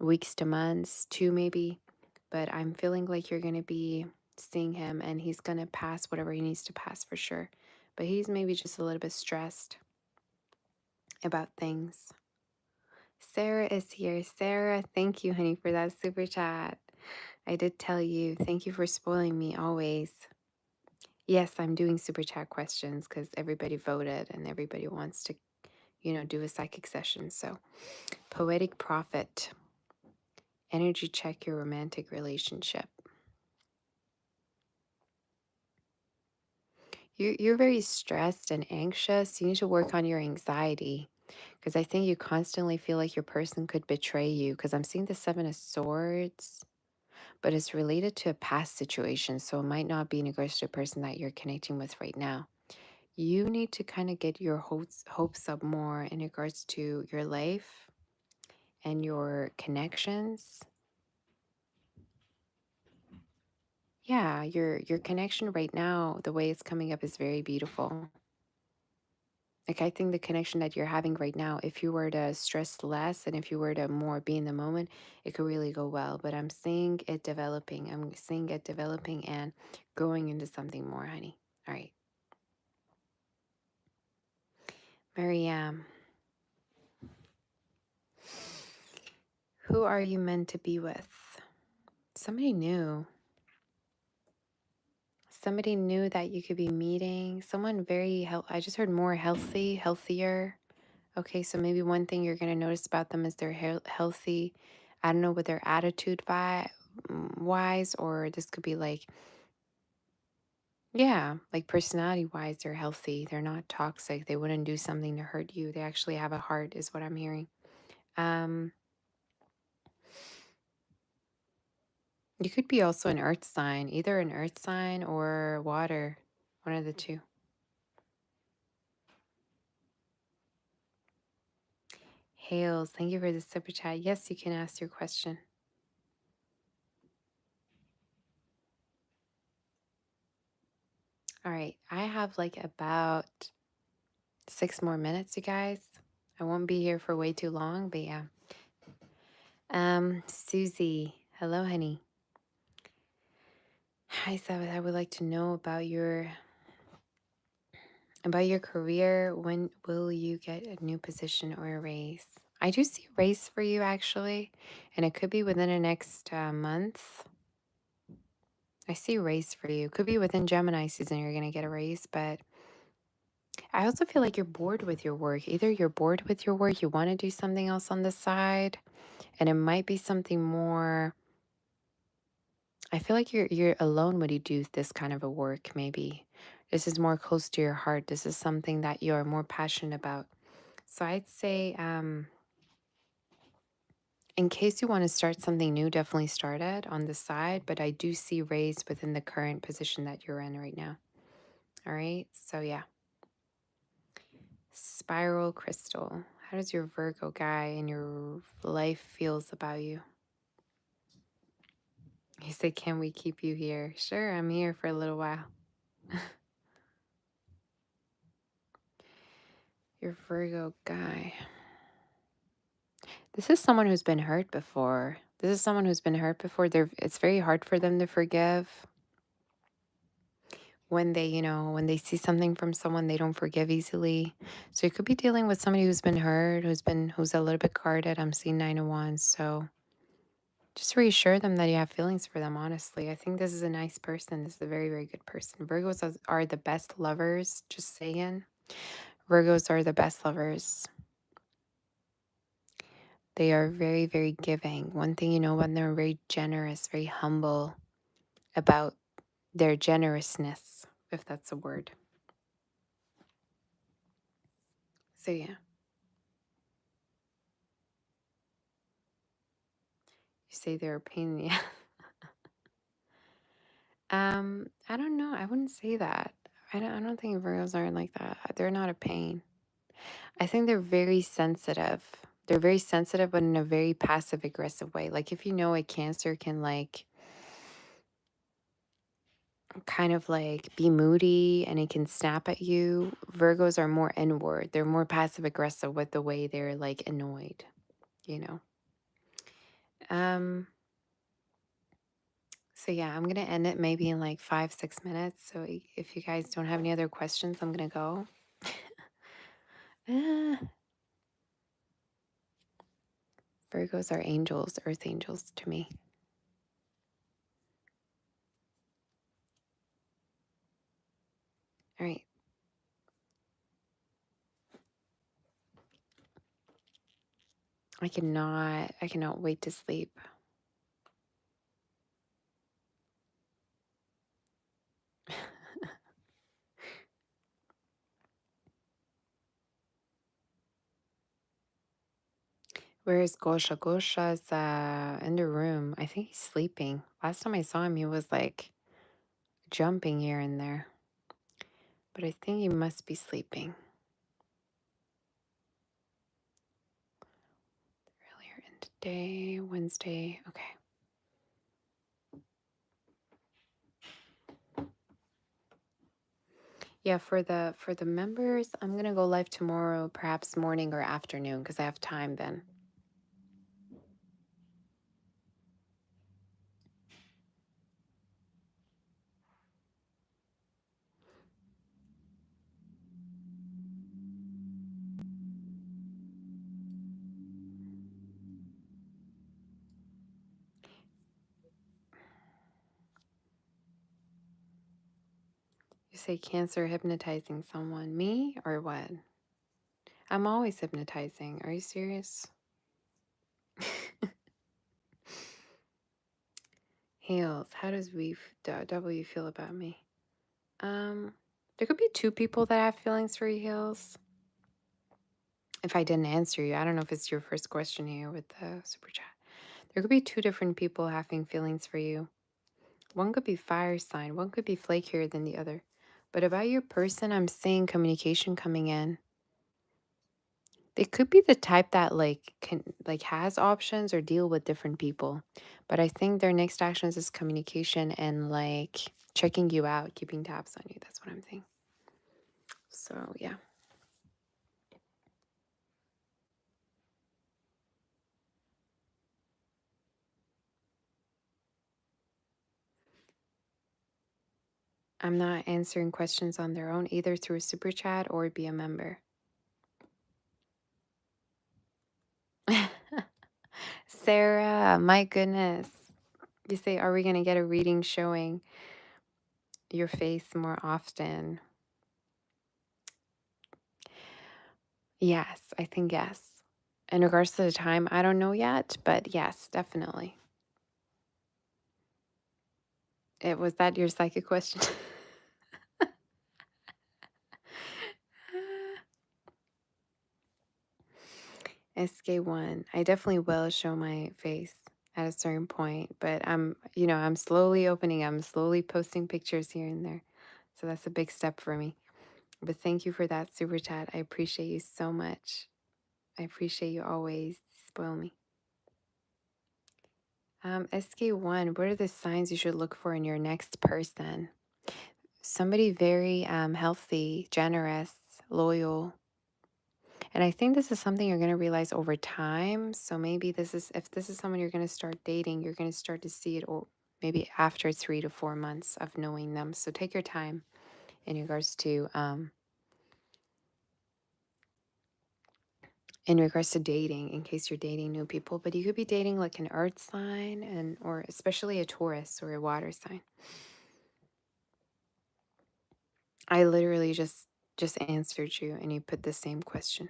weeks to months, two maybe. But I'm feeling like you're gonna be seeing him and he's gonna pass whatever he needs to pass for sure. But he's maybe just a little bit stressed about things. Sarah is here. Sarah, thank you, honey, for that super chat. I did tell you. Thank you for spoiling me always. Yes, I'm doing super chat questions because everybody voted and everybody wants to, do a psychic session. So, poetic prophet, energy check your romantic relationship. You're very stressed and anxious. You need to work on your anxiety because I think you constantly feel like your person could betray you because I'm seeing the Seven of Swords, but it's related to a past situation. So it might not be an aggressive person that you're connecting with right now. You need to kind of get your hopes up more in regards to your life and your connections. Yeah, your connection right now, the way it's coming up is very beautiful. Like I think the connection that you're having right now, if you were to stress less and if you were to more be in the moment, it could really go well. But I'm seeing it developing. I'm seeing it developing and growing into something more, honey. All right. Mariam, who are you meant to be with? Somebody new. Somebody new that you could be meeting. Someone very I just heard more healthy, healthier. Okay, so maybe one thing you're going to notice about them is they're healthy. I don't know what their attitude wise, or this could be like, yeah, like personality wise, they're healthy. They're not toxic. They wouldn't do something to hurt you. They actually have a heart, is what I'm hearing. You could be also an earth sign, either an earth sign or water, one of the two. Hales, thank you for the super chat. Yes, you can ask your question. All right, I have like about 6 more minutes, you guys. I won't be here for way too long, but yeah. Susie, hello, honey. Hi, Sabbath. I would like to know about your career. When will you get a new position or a raise? I do see a raise for you actually, and it could be within the next month. I see a raise for you. Could be within Gemini season you're gonna get a raise, but I also feel like you're bored with your work. Either you're bored with your work, you want to do something else on the side, and it might be something more. I feel like you're alone when you do this kind of a work, maybe. This is more close to your heart. This is something that you're more passionate about. So I'd say, in case you want to start something new, definitely start it on the side. But I do see raise within the current position that you're in right now. All right. So yeah. Spiral crystal. How does your Virgo guy in your life feels about you? He said, "Can we keep you here?" Sure, I'm here for a little while. Your Virgo guy. This is someone who's been hurt before. This is someone who's been hurt before. It's very hard for them to forgive. When when they see something from someone, they don't forgive easily. So you could be dealing with somebody who's been hurt, who's a little bit guarded. I'm seeing 9 of Wands. So just reassure them that you have feelings for them, honestly. I think this is a nice person. This is a very, very good person. Virgos are the best lovers, just saying. Virgos are the best lovers. They are very, very giving. One thing you know when they're very generous, very humble about their generousness, if that's a word. So yeah. You say they're a pain in the ass. I don't know. I wouldn't say that. I don't think Virgos are like that. They're not a pain. I think they're very sensitive. They're very sensitive, but in a very passive aggressive way. Like if you know a Cancer can like kind of like be moody and it can snap at you, Virgos are more inward. They're more passive aggressive with the way they're like annoyed, you know. Um so yeah, I'm going to end it maybe in like 5-6 minutes. So if you guys don't have any other questions, I'm going to go. Ah, Virgos are angels, earth angels to me. All right. I cannot wait to sleep. Where is Gosha? Gosha's in the room. I think he's sleeping. Last time I saw him, he was like jumping here and there. But I think he must be sleeping. Earlier in today, Wednesday. Okay. Yeah, for the members, I'm gonna go live tomorrow, perhaps morning or afternoon, because I have time then. You say Cancer hypnotizing someone. Me or what? I'm always hypnotizing. Are you serious? Hales, how does W feel about me? There could be two people that have feelings for you, Hales. If I didn't answer you, I don't know if it's your first question here with the super chat. There could be two different people having feelings for you. One could be fire sign, one could be flakier than the other. But about your person, I'm seeing communication coming in. They could be the type that has options or deal with different people. But I think their next actions is communication and like checking you out, keeping tabs on you. That's what I'm thinking. So yeah. I'm not answering questions on their own, either through a super chat or be a member. Sarah, my goodness. You say, are we going to get a reading showing your face more often? Yes, I think yes. In regards to the time, I don't know yet, but yes, definitely. Was that your psychic question? SK1. I definitely will show my face at a certain point, but I'm slowly opening. I'm slowly posting pictures here and there. So that's a big step for me. But thank you for that super chat. I appreciate you so much. I appreciate you always spoil me. SK1, what are the signs you should look for in your next person? Somebody very healthy, generous, loyal. And I think this is something you're going to realize over time. So maybe if this is someone you're going to start dating, you're going to start to see it, or maybe after 3 to 4 months of knowing them. So take your time in regards to dating, in case you're dating new people. But you could be dating like an earth sign or especially a Taurus or a water sign. I literally just answered you and you put the same question.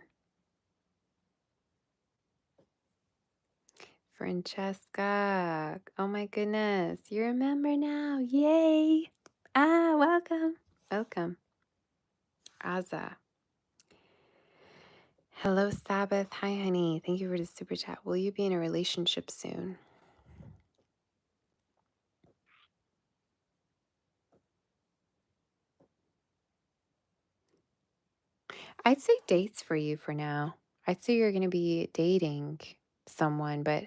Francesca, oh my goodness, you're a member now. Yay. Welcome. Welcome. Aza. Hello, Sabbath. Hi, honey. Thank you for the super chat. Will you be in a relationship soon? I'd say dates for you for now. I'd say you're going to be dating someone, but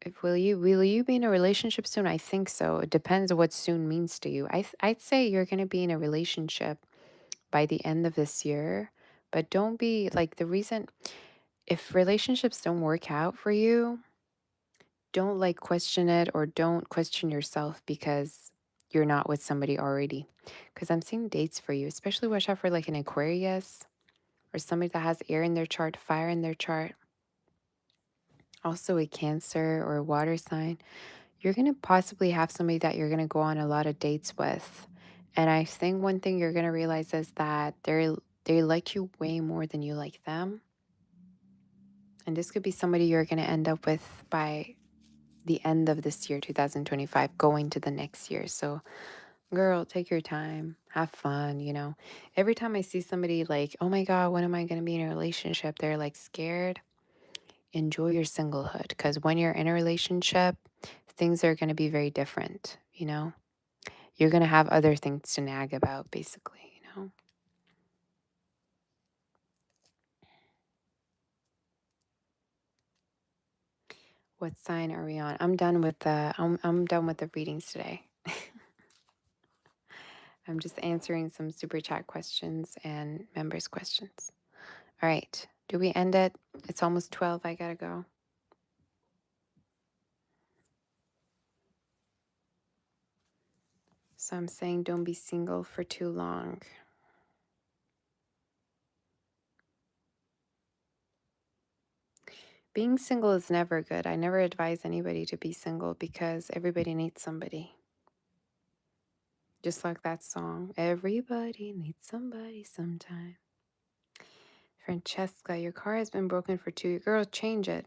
if will you be in a relationship soon? I think so. It depends on what soon means to you. I'd say you're going to be in a relationship by the end of this year, but don't be like the reason if relationships don't work out for you, don't like question it or don't question yourself because you're not with somebody already. Because I'm seeing dates for you, especially watch out for like an Aquarius or somebody that has air in their chart, fire in their chart. Also a Cancer or a water sign. You're going to possibly have somebody that you're going to go on a lot of dates with. And I think one thing you're going to realize is that they like you way more than you like them. And this could be somebody you're going to end up with by the end of this year, 2025, going to the next year. So, girl, take your time, have fun. Every time I see somebody like, oh my God, when am I going to be in a relationship? They're like scared. Enjoy your singlehood because when you're in a relationship, things are going to be very different. You're going to have other things to nag about, basically. What sign are we on? I'm done with the readings today. I'm just answering some super chat questions and members' questions. All right. Do we end it? It's almost 12. I got to go. So I'm saying don't be single for too long. Being single is never good. I never advise anybody to be single because everybody needs somebody. Just like that song, everybody needs somebody sometime. Francesca, your car has been broken for 2 years. Girl, change it.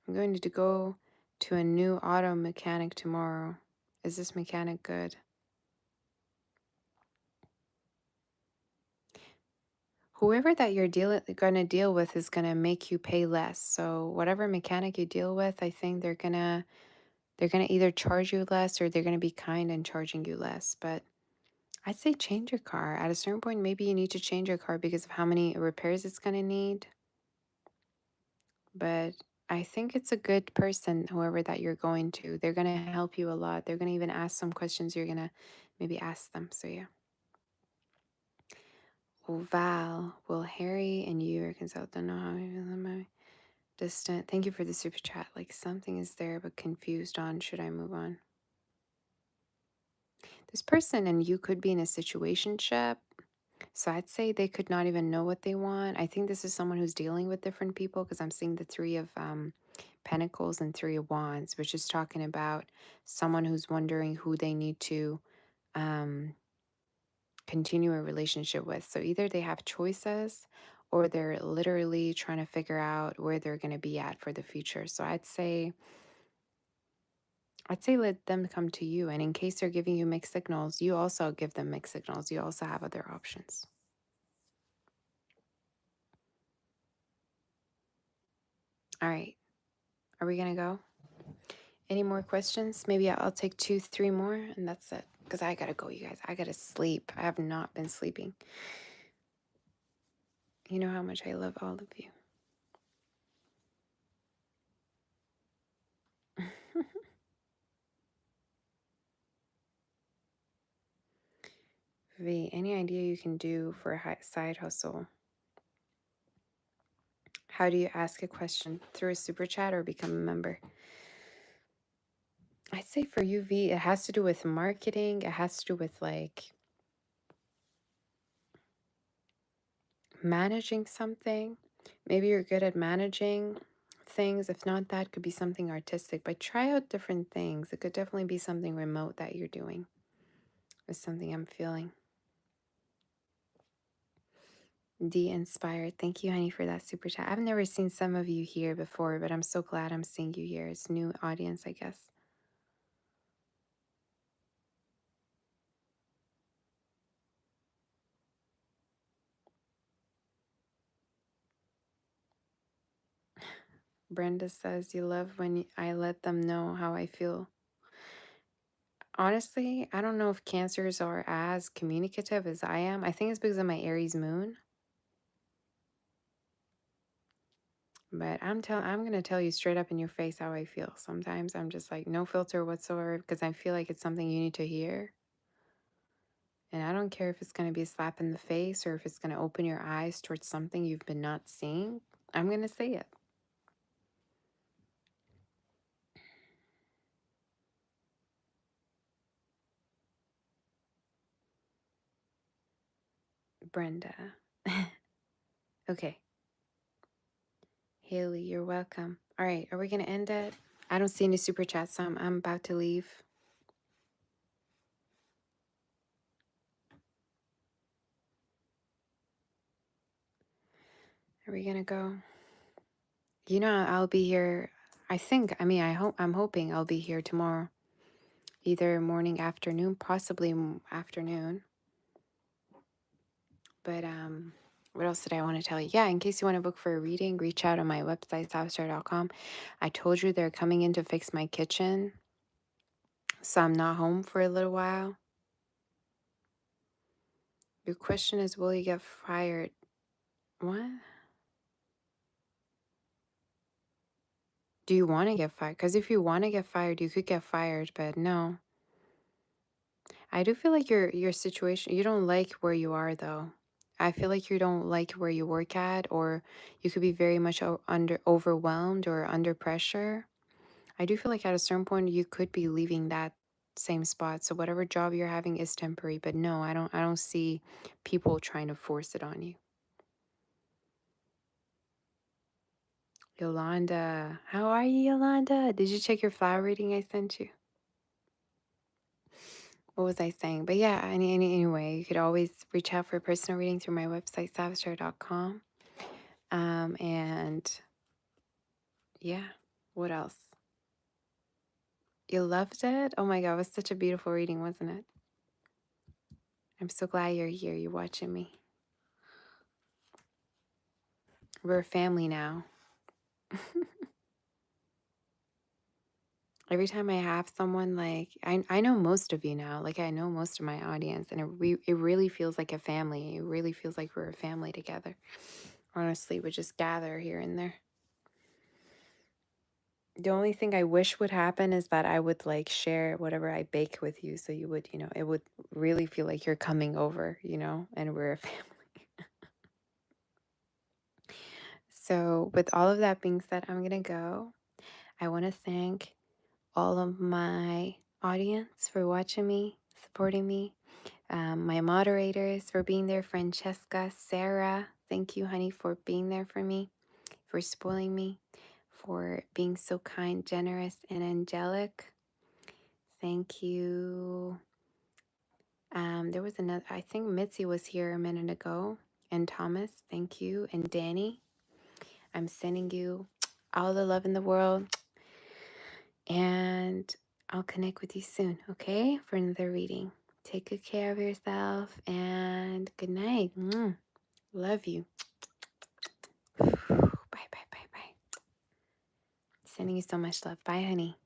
I'm going to go to a new auto mechanic tomorrow. Is this mechanic good? Whoever that you're going to deal with is going to make you pay less. So whatever mechanic you deal with, I think they're going to either charge you less or they're going to be kind and charging you less. But I'd say change your car. At a certain point, maybe you need to change your car because of how many repairs it's going to need. But I think it's a good person, whoever that you're going to. They're going to help you a lot. They're going to even ask some questions you're going to maybe ask them. So, yeah. Well, Val, will Harry and you reconcile? Don't know how I'm distant. Thank you for the super chat. Like something is there, but confused on should I move on? This person and you could be in a situationship. So I'd say they could not even know what they want. I think this is someone who's dealing with different people because I'm seeing the Three of Pentacles and Three of Wands, which is talking about someone who's wondering who they need to continue a relationship with. So either they have choices or they're literally trying to figure out where they're going to be at for the future. So I'd say let them come to you. And in case they're giving you mixed signals, you also give them mixed signals. You also have other options. All right. Are we going to go? Any more questions? Maybe I'll take 2, 3 more and that's it. Because I got to go, you guys. I got to sleep. I have not been sleeping. You know how much I love all of you. V, any idea you can do for a side hustle? How do you ask a question? Through a super chat or become a member? I'd say for you, V, it has to do with marketing. It has to do with like managing something. Maybe you're good at managing things. If not, that could be something artistic. But try out different things. It could definitely be something remote that you're doing. It's something I'm feeling. D inspired. Thank you, honey, for that super chat. I've never seen some of you here before, but I'm so glad I'm seeing you here. It's new audience, I guess. Brenda says, you love when I let them know how I feel. Honestly, I don't know if Cancers are as communicative as I am. I think it's because of my Aries moon. But I'm gonna tell you straight up in your face how I feel. Sometimes I'm just like no filter whatsoever because I feel like it's something you need to hear. And I don't care if it's gonna be a slap in the face or if it's gonna open your eyes towards something you've been not seeing. I'm gonna say it. Brenda. Okay. Haley, you're welcome. All right, are we gonna end it? I don't see any super chats, so I'm about to leave. Are we gonna go? You know, I'll be here. I'm hoping I'll be here tomorrow. Either morning, afternoon, possibly afternoon. But what else did I want to tell you? Yeah, in case you want to book for a reading, reach out on my website, southstar.com. I told you they're coming in to fix my kitchen, so I'm not home for a little while. Your question is, will you get fired? What? Do you want to get fired? Because if you want to get fired, you could get fired, but no. I do feel like your situation, you don't like where you are though. I feel like you don't like where you work at, or you could be very much overwhelmed or under pressure. I do feel like at a certain point you could be leaving that same spot. So whatever job you're having is temporary, but no, I don't see people trying to force it on you. Yolanda, how are you, Yolanda? Did you check your flower reading I sent you? What was I saying? But yeah, anyway, you could always reach out for a personal reading through my website, savastar.com. And yeah, what else? You loved it? Oh my God, it was such a beautiful reading, wasn't it? I'm so glad you're here. You're watching me. We're a family now. Every time I have someone like, I know most of you now, like I know most of my audience, and it really feels like a family. It really feels like we're a family together. Honestly, we just gather here and there. The only thing I wish would happen is that I would like share whatever I bake with you. So you would, it would really feel like you're coming over, and we're a family. So with all of that being said, I'm going to go. I want to thank all of my audience for watching me, supporting me. My moderators for being there, Francesca, Sarah, thank you, honey, for being there for me, for spoiling me, for being so kind, generous, and angelic. Thank you. There was another, I think Mitzi was here a minute ago, and Thomas, thank you, and Danny. I'm sending you all the love in the world, and I'll connect with you soon, okay, for another reading. Take good care of yourself, and good night. Love you. Bye, bye, bye, bye. Sending you so much love. Bye, honey.